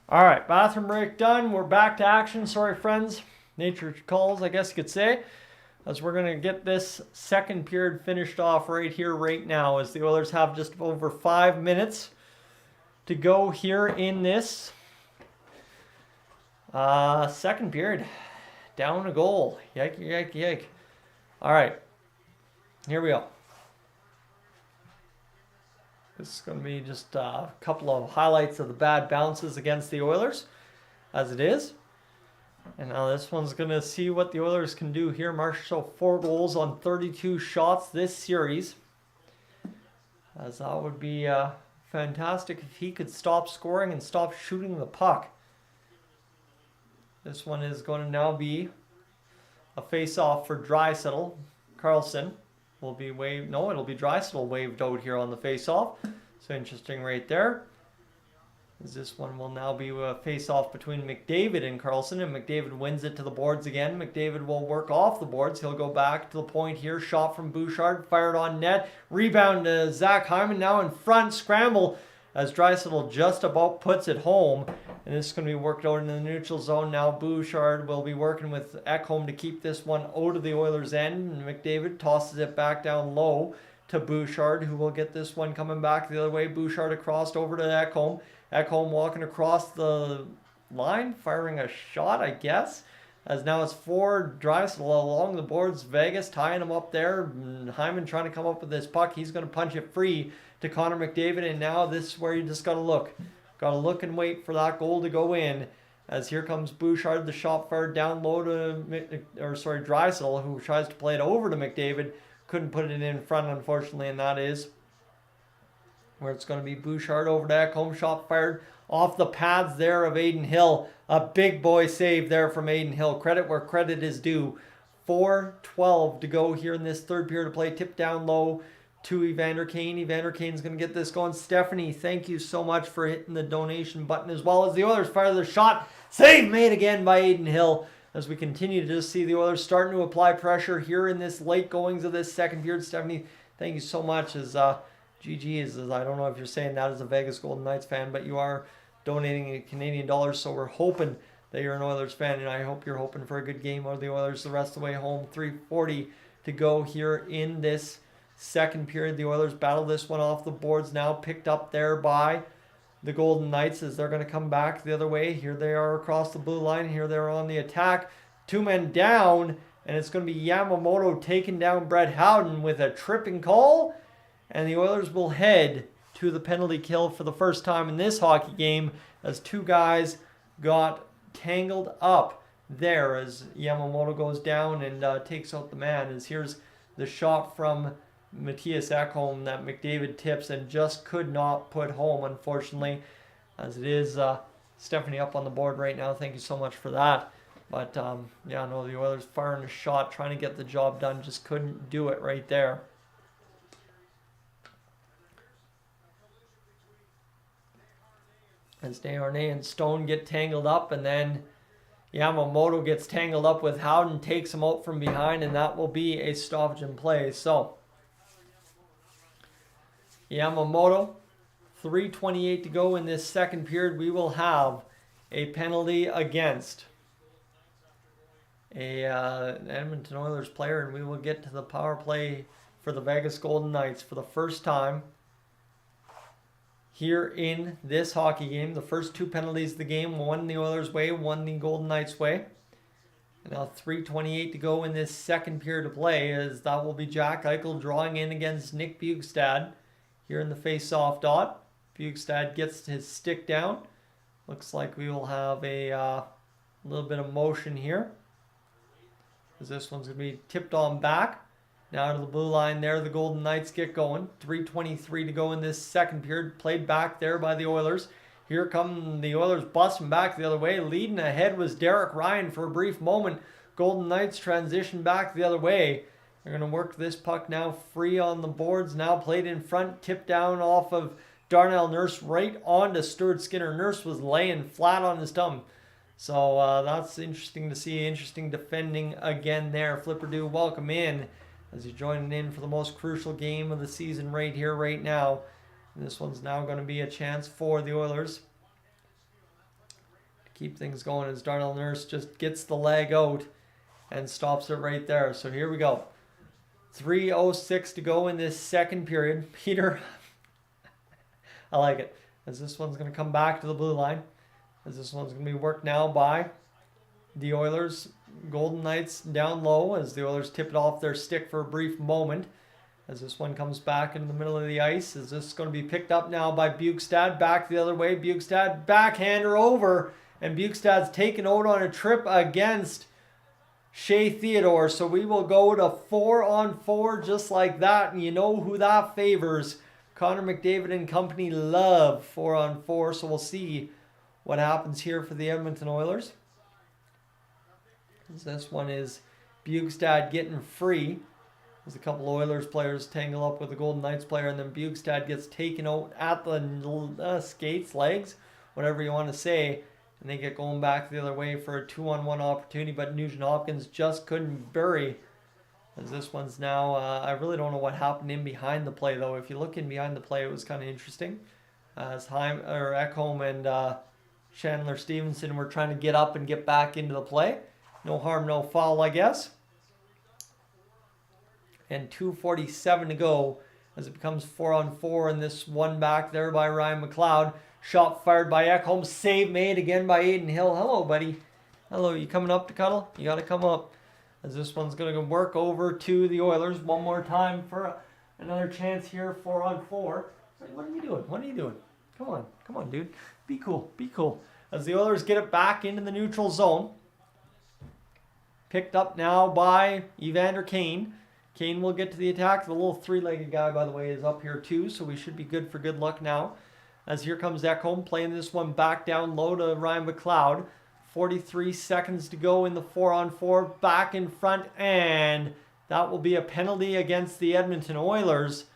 All right, bathroom break done. We're back to action. Sorry, friends. Nature calls, I guess you could say. As we're going to get this second period finished off right here, right now, as the Oilers have just over 5 minutes to go here in this second period. Down a goal. Yike, yike, yike. All right, here we go. This is going to be just a couple of highlights of the bad bounces against the Oilers, as it is. And now this one's going to see what the Oilers can do here. Marshall, 4 goals on 32 shots this series. As that would be fantastic if he could stop scoring and stop shooting the puck. This one is going to now be a face-off for Draisaitl. Carlson will be waved. No, it'll be Draisaitl waved out here on the face-off. So interesting right there. As this one will now be a face-off between McDavid and Carlson, and McDavid wins it to the boards again. McDavid will work off the boards. He'll go back to the point here. Shot from Bouchard, fired on net. Rebound to Zach Hyman, now in front. Scramble as Draisaitl just about puts it home. And this is going to be worked out in the neutral zone. Now Bouchard will be working with Ekholm to keep this one out of the Oilers' end. And McDavid tosses it back down low to Bouchard, who will get this one coming back the other way. Bouchard across over to Ekholm. Ekholm walking across the line, firing a shot, I guess. As now it's for Draisaitl along the boards. Vegas tying him up there. Hyman trying to come up with this puck. He's going to punch it free to Connor McDavid. And now this is where you just got to look. Got to look and wait for that goal to go in. As here comes Bouchard, the shot fired down low to Draisaitl, who tries to play it over to McDavid. Couldn't put it in front, unfortunately, and that is where it's going to be Bouchard over to Ekholm. Shot fired off the pads there of Adin Hill. A big boy save there from Adin Hill. Credit where credit is due. 4:12 to go here in this third period of play. Tip down low to Evander Kane. Evander Kane's going to get this going. Stephanie, thank you so much for hitting the donation button, as well as the Oilers fire their shot. Save made again by Aiden Hill, as we continue to just see the Oilers starting to apply pressure here in this late goings of this second period. Stephanie, thank you so much. As GG is, I don't know if you're saying that as a Vegas Golden Knights fan, but you are donating Canadian dollars, so we're hoping that you're an Oilers fan, and I hope you're hoping for a good game of the Oilers the rest of the way home. 3:40 to go here in this second period. The Oilers battle this one off the boards now, picked up there by the Golden Knights as they're going to come back the other way. Here they are across the blue line. Here they're on the attack. 2 men down, and it's going to be Yamamoto taking down Brett Howden with a tripping call, and the Oilers will head to the penalty kill for the first time in this hockey game, as 2 guys got tangled up there as Yamamoto goes down and takes out the man. As here's the shot from Matthias Ekholm that McDavid tips and just could not put home, unfortunately, as it is Stephanie up on the board right now. Thank you so much for that. But yeah, no, the Oilers firing a shot, trying to get the job done, just couldn't do it right there. As Desharnais and Stone get tangled up, and then Yamamoto gets tangled up with Howden, takes him out from behind, and that will be a stoppage in play. So Yamamoto, 3:28 to go in this second period. We will have a penalty against an Edmonton Oilers player, and we will get to the power play for the Vegas Golden Knights for the first time here in this hockey game. The first 2 penalties of the game, one the Oilers' way, one the Golden Knights' way. And now 3:28 to go in this second period of play, as that will be Jack Eichel drawing in against Nick Bjugstad here in the face-off dot. Bjugstad gets his stick down. Looks like we will have a little bit of motion here, as this one's going to be tipped on back. Now to the blue line there, the Golden Knights get going. 3:23 to go in this second period. Played back there by the Oilers. Here come the Oilers busting back the other way. Leading ahead was Derek Ryan for a brief moment. Golden Knights transition back the other way. They're going to work this puck now free on the boards. Now played in front, tipped down off of Darnell Nurse right onto Stuart Skinner. Nurse was laying flat on his thumb. So that's interesting to see. Interesting defending again there. Flipper do welcome in as you're joining in for the most crucial game of the season right here, right now. And this one's now going to be a chance for the Oilers to keep things going, as Darnell Nurse just gets the leg out and stops it right there. So here we go. 3:06 to go in this second period. Peter, I like it, as this one's going to come back to the blue line, as this one's going to be worked now by the Oilers. Golden Knights down low as the Oilers tip it off their stick for a brief moment, as this one comes back into the middle of the ice. Is this going to be picked up now by Bjugstad? Back the other way. Bjugstad backhander over, and Bjugstad's taken out on a trip against Shea Theodore. So we will go to 4-on-4 just like that, and you know who that favors. Connor McDavid and company love 4-on-4, so we'll see what happens here for the Edmonton Oilers. This one is Bjugstad getting free, as a couple Oilers players tangle up with the Golden Knights player, and then Bjugstad gets taken out at the skates, legs, whatever you want to say, and they get going back the other way for a 2-on-1 opportunity, but Nugent Hopkins just couldn't bury, as this one's now, I really don't know what happened in behind the play, though. If you look in behind the play, it was kind of interesting, as Ekholm and Chandler Stevenson were trying to get up and get back into the play. No harm, no foul, I guess. And 2:47 to go as it becomes 4-on-4, and this one back there by Ryan McLeod. Shot fired by Ekholm. Save made again by Aiden Hill. Hello, buddy. Hello, you coming up to cuddle? You got to come up, as this one's going to work over to the Oilers one more time for another chance here, 4-on-4. What are you doing? What are you doing? Come on, dude. Be cool, be cool. As the Oilers get it back into the neutral zone. Picked up now by Evander Kane. Kane will get to the attack. The little 3-legged guy, by the way, is up here too, so we should be good for good luck now. As here comes Ekholm, playing this one back down low to Ryan McLeod. 43 seconds to go in the 4-on-4. Back in front, and that will be a penalty against the Edmonton Oilers.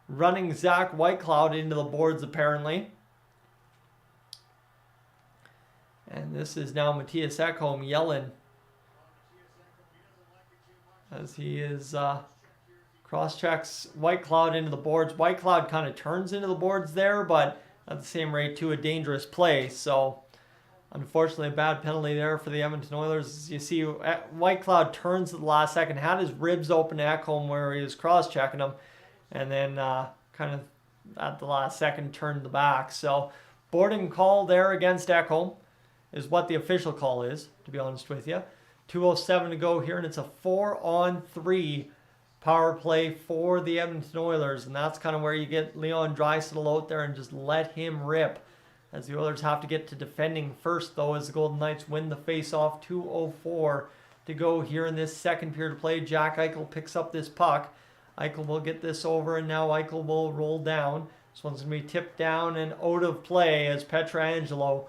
running Zach Whitecloud into the boards apparently. And this is now Matthias Ekholm yelling as he is cross-checks Whitecloud into the boards. Whitecloud kind of turns into the boards there, but at the same rate to a dangerous play. So unfortunately, a bad penalty there for the Edmonton Oilers. As you see, Whitecloud turns at the last second, had his ribs open to Ekholm where he was cross-checking him, and then kind of at the last second turned the back. So boarding call there against Ekholm is what the official call is, to be honest with you. 2:07 to go here, and it's a 4-on-3 power play for the Edmonton Oilers, and that's kind of where you get Leon Draisaitl out there and just let him rip, as the Oilers have to get to defending first, though, as the Golden Knights win the face-off. 2:04 to go here in this second period of play. Jack Eichel picks up this puck. Eichel will get this over, and now Eichel will roll down. This one's going to be tipped down and out of play as Pietrangelo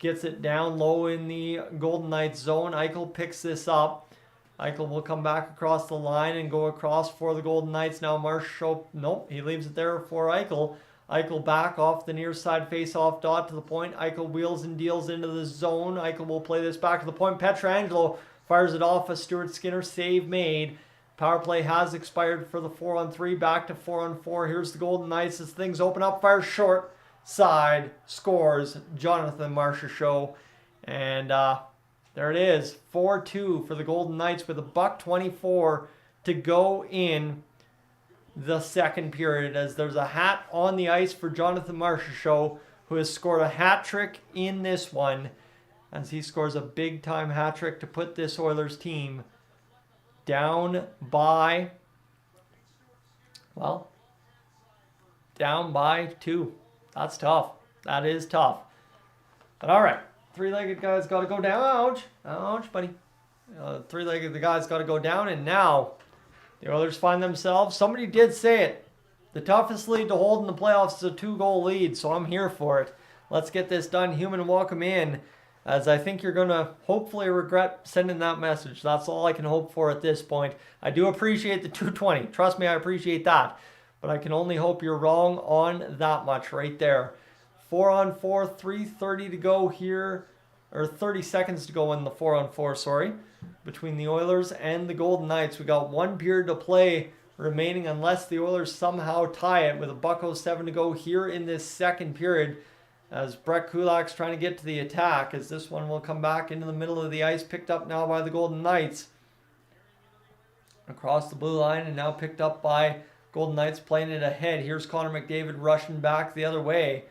gets it down low in the Golden Knights zone. Eichel picks this up. Eichel will come back across the line and go across for the Golden Knights. Now Marchessault, nope, he leaves it there for Eichel. Eichel back off the near side face-off dot to the point. Eichel wheels and deals into the zone. Eichel will play this back to the point. Pietrangelo fires it off a Stuart Skinner save made. Power play has expired for the 4-on-3. Back to 4-on-4. Here's the Golden Knights as things open up. Fires short side. Scores Jonathan Marchessault. And there it is. 4-2 for the Golden Knights with $1:24 to go in the second period, as there's a hat on the ice for Jonathan Marchessault, who has scored a hat trick in this one, as he scores a big time hat trick to put this Oilers team down by 2. That's tough. That is tough. But all right, three-legged guy's got to go down. Ouch, buddy. Three-legged guy's got to go down, and now the Oilers find themselves, somebody did say it, the toughest lead to hold in the playoffs is a 2-goal lead, so I'm here for it. Let's get this done. Human, welcome in, as I think you're going to hopefully regret sending that message. That's all I can hope for at this point. I do appreciate the 220. Trust me, I appreciate that. But I can only hope you're wrong on that much right there. 4-on-4, 3:30 to go here, or 30 seconds to go in the 4-on-4, sorry, between the Oilers and the Golden Knights. We got 1 period to play remaining, unless the Oilers somehow tie it, with $1:07 to go here in this second period, as Brett Kulak's trying to get to the attack, as this one will come back into the middle of the ice, picked up now by the Golden Knights across the blue line, and now picked up by Golden Knights playing it ahead. Here's Connor McDavid rushing back the other way.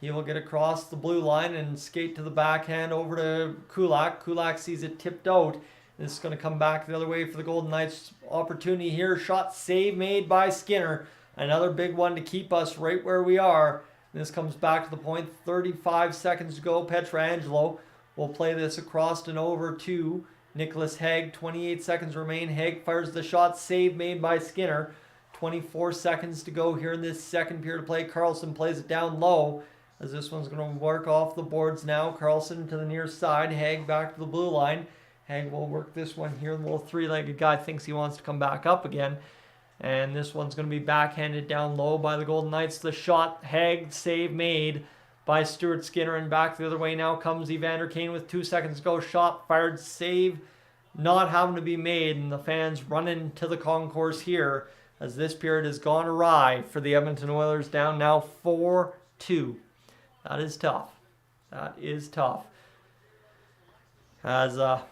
He will get across the blue line and skate to the backhand over to Kulak. Kulak sees it tipped out. This is going to come back the other way for the Golden Knights. Opportunity here. Shot save made by Skinner. Another big one to keep us right where we are. This comes back to the point. 35 seconds to go. Pietrangelo will play this across and over to Nicholas Hague. 28 seconds remain. Hague fires the shot. Save made by Skinner. 24 seconds to go here in this second period of play. Carlson plays it down low, as this one's going to work off the boards now. Carlson to the near side. Hague back to the blue line. Hague will work this one here. The little three-legged guy thinks he wants to come back up again. And this one's going to be backhanded down low by the Golden Knights. The shot, Hague, save made by Stuart Skinner. And back the other way now comes Evander Kane with 2 seconds to go. Shot fired, save not having to be made. And the fans running to the concourse here, as this period has gone awry for the Edmonton Oilers, down now 4-2. That is tough. That is tough. As that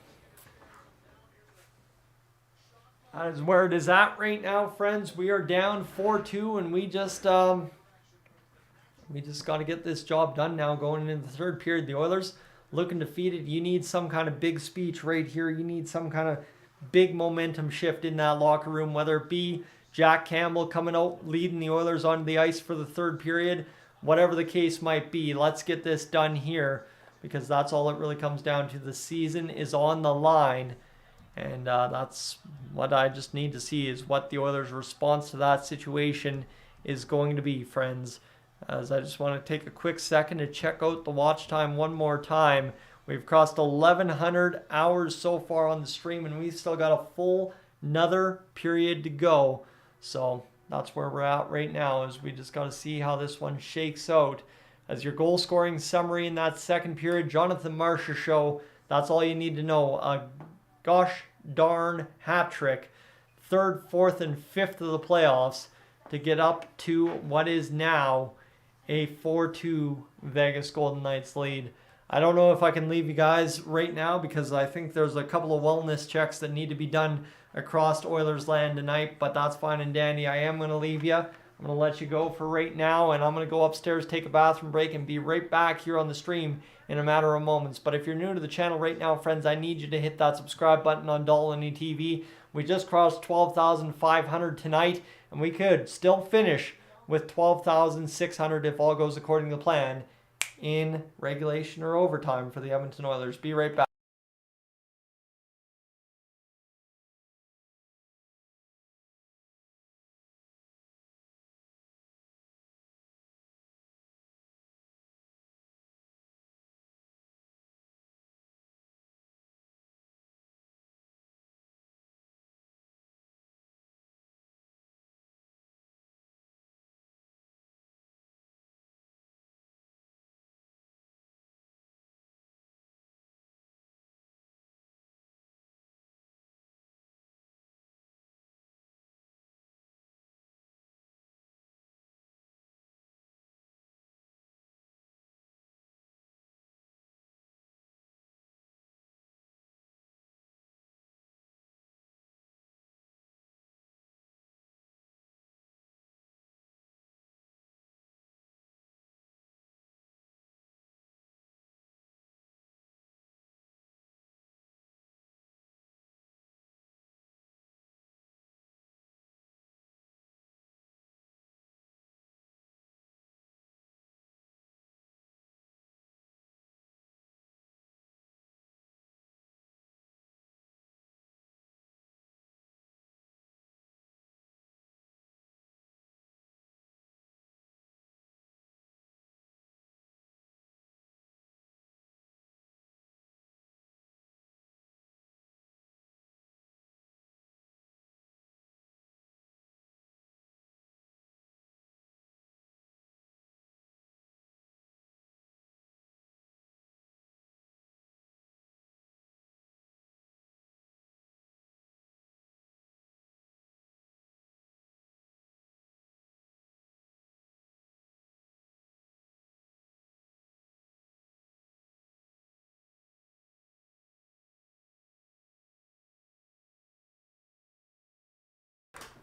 is where it is at right now, friends. We are down 4-2, and we just got to get this job done now going into the third period. The Oilers looking defeated. You need some kind of big speech right here. You need some kind of big momentum shift in that locker room, whether it be Jack Campbell coming out leading the Oilers onto the ice for the third period. Whatever the case might be, let's get this done here, because that's all it really comes down to. The season is on the line, and that's what I just need to see, is what the Oilers' response to that situation is going to be, friends. As I just want to take a quick second to check out the watch time one more time. We've crossed 1,100 hours so far on the stream, and we've still got a full another period to go. So that's where we're at right now, is we just got to see how this one shakes out. As your goal scoring summary in that second period, Jonathan Marchessault show. That's all you need to know. A gosh darn hat trick. Third, fourth, and fifth of the playoffs to get up to what is now a 4-2 Vegas Golden Knights lead. I don't know if I can leave you guys right now because I think there's a couple of wellness checks that need to be done across Oilers land tonight, but that's fine and dandy. I am going to leave you. I'm going to let you go for right now, and I'm going to go upstairs, take a bathroom break, and be right back here on the stream in a matter of moments. But if you're new to the channel right now, friends, I need you to hit that subscribe button on Dolynny TV. We just crossed 12,500 tonight, and we could still finish with 12,600 if all goes according to plan in regulation or overtime for the Edmonton Oilers. Be right back.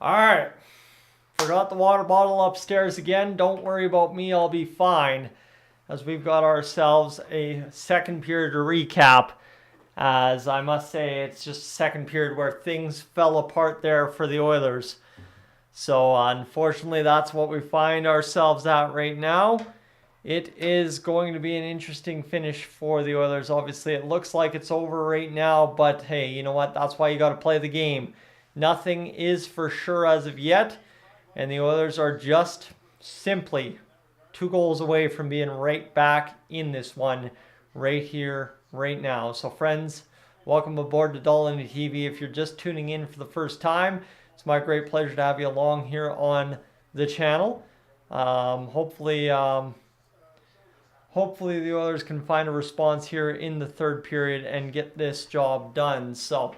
All right. Forgot the water bottle upstairs again. Don't worry about me. I'll be fine. As we've got ourselves a second period to recap. As I must say, it's just second period where things fell apart there for the Oilers. So unfortunately, that's what we find ourselves at right now. It is going to be an interesting finish for the Oilers. Obviously, it looks like it's over right now, but hey, you know what? That's why you got to play the game. Nothing is for sure as of yet, and the Oilers are just simply 2 goals away from being right back in this one right here, right now. So friends, welcome aboard to Dolynny TV. If you're just tuning in for the first time, it's my great pleasure to have you along here on the channel. Hopefully the Oilers can find a response here in the third period and get this job done. So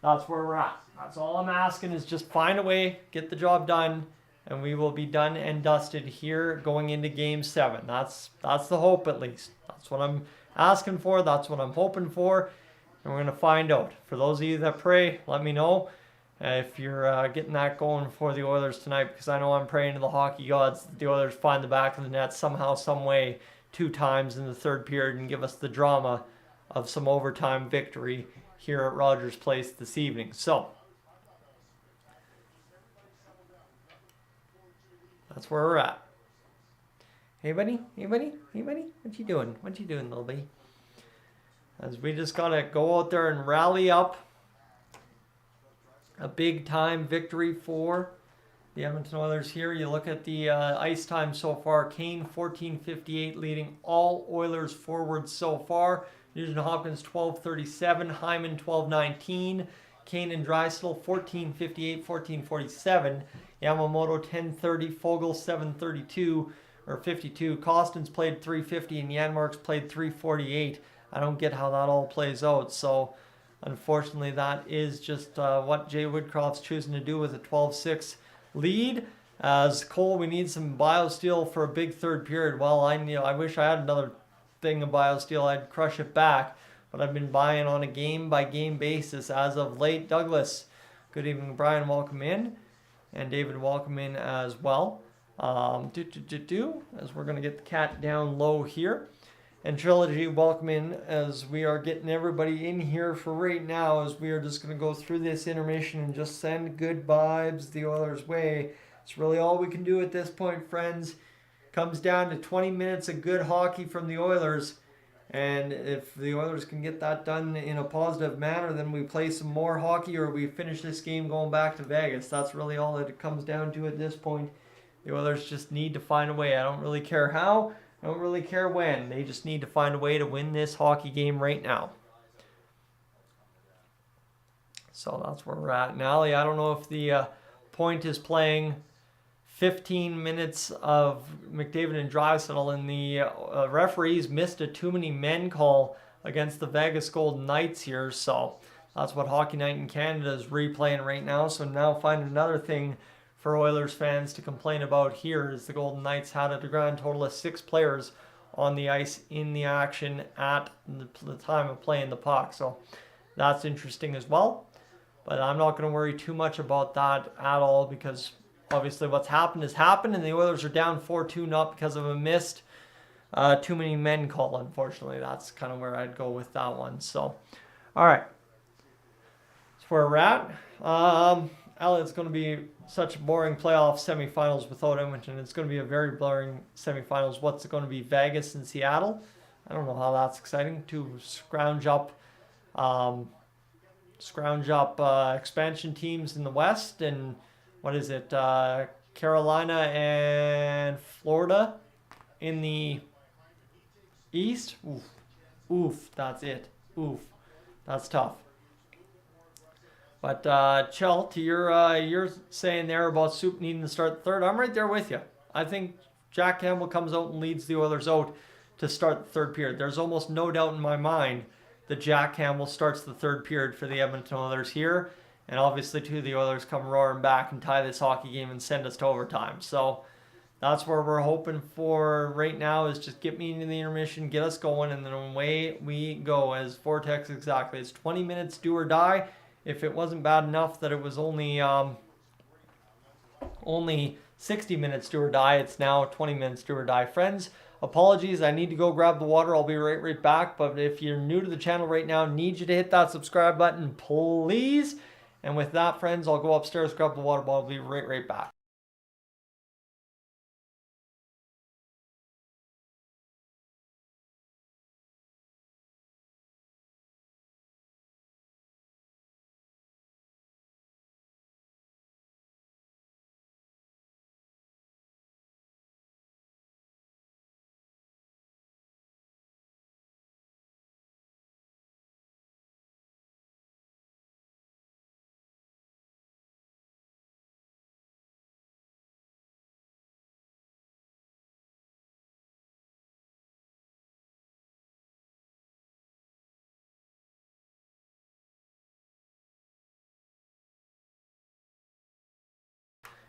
that's where we're at. That's all I'm asking, is just find a way, get the job done, and we will be done and dusted here going into Game 7. That's the hope, at least. That's what I'm asking for. That's what I'm hoping for. And we're going to find out. For those of you that pray, let me know if you're getting that going for the Oilers tonight, because I know I'm praying to the hockey gods that the Oilers find the back of the net somehow, some way, 2 times in the third period and give us the drama of some overtime victory here at Rogers Place this evening. So that's where we're at. Hey buddy, hey buddy, hey buddy, what you doing? What you doing, little buddy? As we just gotta go out there and rally up a big time victory for the Edmonton Oilers here. You look at the ice time so far. Kane 14:58 leading all Oilers forwards so far. Nugent Hopkins 12:37, Hyman 12:19, Kane and Draisaitl 14:58, 14:47. Yamamoto 1030, Fogle 732 or 52. Costin's played 350 and Janmark's played 348. I don't get how that all plays out. So unfortunately, that is just what Jay Woodcroft's choosing to do with a 12-6 lead. As Cole, we need some BioSteel for a big third period. Well, I wish I had another thing of BioSteel. I'd crush it back. But I've been buying on a game-by-game basis as of late. Douglas, good evening. Brian, welcome in. And David, welcome in as well. As we're going to get the cat down low here. And Trilogy, welcome in as we are getting everybody in here for right now, as we are just going to go through this intermission and just send good vibes the Oilers' way. It's really all we can do at this point, friends. Comes down to 20 minutes of good hockey from the Oilers. And if the Oilers can get that done in a positive manner, then we play some more hockey or we finish this game going back to Vegas. That's really all that it comes down to at this point. The Oilers just need to find a way. I don't really care how. I don't really care when. They just need to find a way to win this hockey game right now. So that's where we're at. Now, I don't know if the Point is playing 15 minutes of McDavid and Draisaitl, and the referees missed a too many men call against the Vegas Golden Knights here. So that's what Hockey Night in Canada is replaying right now. So now find another thing for Oilers fans to complain about here is the Golden Knights had a grand total of 6 players on the ice in the action at the time of playing the puck. So that's interesting as well. But I'm not going to worry too much about that at all, because obviously what's happened has happened, and the Oilers are down 4-2, not because of a missed too many men call, unfortunately. That's kind of where I'd go with that one. So, all right. That's where we're at. It's going to be such boring playoff semifinals without Edmonton. It's going to be a very boring semifinals. What's it going to be, Vegas and Seattle? I don't know how that's exciting to scrounge up expansion teams in the West, and what is it, Carolina and Florida in the East? Oof, that's it. Oof, that's tough. But Chell, to you're saying there about Soup needing to start third, I'm right there with you. I think Jack Campbell comes out and leads the Oilers out to start the third period. There's almost no doubt in my mind that Jack Campbell starts the third period for the Edmonton Oilers here. And obviously, too, the Oilers come roaring back and tie this hockey game and send us to overtime. So that's where we're hoping for right now, is just get me into the intermission, get us going, and then away we go. As Vortex, exactly. It's 20 minutes, do or die. If it wasn't bad enough that it was only 60 minutes do or die, it's now 20 minutes do or die. Friends, apologies, I need to go grab the water. I'll be right back. But if you're new to the channel right now, need you to hit that subscribe button, please. And with that, friends, I'll go upstairs, grab the water bottle. I'll be right back.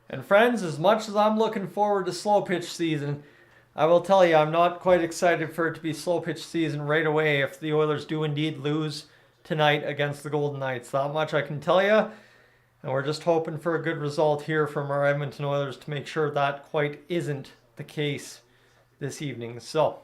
And friends, as much as I'm looking forward to slow pitch season, I will tell you I'm not quite excited for it to be slow pitch season right away if the Oilers do indeed lose tonight against the Golden Knights. That much I can tell you. And we're just hoping for a good result here from our Edmonton Oilers to make sure that quite isn't the case this evening. So,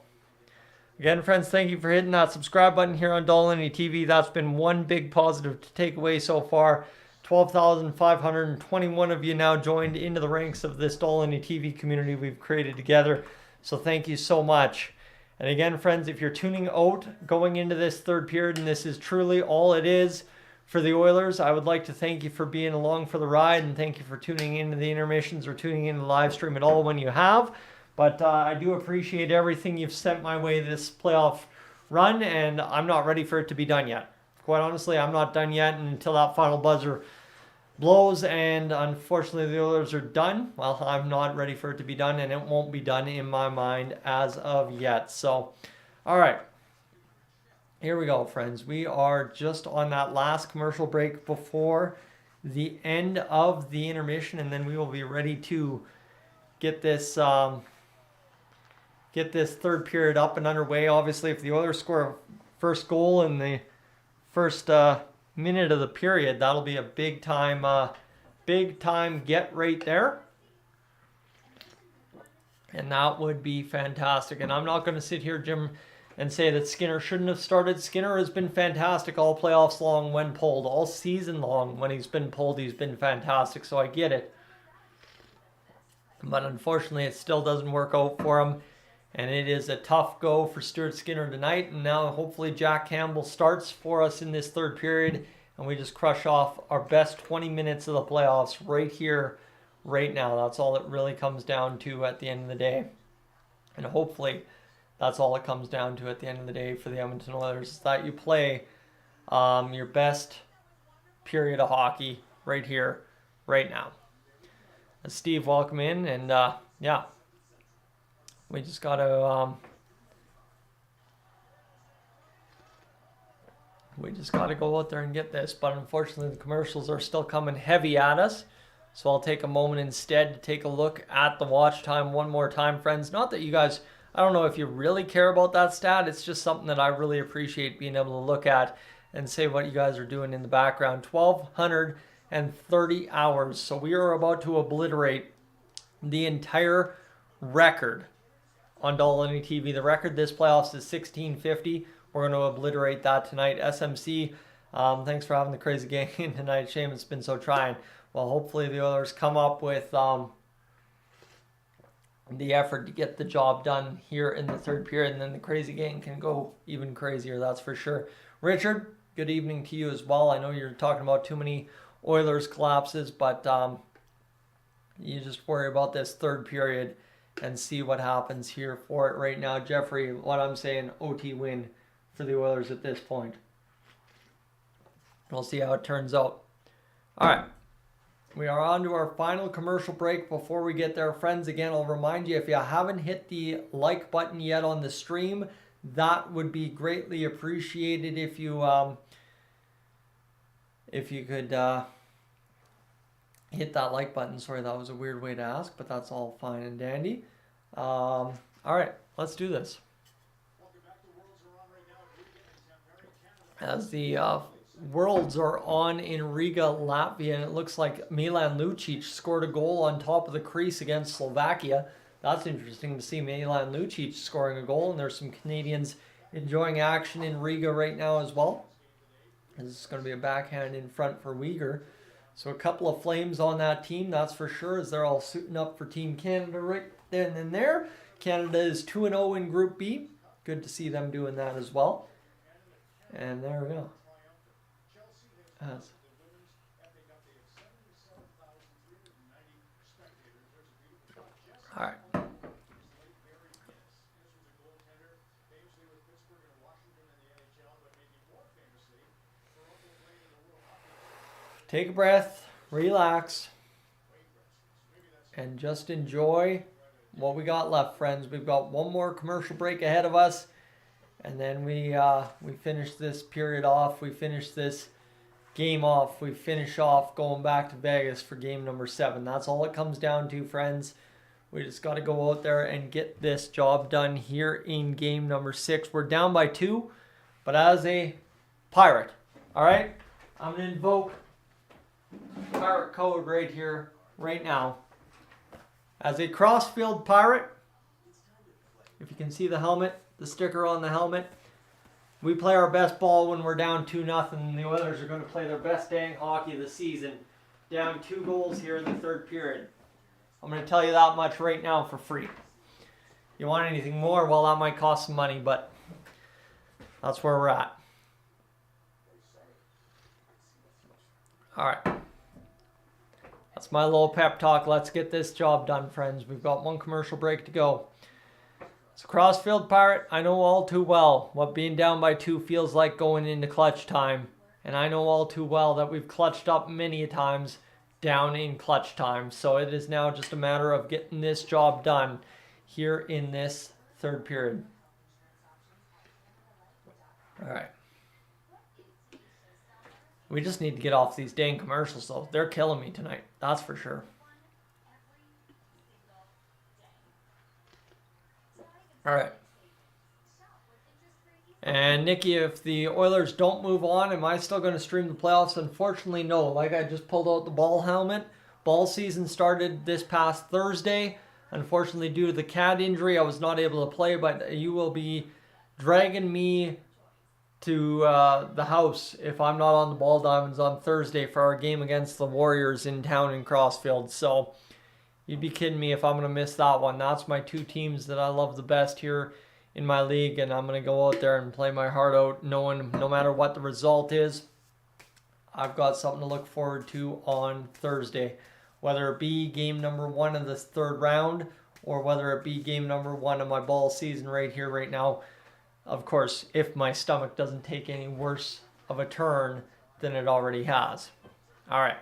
again, friends, thank you for hitting that subscribe button here on Dolynny TV. That's been one big positive to take away so far. 12,521 of you now joined into the ranks of this Dolynny TV community we've created together. So thank you so much. And again, friends, if you're tuning out going into this third period, and this is truly all it is for the Oilers, I would like to thank you for being along for the ride, and thank you for tuning into the intermissions or tuning into the live stream at all when you have. But I do appreciate everything you've sent my way this playoff run, and I'm not ready for it to be done yet. Quite honestly, I'm not done yet, and until that final buzzer blows, and unfortunately the Oilers are done. Well, I'm not ready for it to be done, and it won't be done in my mind as of yet. So, all right. Here we go, friends. We are just on that last commercial break before the end of the intermission, and then we will be ready to get this third period up and underway. Obviously, if the Oilers score first goal in the first minute of the period, that'll be a big time get right there, and that would be fantastic. And I'm not going to sit here, Jim, and say that Skinner shouldn't have started. Skinner has been fantastic all playoffs long when pulled, all season long when he's been pulled. He's been fantastic, so I get it. But unfortunately, it still doesn't work out for him. And it is a tough go for Stuart Skinner tonight. And now hopefully Jack Campbell starts for us in this third period. And we just crush off our best 20 minutes of the playoffs right here, right now. That's all it really comes down to at the end of the day. And hopefully that's all it comes down to at the end of the day for the Edmonton Oilers, is that you play your best period of hockey right here, right now. And Steve, welcome in. And yeah, we just got to go out there and get this. But unfortunately, the commercials are still coming heavy at us. So I'll take a moment instead to take a look at the watch time one more time, friends. Not that you guys, I don't know if you really care about that stat. It's just something that I really appreciate being able to look at and say what you guys are doing in the background. 1,230 hours. So we are about to obliterate the entire record on Dolynny TV. The record this playoffs is 1650. We're going to obliterate that tonight. SMC, thanks for having the crazy game tonight. Shame it's been so trying. Well, hopefully the Oilers come up with the effort to get the job done here in the third period, and then the crazy game can go even crazier, that's for sure. Richard, good evening to you as well. I know you're talking about too many Oilers collapses, but you just worry about this third period and see what happens here for it right now. Jeffrey, what I'm saying, OT win for the Oilers at this point. We'll see how it turns out. All right. We are on to our final commercial break. Before we get there, friends, again, I'll remind you, if you haven't hit the like button yet on the stream, that would be greatly appreciated if you could hit that like button. Sorry, that was a weird way to ask, but that's all fine and dandy. All right, let's do this. As the Worlds are on in Riga, Latvia, and it looks like Milan Lucic scored a goal on top of the crease against Slovakia. That's interesting to see Milan Lucic scoring a goal, and there's some Canadians enjoying action in Riga right now as well. And this is going to be a backhand in front for Uyghur. So a couple of flames on that team, that's for sure, as they're all suiting up for Team Canada right then and there. Canada is 2-0 in Group B. Good to see them doing that as well. And there we go. All right. Take a breath, relax, and just enjoy what we got left, friends. We've got one more commercial break ahead of us, and then we finish this period off. We finish this game off. We finish off going back to Vegas for game number 7. That's all it comes down to, friends. We just got to go out there and get this job done here in game number 6. We're down by 2, but as a Pirate, all right, I'm going to invoke Pirate code right here, right now. As a crossfield Pirate, if you can see the helmet, the sticker on the helmet, we play our best ball when we're down 2-0, and the Oilers are going to play their best dang hockey of the season. Down 2 goals here in the third period. I'm going to tell you that much right now for free. You want anything more? Well, that might cost some money, but that's where we're at. All right. That's my little pep talk. Let's get this job done, friends. We've got one commercial break to go. As a crossfield Pirate, I know all too well what being down by 2 feels like going into clutch time. And I know all too well that we've clutched up many a times down in clutch time. So it is now just a matter of getting this job done here in this third period. All right. We just need to get off these dang commercials, though. They're killing me tonight. That's for sure. All right. And Nikki, if the Oilers don't move on, am I still going to stream the playoffs? Unfortunately, no. Like, I just pulled out the ball helmet. Ball season started this past Thursday. Unfortunately, due to the cat injury, I was not able to play, but you will be dragging me to the house if I'm not on the Ball Diamonds on Thursday for our game against the Warriors in town in Crossfield. So you'd be kidding me if I'm going to miss that one. That's my two teams that I love the best here in my league, and I'm going to go out there and play my heart out, knowing no matter what the result is, I've got something to look forward to on Thursday, whether it be game number 1 of this third round or whether it be game number 1 of my ball season right here, right now. Of course, if my stomach doesn't take any worse of a turn than it already has. All right.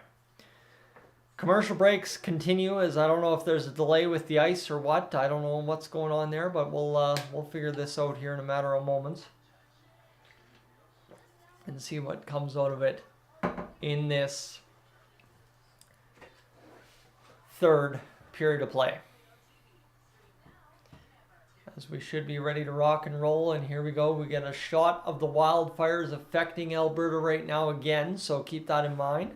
Commercial breaks continue, as I don't know if there's a delay with the ice or what. I don't know what's going on there, but we'll figure this out here in a matter of moments and see what comes out of it in this third period of play. As we should be ready to rock and roll, and here we go. We get a shot of the wildfires affecting Alberta right now again, so keep that in mind,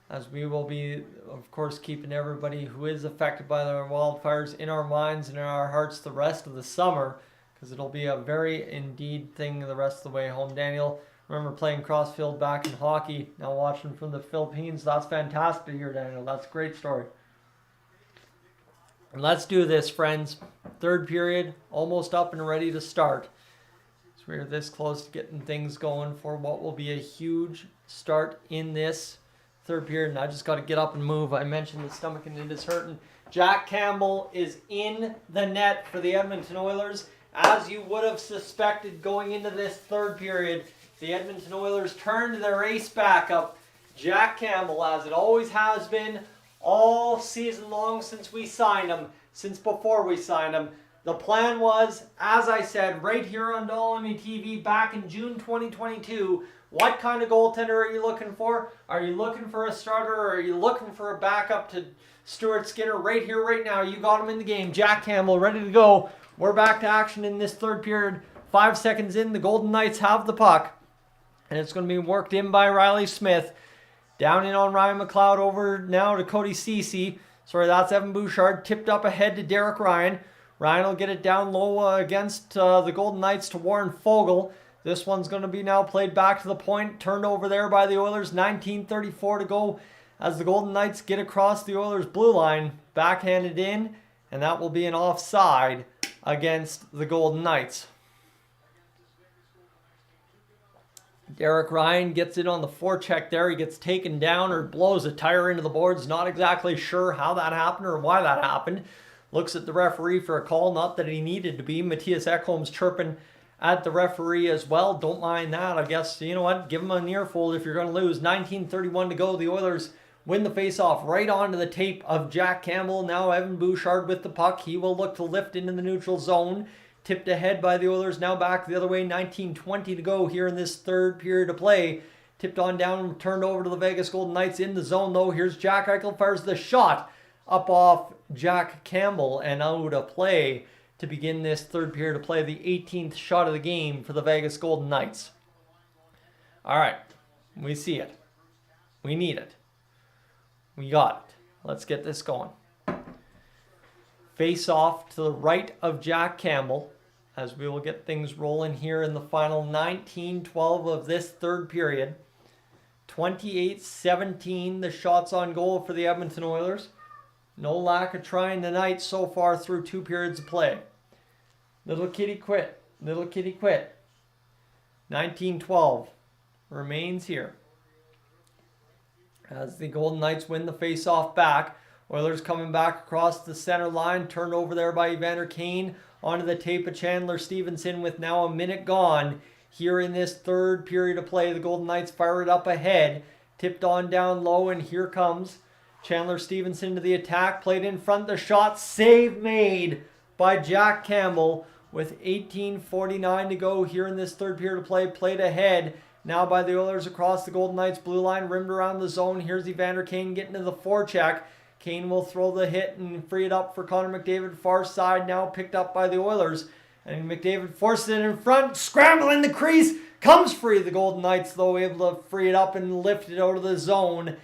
as we will be, of course, keeping everybody who is affected by the wildfires in our minds and in our hearts the rest of the summer, because it'll be a very indeed thing the rest of the way home. Daniel, remember playing crossfield back in hockey, now watching from the Philippines. That's fantastic to hear, Daniel. That's a great story. And let's do this, friends. Third period, almost up and ready to start. So we're this close to getting things going for what will be a huge start in this third period. And I just got to get up and move. I mentioned the stomach and it is hurting. Jack Campbell is in the net for the Edmonton Oilers. As you would have suspected going into this third period, the Edmonton Oilers turned their ace backup, Jack Campbell, as it always has been all season long since we signed him, since before we signed him. The plan was, as I said, right here on Dolynny TV back in June 2022, what kind of goaltender are you looking for? Are you looking for a starter, or are you looking for a backup to Stuart Skinner? Right here, right now, you got him in the game. Jack Campbell, ready to go. We're back to action in this third period. 5 seconds in, the Golden Knights have the puck, and it's going to be worked in by Riley Smith. Down in on Ryan McLeod, over now to Cody Ceci. Sorry, that's Evan Bouchard. Tipped up ahead to Derek Ryan. Ryan will get it down low against the Golden Knights to Warren Fogle. This one's going to be now played back to the point. Turned over there by the Oilers. 19:34 to go as the Golden Knights get across the Oilers' blue line. Backhanded in, and that will be an offside against the Golden Knights. Derek Ryan gets it on the forecheck there. He gets taken down or blows a tire into the boards. Not exactly sure how that happened or why that happened. Looks at the referee for a call. Not that he needed to be. Matthias Ekholm's chirping at the referee as well. Don't mind that. I guess, you know what? Give him an earful if you're going to lose. 19:31 to go. The Oilers win the faceoff right onto the tape of Jack Campbell. Now Evan Bouchard with the puck. He will look to lift into the neutral zone. Tipped ahead by the Oilers, now back the other way. 19:20 to go here in this third period of play. Tipped on down, turned over to the Vegas Golden Knights in the zone, though. Here's Jack Eichel, fires the shot up off Jack Campbell and out of play to begin this third period of play. The 18th shot of the game for the Vegas Golden Knights. All right, we see it. We need it. We got it. Let's get this going. Face off to the right of Jack Campbell as we will get things rolling here in the final 19:12 of this third period. 28-17 the shots on goal for the Edmonton Oilers. No lack of trying tonight so far through 2 periods of play. Little kitty quit. Little kitty quit. 19-12 remains here as the Golden Knights win the face-off back. Oilers coming back across the center line. Turned over there by Evander Kane. Onto the tape of Chandler Stevenson with now a minute gone. Here in this third period of play, the Golden Knights fire it up ahead. Tipped on down low, and here comes Chandler Stevenson to the attack. Played in front. The shot. Save made by Jack Campbell with 18:49 to go here in this third period of play. Played ahead now by the Oilers across the Golden Knights blue line. Rimmed around the zone. Here's Evander Kane getting to the forecheck. Kane will throw the hit and free it up for Connor McDavid. Far side now picked up by the Oilers. And McDavid forces it in front. Scrambling the crease. Comes free. The Golden Knights, though, able to free it up and lift it out of the zone.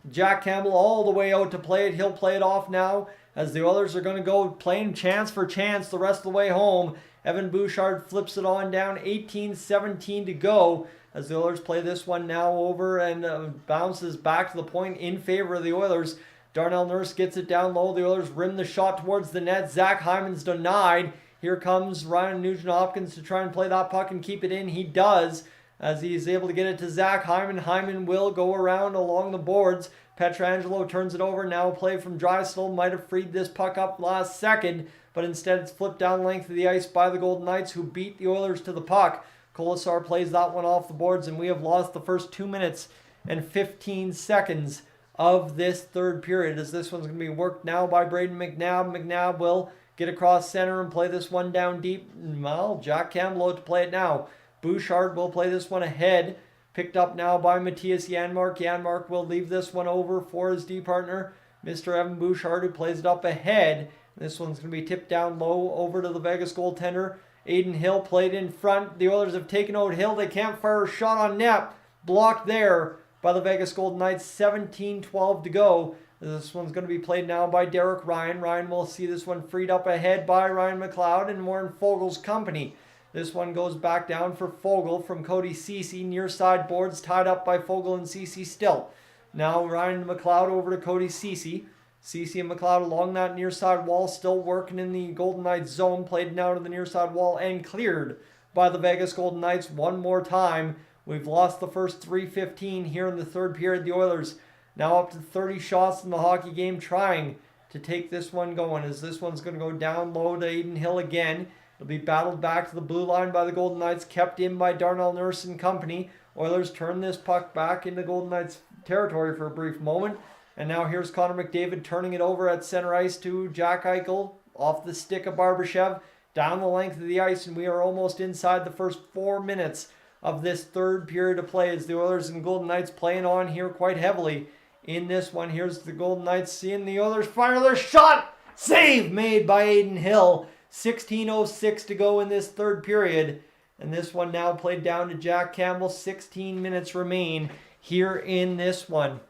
Jack Campbell all the way out to play it. He'll play it off now as the Oilers are going to go playing chance for chance the rest of the way home. Evan Bouchard flips it on down. 18:17 to go as the Oilers play this one now over and bounces back to the point in favor of the Oilers. Darnell Nurse gets it down low. The Oilers rim the shot towards the net. Zach Hyman's denied. Here comes Ryan Nugent-Hopkins to try and play that puck and keep it in. He does as he's able to get it to Zach Hyman. Hyman will go around along the boards. Pietrangelo turns it over. Now a play from Draisaitl. Might have freed this puck up last second, but instead it's flipped down the length of the ice by the Golden Knights, who beat the Oilers to the puck. Colasar plays that one off the boards, and we have lost the first 2 minutes and 15 seconds of this third period, as this one's going to be worked now by Braden McNabb. McNabb will get across center and play this one down deep. Well, Jack Campbell to play it now. Bouchard will play this one ahead. Picked up now by Matthias Janmark. Janmark will leave this one over for his D partner, Mr. Evan Bouchard, who plays it up ahead. This one's going to be tipped down low over to the Vegas goaltender. Aiden Hill played in front. The Oilers have taken out Hill. They can't fire a shot on net. Blocked there by the Vegas Golden Knights. 17:12 to go. This one's going to be played now by Derek Ryan. Ryan will see this one freed up ahead by Ryan McLeod and Warren Fogel's company. This one goes back down for Fogel from Cody Ceci. Near side boards tied up by Fogel and Ceci still. Now Ryan McLeod over to Cody Ceci. Ceci and McLeod along that near side wall, still working in the Golden Knights zone. Played now to the near side wall and cleared by the Vegas Golden Knights one more time. We've lost the first 3:15 here in the third period. The Oilers now up to 30 shots in the hockey game, trying to take this one going, as this one's going to go down low to Aiden Hill again. It'll be battled back to the blue line by the Golden Knights, kept in by Darnell Nurse and company. Oilers turn this puck back into Golden Knights territory for a brief moment. And now here's Connor McDavid turning it over at center ice to Jack Eichel off the stick of Barbashev down the length of the ice. And we are almost inside the first 4 minutes of this third period of play, as the Oilers and Golden Knights playing on here quite heavily in this one. Here's the Golden Knights seeing the Oilers fire their shot. Save made by Aiden Hill. 16:06 to go in this third period. And this one now played down to Jack Campbell. 16 minutes remain here in this one,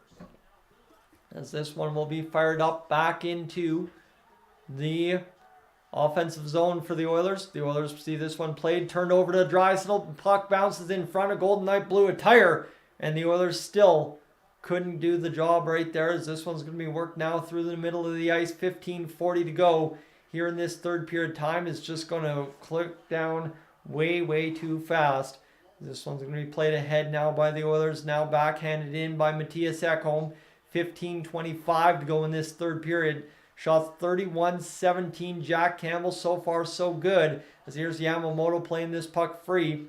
as this one will be fired up back into the offensive zone for the Oilers. The Oilers see this one played, turned over to Draisaitl. Puck bounces in front of Golden Knight blue attire, and the Oilers still couldn't do the job right there, as this one's going to be worked now through the middle of the ice. 15:40 to go here in this third period. Time is just going to click down way too fast. This one's going to be played ahead now by the Oilers, now backhanded in by Matthias Ekholm. 15:25 to go in this third period. Shots 31-17. Jack Campbell, so far so good, as here's Yamamoto playing this puck free.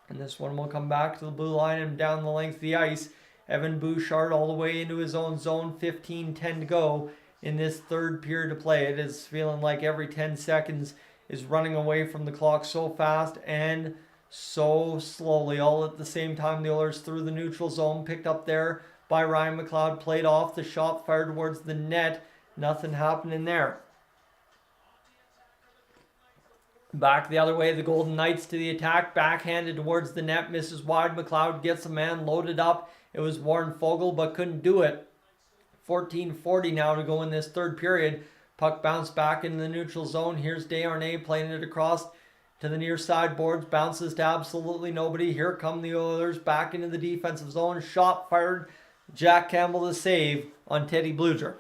And this one will come back to the blue line and down the length of the ice. Evan Bouchard all the way into his own zone. 15:10 to go in this third period of play. It is feeling like every 10 seconds is running away from the clock so fast and so slowly. All at the same time, the Oilers through the neutral zone, picked up there by Ryan McLeod, played off the shot, fired towards the net. Nothing happening there. Back the other way, the Golden Knights to the attack, backhanded towards the net, misses wide. McLeod gets a man loaded up. It was Warren Foegele, but couldn't do it. 14:40 now to go in this third period. Puck bounced back into the neutral zone. Here's Desharnais playing it across to the near side boards. Bounces to absolutely nobody. Here come the Oilers back into the defensive zone. Shot fired. Jack Campbell to save on Teddy Bluger.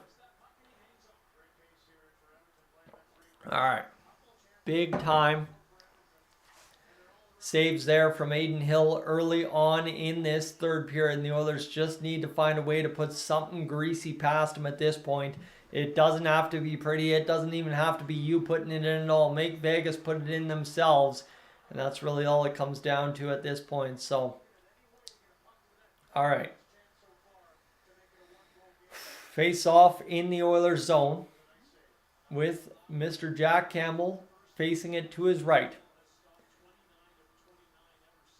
All right. Big time saves there from Aiden Hill early on in this third period. And the Oilers just need to find a way to put something greasy past them at this point. It doesn't have to be pretty. It doesn't even have to be you putting it in at all. Make Vegas put it in themselves. And that's really all it comes down to at this point. So, all right. Face off in the Oilers zone with Mr. Jack Campbell facing it to his right.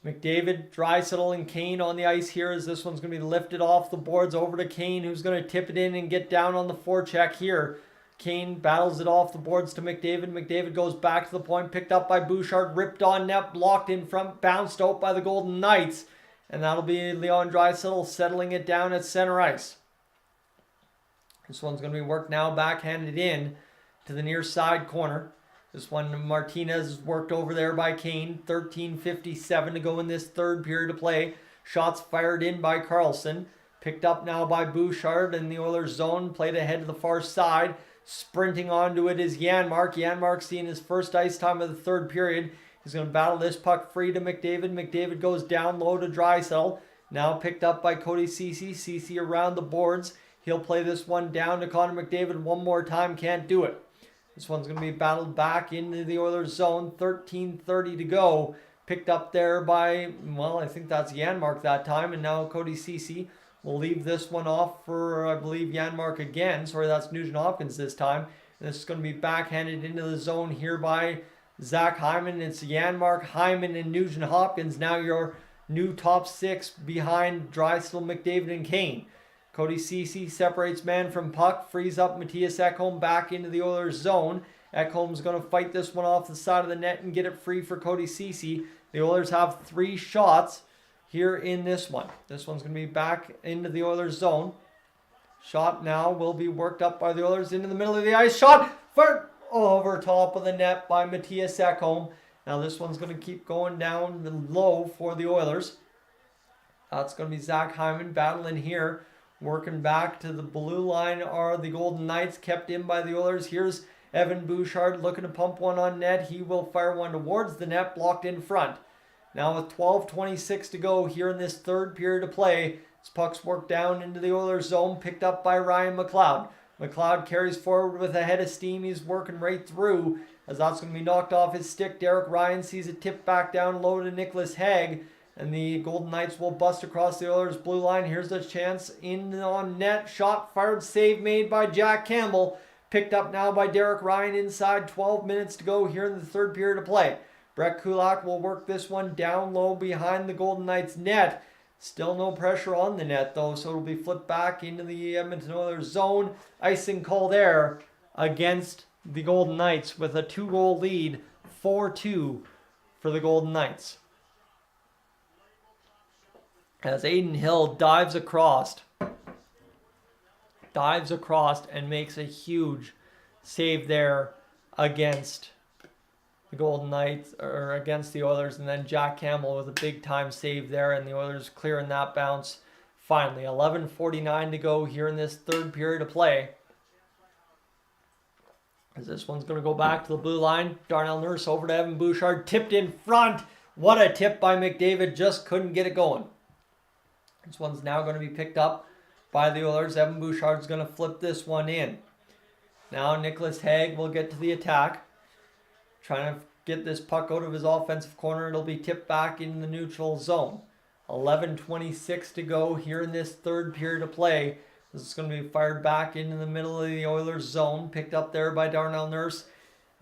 McDavid, Draisaitl, and Kane on the ice here as this one's going to be lifted off the boards over to Kane, who's going to tip it in and get down on the forecheck here. Kane battles it off the boards to McDavid. McDavid goes back to the point, picked up by Bouchard, ripped on net, blocked in front, bounced out by the Golden Knights. And that'll be Leon Draisaitl settling it down at center ice. This one's going to be worked now, backhanded in to the near side corner. This one, Martinez is worked over there by Kane. 13:57 to go in this third period of play. Shots fired in by Karlsson. Picked up now by Bouchard in the Oilers zone. Played ahead to the far side. Sprinting onto it is Janmark. Janmark seeing his first ice time of the third period. He's going to battle this puck free to McDavid. McDavid goes down low to Draisaitl. Now picked up by Cody Ceci. Ceci around the boards. He'll play this one down to Connor McDavid one more time. Can't do it. This one's going to be battled back into the Oilers zone. 13:30 to go. Picked up there by, well, I think that's Janmark that time. And now Cody Ceci will leave this one off for, I believe, Janmark again. Sorry, that's Nugent Hopkins this time. And this is going to be backhanded into the zone here by Zach Hyman. It's Janmark, Hyman, and Nugent Hopkins. Now your new top six behind Draisaitl, McDavid, and Kane. Cody Ceci separates man from puck, frees up Matthias Ekholm back into the Oilers zone. Ekholm's going to fight this one off the side of the net and get it free for Cody Ceci. The Oilers have 3 shots here in this one. This one's going to be back into the Oilers zone. Shot now will be worked up by the Oilers into the middle of the ice. Shot for over top of the net by Matthias Ekholm. Now this one's going to keep going down low for the Oilers. That's going to be Zach Hyman battling here. Working back to the blue line are the Golden Knights, kept in by the Oilers. Here's Evan Bouchard looking to pump one on net. He will fire one towards the net, blocked in front. Now with 12:26 to go here in this third period of play, this puck's worked down into the Oilers zone, picked up by Ryan McLeod. McLeod carries forward with a head of steam. He's working right through as that's going to be knocked off his stick. Derek Ryan sees it tip back down low to Nicholas Hague. And the Golden Knights will bust across the Oilers' blue line. Here's the chance in on net. Shot fired, save made by Jack Campbell. Picked up now by Derek Ryan inside. 12 minutes to go here in the third period of play. Brett Kulak will work this one down low behind the Golden Knights' net. Still no pressure on the net though, so it'll be flipped back into the Edmonton Oilers zone. Icing call there against the Golden Knights with a 2-goal lead. 4-2 for the Golden Knights. As Adin Hill dives across and makes a huge save there against the Golden Knights, or against the Oilers, and then Jack Campbell with a big time save there, and the Oilers clearing that bounce finally. 11:49 to go here in this third period of play. As this one's going to go back to the blue line. Darnell Nurse over to Evan Bouchard, tipped in front. What a tip by McDavid, just couldn't get it going. This one's now going to be picked up by the Oilers. Evan Bouchard's going to flip this one in. Now Nicholas Hague will get to the attack. Trying to get this puck out of his offensive corner. It'll be tipped back in the neutral zone. 11:26 to go here in this third period of play. This is going to be fired back into the middle of the Oilers zone. Picked up there by Darnell Nurse.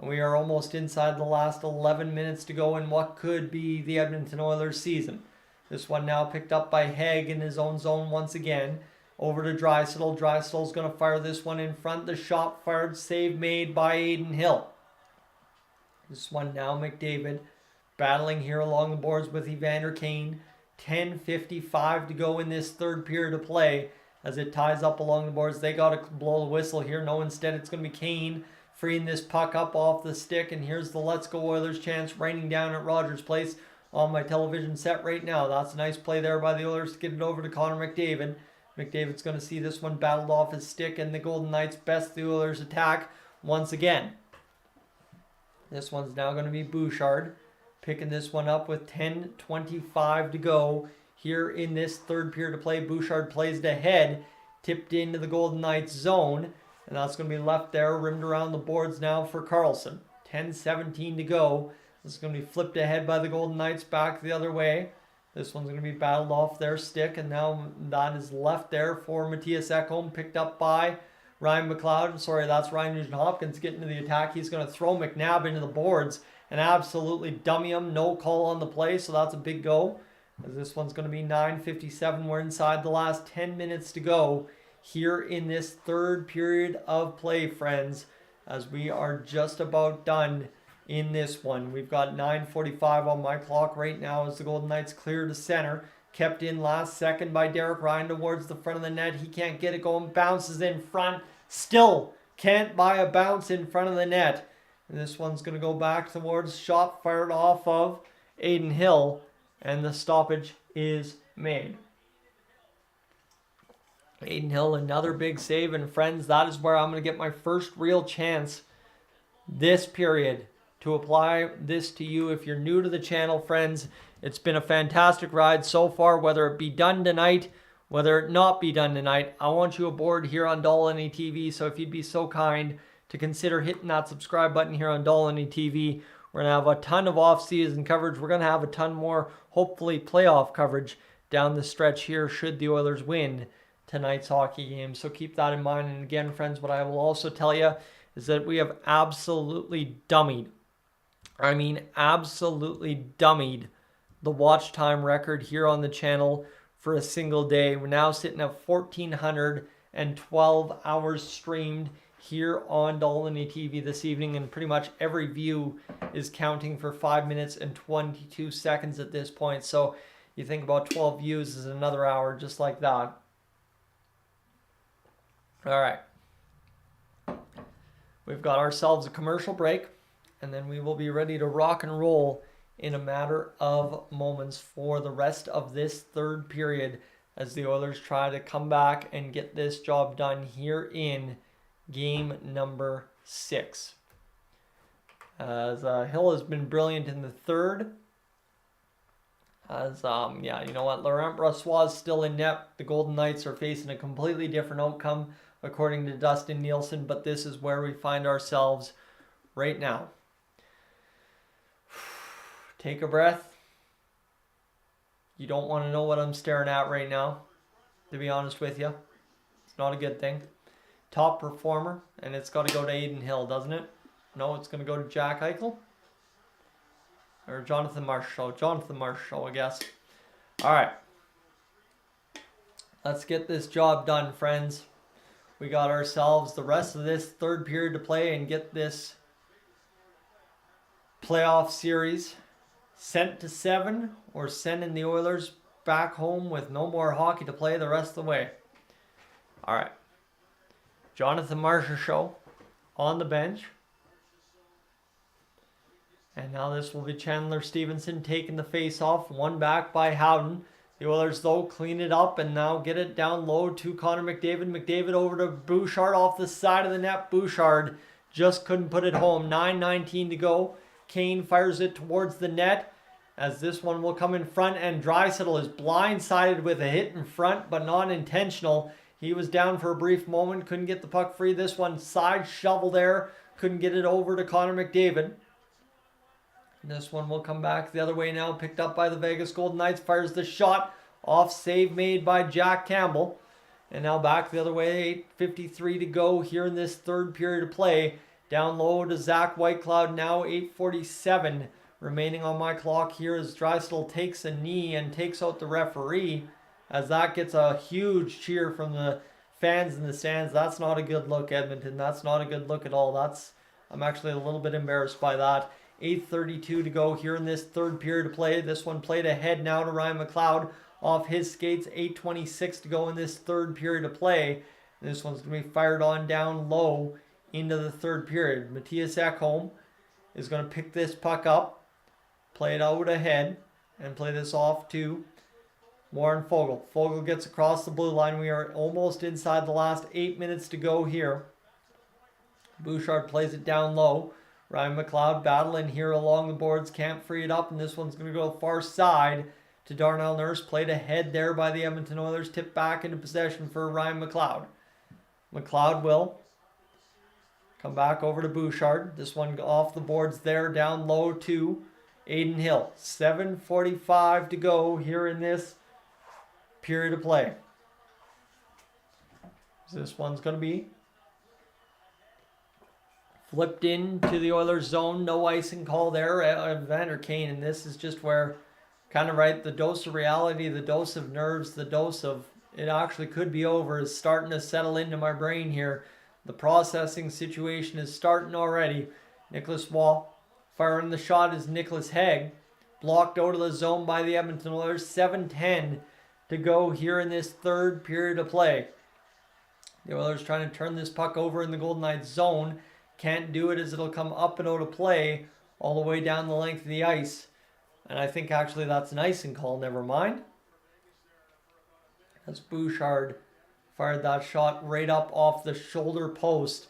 And we are almost inside the last 11 minutes to go in what could be the Edmonton Oilers season. This one now picked up by Hague in his own zone once again. Over to Draisaitl. Draisaitl's going to fire this one in front. The shot fired, save made by Adin Hill. This one now McDavid battling here along the boards with Evander Kane. 10:55 to go in this third period of play as it ties up along the boards. They got to blow the whistle here. No, instead it's going to be Kane freeing this puck up off the stick. And here's the Let's Go Oilers chance raining down at Rogers Place on my television set right now. That's a nice play there by the Oilers to get it over to Connor McDavid. McDavid's going to see this one battled off his stick, and the Golden Knights best the Oilers attack once again. This one's now going to be Bouchard picking this one up with 10:25 to go here in this third period of play. Bouchard plays it ahead, tipped into the Golden Knights zone, and that's going to be left there, rimmed around the boards now for Karlsson. 10:17 to go. This is going to be flipped ahead by the Golden Knights back the other way. This one's going to be battled off their stick, and now that is left there for Matthias Ekholm, picked up by Ryan McLeod. Sorry, that's Ryan Nugent-Hopkins getting to the attack. He's going to throw McNabb into the boards and absolutely dummy him. No call on the play, so that's a big go. As this one's going to be 9:57. We're inside the last 10 minutes to go here in this third period of play, friends, as we are just about done in this one. We've got 9:45 on my clock right now as the Golden Knights clear to center. Kept in last second by Derek Ryan towards the front of the net. He can't get it going. Bounces in front. Still can't buy a bounce in front of the net. And this one's going to go back towards shot fired off of Adin Hill. And the stoppage is made. Adin Hill, another big save. And friends, that is where I'm going to get my first real chance this period to apply this to you. If you're new to the channel, friends, it's been a fantastic ride so far, whether it be done tonight, whether it not be done tonight. I want you aboard here on Dolynny TV, so if you'd be so kind to consider hitting that subscribe button here on Dolynny TV. We're going to have a ton of off-season coverage. We're going to have a ton more, hopefully, playoff coverage down the stretch here should the Oilers win tonight's hockey game. So keep that in mind. And again, friends, what I will also tell you is that we have absolutely dummied, I mean absolutely dummied, the watch time record here on the channel for a single day. We're now sitting at 1,412 hours streamed here on Dolynny TV this evening, and pretty much every view is counting for 5 minutes and 22 seconds at this point. So you think about 12 views is another hour just like that. All right. We've got ourselves a commercial break, and then we will be ready to rock and roll in a matter of moments for the rest of this third period as the Oilers try to come back and get this job done here in game number 6. As Hill has been brilliant in the third. As, yeah, you know what? Laurent Brossoit is still in net. The Golden Knights are facing a completely different outcome according to Dustin Nielsen, but this is where we find ourselves right now. Take a breath. You don't want to know what I'm staring at right now, to be honest with you. It's not a good thing. Top performer, and it's got to go to Adin Hill, doesn't it? No, it's going to go to Jack Eichel. Or Jonathan Marchessault. Jonathan Marchessault, I guess. All right. Let's get this job done, friends. We got ourselves the rest of this third period to play and get this playoff series sent to 7 or sending the Oilers back home with no more hockey to play the rest of the way. All right. Jonathan Marchessault on the bench. And now this will be Chandler Stevenson taking the face off. One back by Howden. The Oilers, though, clean it up and now get it down low to Connor McDavid. McDavid over to Bouchard off the side of the net. Bouchard just couldn't put it home. 9:19 to go. Kane fires it towards the net as this one will come in front. And Draisaitl is blindsided with a hit in front, but not intentional. He was down for a brief moment. Couldn't get the puck free. This one side shovel there. Couldn't get it over to Connor McDavid. This one will come back the other way now, picked up by the Vegas Golden Knights. Fires the shot off, save made by Jack Campbell. And now back the other way, 8:53 to go here in this third period of play. Down low to Zach Whitecloud now, 8:47 remaining on my clock here as Draisaitl takes a knee and takes out the referee. As that gets a huge cheer from the fans in the stands. That's not a good look, Edmonton. That's not a good look at all. I'm actually a little bit embarrassed by that. 8:32 to go here in this third period of play. This one played ahead now to Ryan McLeod off his skates. 8:26 to go in this third period of play. And this one's going to be fired on down low into the third period. Matthias Ekholm is going to pick this puck up, play it out ahead, and play this off to Warren Foegele. Foegele gets across the blue line. We are almost inside the last 8 minutes to go here. Bouchard plays it down low. Ryan McLeod battling here along the boards. Can't free it up. And this one's going to go far side to Darnell Nurse. Played ahead there by the Edmonton Oilers. Tipped back into possession for Ryan McLeod. McLeod will come back over to Bouchard. This one off the boards there. Down low to Adin Hill. 7:45 to go here in this period of play. This one's going to be flipped into the Oilers zone. No icing call there. Vander Kane, and this is just where kind of right, the dose of reality, the dose of nerves, the dose of it actually could be over is starting to settle into my brain here. The processing situation is starting already. Nicholas Wall firing the shot is Nicholas Hague. Blocked out of the zone by the Edmonton Oilers. 7:10 to go here in this third period of play. The Oilers trying to turn this puck over in the Golden Knights zone. Can't do it as it'll come up and out of play all the way down the length of the ice. And I think actually that's an icing call. Never mind. As Bouchard fired that shot right up off the shoulder post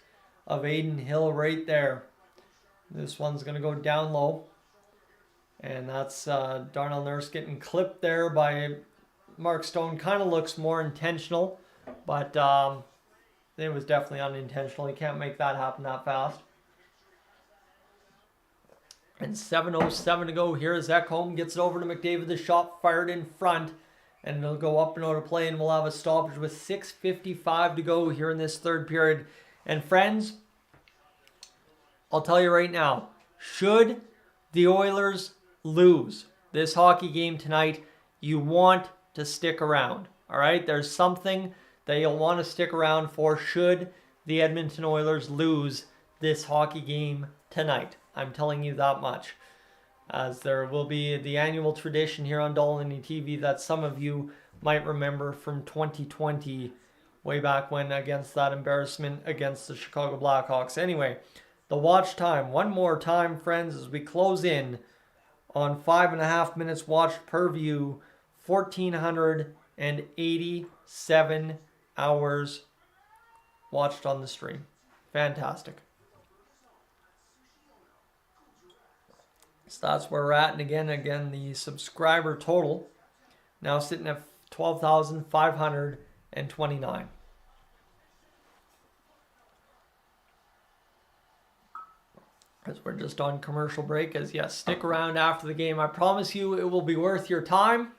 of Adin Hill right there. This one's going to go down low. And that's Darnell Nurse getting clipped there by Mark Stone. Kind of looks more intentional. But it was definitely unintentional. You can't make that happen that fast. And 7:07 to go here as Ekholm gets it over to McDavid. The shot fired in front. And it'll go up and out of play. And we'll have a stoppage with 6:55 to go here in this third period. And friends, I'll tell you right now. Should the Oilers lose this hockey game tonight, you want to stick around. All right? There's something that you'll want to stick around for should the Edmonton Oilers lose this hockey game tonight. I'm telling you that much. As there will be the annual tradition here on Dolynny TV that some of you might remember from 2020, way back when, against that embarrassment against the Chicago Blackhawks. Anyway, the watch time, one more time, friends, as we close in on 5.5 minutes watched per view, 1,487 hours watched on the stream. Fantastic. So that's where we're at. And again, the subscriber total now sitting at 12,529. As we're just on commercial break. As yes, stick around after the game. I promise you it will be worth your time.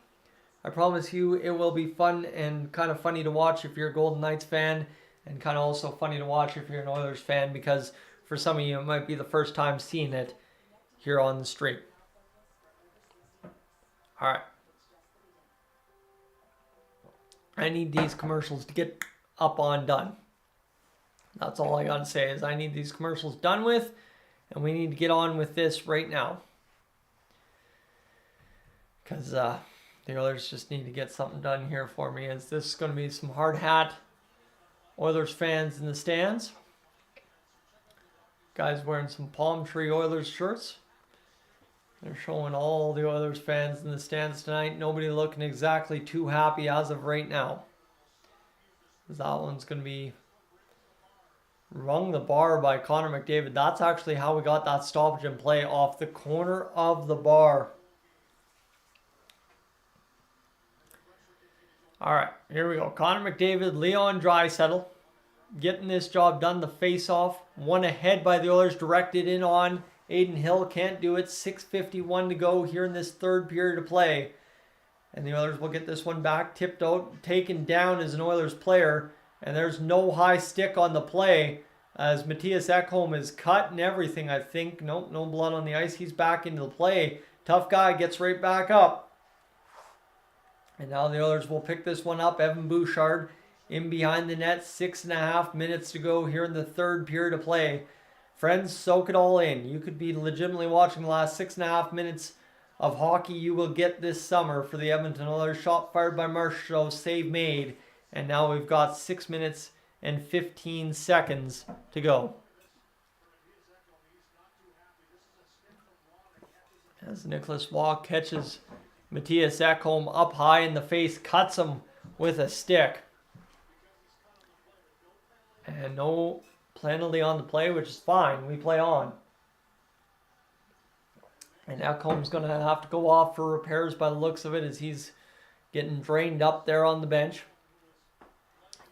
I promise you it will be fun and kind of funny to watch if you're a Golden Knights fan, and kind of also funny to watch if you're an Oilers fan, because for some of you it might be the first time seeing it here on the stream. All right. I need these commercials to get up on done. That's all I got to say is I need these commercials done with, and we need to get on with this right now. Because the Oilers just need to get something done here for me, as this is going to be some hard hat Oilers fans in the stands. Guys wearing some Palm Tree Oilers shirts. They're showing all the Oilers fans in the stands tonight. Nobody looking exactly too happy as of right now. That one's going to be rung the bar by Connor McDavid. That's actually how we got that stoppage in play, off the corner of the bar. All right, here we go. Connor McDavid, Leon Draisaitl getting this job done. The face-off, one ahead by the Oilers, directed in on Adin Hill. Can't do it. 6:51 to go here in this third period of play. And the Oilers will get this one back. Tipped out, taken down as an Oilers player. And there's no high stick on the play, as Mattias Ekholm is cut and everything, I think. Nope, no blood on the ice. He's back into the play. Tough guy, gets right back up. And now the Oilers will pick this one up. Evan Bouchard in behind the net. 6.5 minutes to go here in the third period of play. Friends, soak it all in. You could be legitimately watching the last 6.5 minutes of hockey you will get this summer for the Edmonton Oilers. Shot fired by Marchessault, save made. And now we've got 6 minutes and 15 seconds to go. As Nicholas Waugh catches Mattias Ekholm up high in the face, cuts him with a stick. And no penalty on the play, which is fine. We play on. And Ekholm's going to have to go off for repairs by the looks of it, as he's getting drained up there on the bench.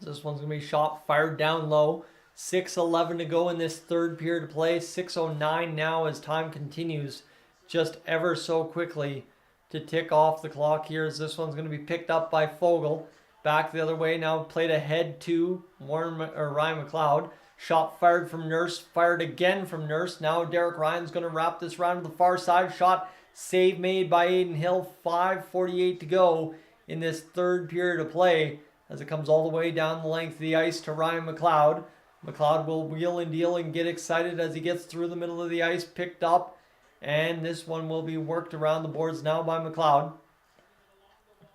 This one's going to be shot fired down low. 6:11 to go in this third period of play. 6:09 now as time continues just ever so quickly to tick off the clock here, as this one's going to be picked up by Fogle. Back the other way now, played ahead to Ryan McLeod. Shot fired from Nurse, fired again from Nurse. Now Derek Ryan's going to wrap this round to the far side. Shot, save made by Adin Hill. 5:48 to go in this third period of play, as it comes all the way down the length of the ice to Ryan McLeod. McLeod will wheel and deal and get excited as he gets through the middle of the ice, picked up. And this one will be worked around the boards now by McLeod.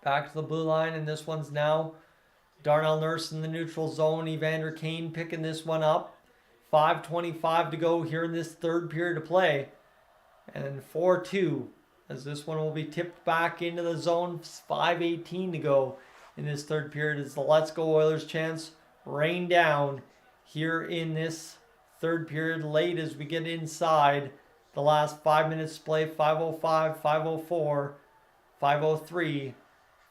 Back to the blue line, and this one's now Darnell Nurse in the neutral zone. Evander Kane picking this one up. 5:25 to go here in this third period of play. And 4-2, as this one will be tipped back into the zone. 5:18 to go in this third period, as the Let's Go Oilers chants rain down here in this third period, late as we get inside the last 5 minutes play. 5:05, 5:04, 5:03,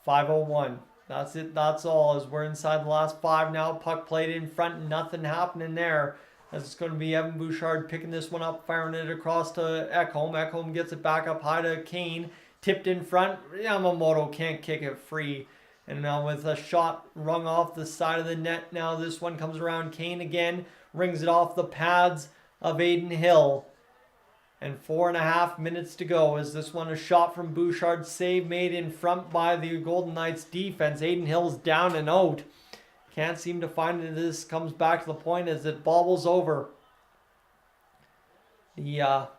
5:01. That's it. That's all, as we're inside the last 5 now. Puck played in front. Nothing happening there, as it's going to be Evan Bouchard picking this one up, firing it across to Ekholm. Ekholm gets it back up high to Kane. Tipped in front. Yamamoto can't kick it free. And now with a shot rung off the side of the net, now this one comes around. Kane again rings it off the pads of Adin Hill. And 4.5 minutes to go, as this one, a shot from Bouchard, save made in front by the Golden Knights defense. Adin Hill's down and out. Can't seem to find it. This comes back to the point as it bobbles over the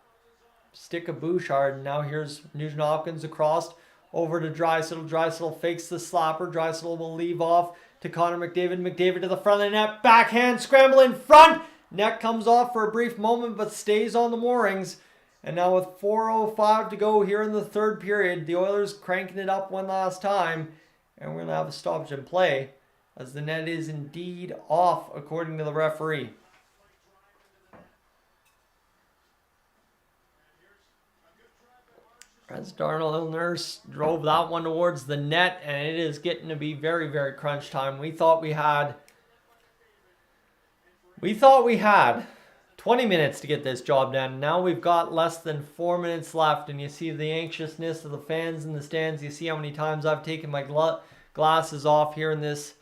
stick of Bouchard. And now here's Nugent Hopkins across over to Draisaitl. Draisaitl fakes the slapper. Draisaitl will leave off to Connor McDavid. McDavid to the front of the net. Backhand scramble in front. Net comes off for a brief moment, but stays on the moorings. And now with 4:05 to go here in the third period, the Oilers cranking it up one last time. And we're going to have a stoppage in play, as the net is indeed off, according to the referee. As Darnell Nurse drove that one towards the net, and it is getting to be very, very crunch time. We thought we had 20 minutes to get this job done. Now we've got less than 4 minutes left, and you see the anxiousness of the fans in the stands. You see how many times I've taken my glasses off here in this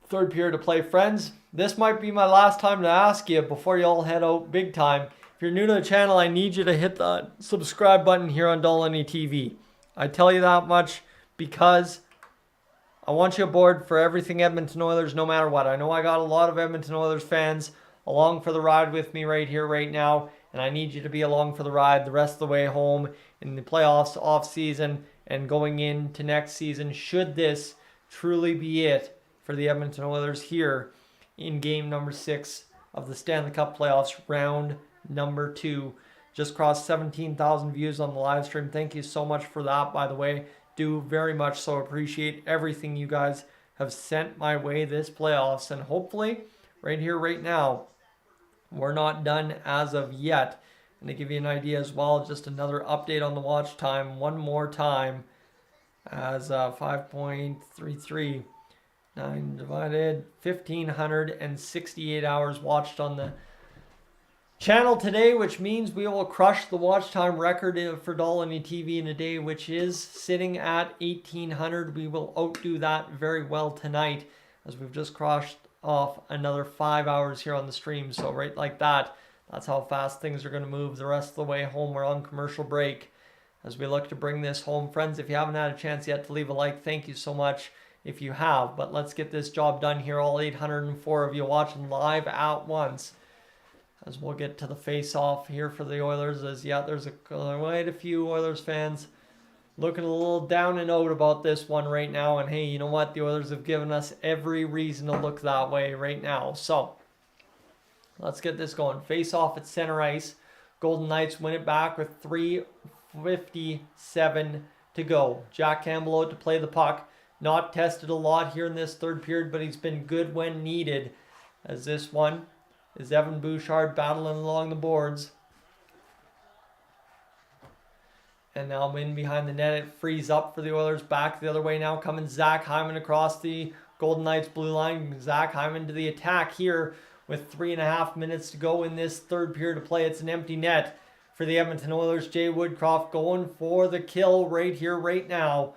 third period of play. Friends, this might be my last time to ask you before you all head out big time. If you're new to the channel, I need you to hit the subscribe button here on Dolynny TV. I tell you that much because I want you aboard for everything Edmonton Oilers, no matter what. I know I got a lot of Edmonton Oilers fans along for the ride with me right here, right now, and I need you to be along for the ride the rest of the way home in the playoffs, off season, and going into next season, should this truly be it for the Edmonton Oilers here in game number 6 of the Stanley Cup Playoffs, round number 2. Just crossed 17,000 views on the live stream. Thank you so much for that, by the way. Do very much so appreciate everything you guys have sent my way this playoffs, and hopefully right here, right now, we're not done as of yet. And to give you an idea as well, just another update on the watch time one more time, as 5.33 9 divided 1,568 hours watched on the channel today, which means we will crush the watch time record for Dolynny TV in a day, which is sitting at 1,800. We will outdo that very well tonight, as we've just crossed off another 5 hours here on the stream. So right like that, that's how fast things are going to move the rest of the way home. We're on commercial break as we look to bring this home. Friends, if you haven't had a chance yet to leave a like, thank you so much if you have. But let's get this job done here, all 804 of you watching live at once, as we'll get to the face-off here for the Oilers. As yeah, there's quite a few Oilers fans looking a little down and out about this one right now. And hey, you know what? The Oilers have given us every reason to look that way right now. So let's get this going. Face off at center ice. Golden Knights win it back with 3:57 to go. Jack Campbell out to play the puck. Not tested a lot here in this third period, but he's been good when needed. As this one is Evan Bouchard battling along the boards. And now in behind the net, it frees up for the Oilers. Back the other way now, coming Zach Hyman across the Golden Knights blue line. Zach Hyman to the attack here with 3.5 minutes to go in this third period of play. It's an empty net for the Edmonton Oilers. Jay Woodcroft going for the kill right here, right now.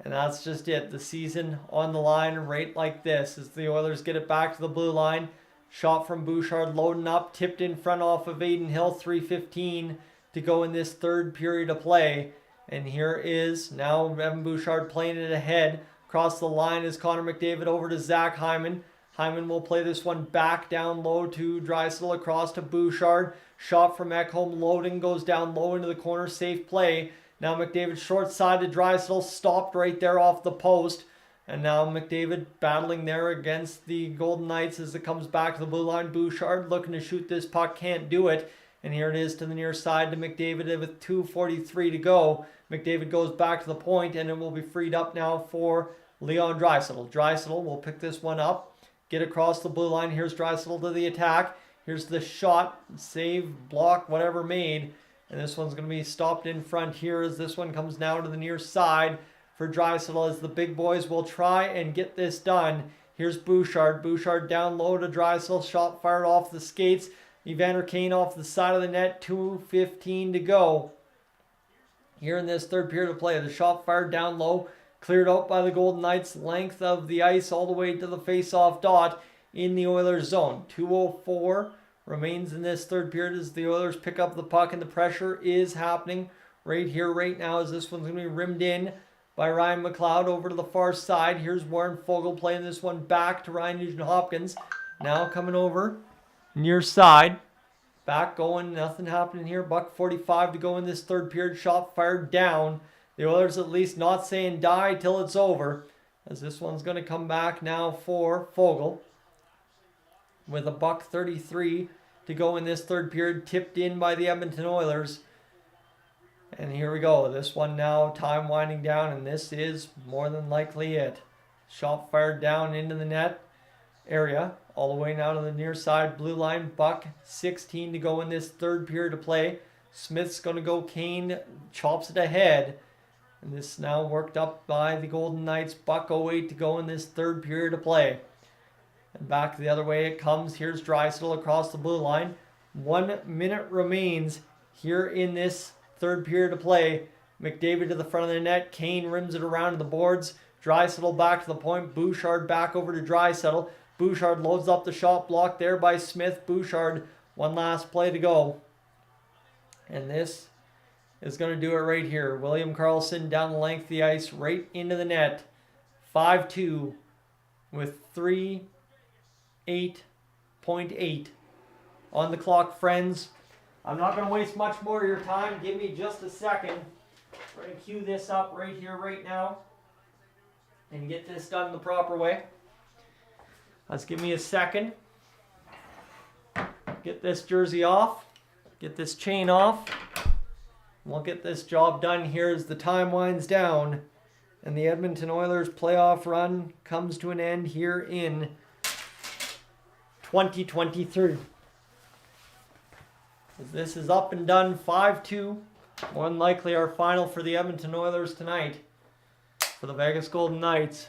And that's just it. The season on the line right like this as the Oilers get it back to the blue line. Shot from Bouchard loading up. Tipped in front off of Adin Hill. 3:15 to go in this third period of play. And here is now Evan Bouchard playing it ahead. Across the line is Connor McDavid over to Zach Hyman. Hyman will play this one back down low to Draisaitl across to Bouchard. Shot from Ekholm loading. Goes down low into the corner. Safe play. Now McDavid short side to Draisaitl, stopped right there off the post. And now McDavid battling there against the Golden Knights as it comes back to the blue line. Bouchard looking to shoot this puck, can't do it. And here it is to the near side to McDavid with 2:43 to go. McDavid goes back to the point and it will be freed up now for Leon Draisaitl. Draisaitl will pick this one up, get across the blue line. Here's Draisaitl to the attack. Here's the shot, save, block, whatever made. And this one's going to be stopped in front here as this one comes now to the near side for Draisaitl as the big boys will try and get this done. Here's Bouchard. Bouchard down low to Draisaitl. Shot fired off the skates. Evander Kane off the side of the net. 2:15 to go. Here in this third period of play. The shot fired down low. Cleared out by the Golden Knights. Length of the ice all the way to the face-off dot in the Oilers zone. 2:04. remains in this third period as the Oilers pick up the puck, and the pressure is happening right here, right now, as this one's going to be rimmed in by Ryan McLeod over to the far side. Here's Warren Fogle playing this one back to Ryan Nugent-Hopkins. Now coming over near side. Back going, nothing happening here. $1:45 to go in this third period. Shot fired down. The Oilers at least not saying die till it's over, as this one's going to come back now for Fogle with $1:33 to go in this third period. Tipped in by the Edmonton Oilers. And here we go. This one now, time winding down, and this is more than likely it. Shot fired down into the net area, all the way now to the near side blue line. $1:16 to go in this third period of play. Smith's going to go. Kane chops it ahead. And this now worked up by the Golden Knights. $1:08 to go in this third period of play. And back the other way it comes. Here's Draisaitl across the blue line. 1 minute remains here in this third period of play. McDavid to the front of the net. Kane rims it around to the boards. Draisaitl back to the point. Bouchard back over to Draisaitl. Bouchard loads up the shot, blocked there by Smith. Bouchard, one last play to go. And this is going to do it right here. William Karlsson down the length of the ice, right into the net. 5-2 with 3:08.8 on the clock, friends. I'm not going to waste much more of your time. Give me just a second. We're going to cue this up right here, right now, and get this done the proper way. Let's give me a second. Get this jersey off. Get this chain off. We'll get this job done here as the time winds down and the Edmonton Oilers playoff run comes to an end here in 2023. As this is up and done, 5-2. More than likely our final for the Edmonton Oilers tonight for the Vegas Golden Knights.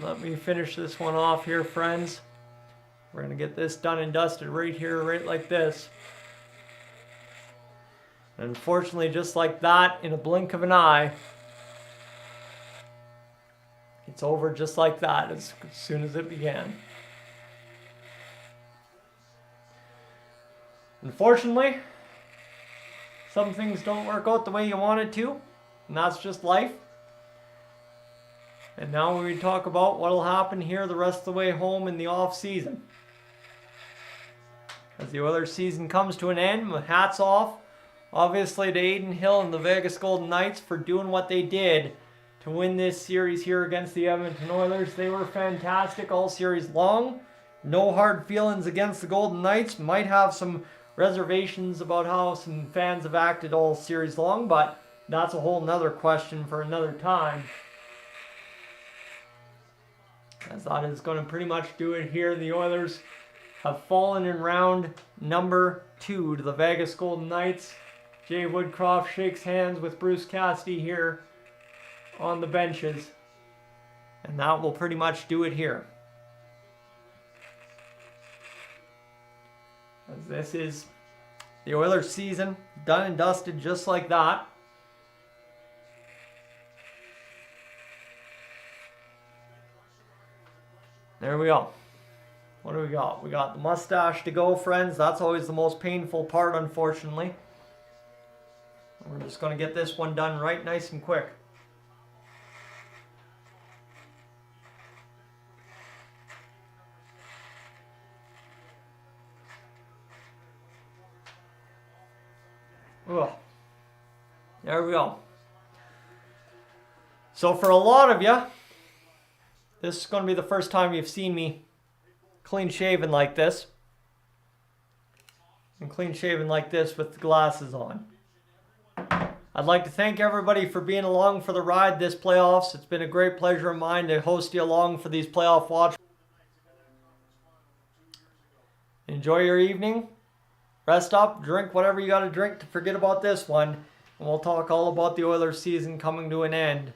Let me finish this one off here, friends. We're going to get this done and dusted right here, right like this. And unfortunately, just like that, in a blink of an eye, it's over just like that as soon as it began. Unfortunately, some things don't work out the way you want it to, and that's just life. And now we talk about what will happen here the rest of the way home in the off season. As the Oilers season comes to an end, hats off, obviously, to Adin Hill and the Vegas Golden Knights for doing what they did to win this series here against the Edmonton Oilers. They were fantastic all series long. No hard feelings against the Golden Knights. Might have some reservations about how some fans have acted all series long, but that's a whole nother question for another time. As that is going to pretty much do it here. The Oilers have fallen in round number 2 to the Vegas Golden Knights. Jay Woodcroft shakes hands with Bruce Cassidy here on the benches. And that will pretty much do it here. As this is The Oilers season done and dusted just like that. There we go. What do we got? We got the mustache to go, friends. That's always the most painful part, unfortunately. We're just going to get this one done right nice and quick. Ugh. There we go. So for a lot of you, this is going to be the first time you've seen me clean shaven like this. And clean shaven like this with the glasses on. I'd like to thank everybody for being along for the ride this playoffs. It's been a great pleasure of mine to host you along for these playoff watch. Enjoy your evening. Rest up, drink whatever you got to drink to forget about this one. And we'll talk all about the Oilers season coming to an end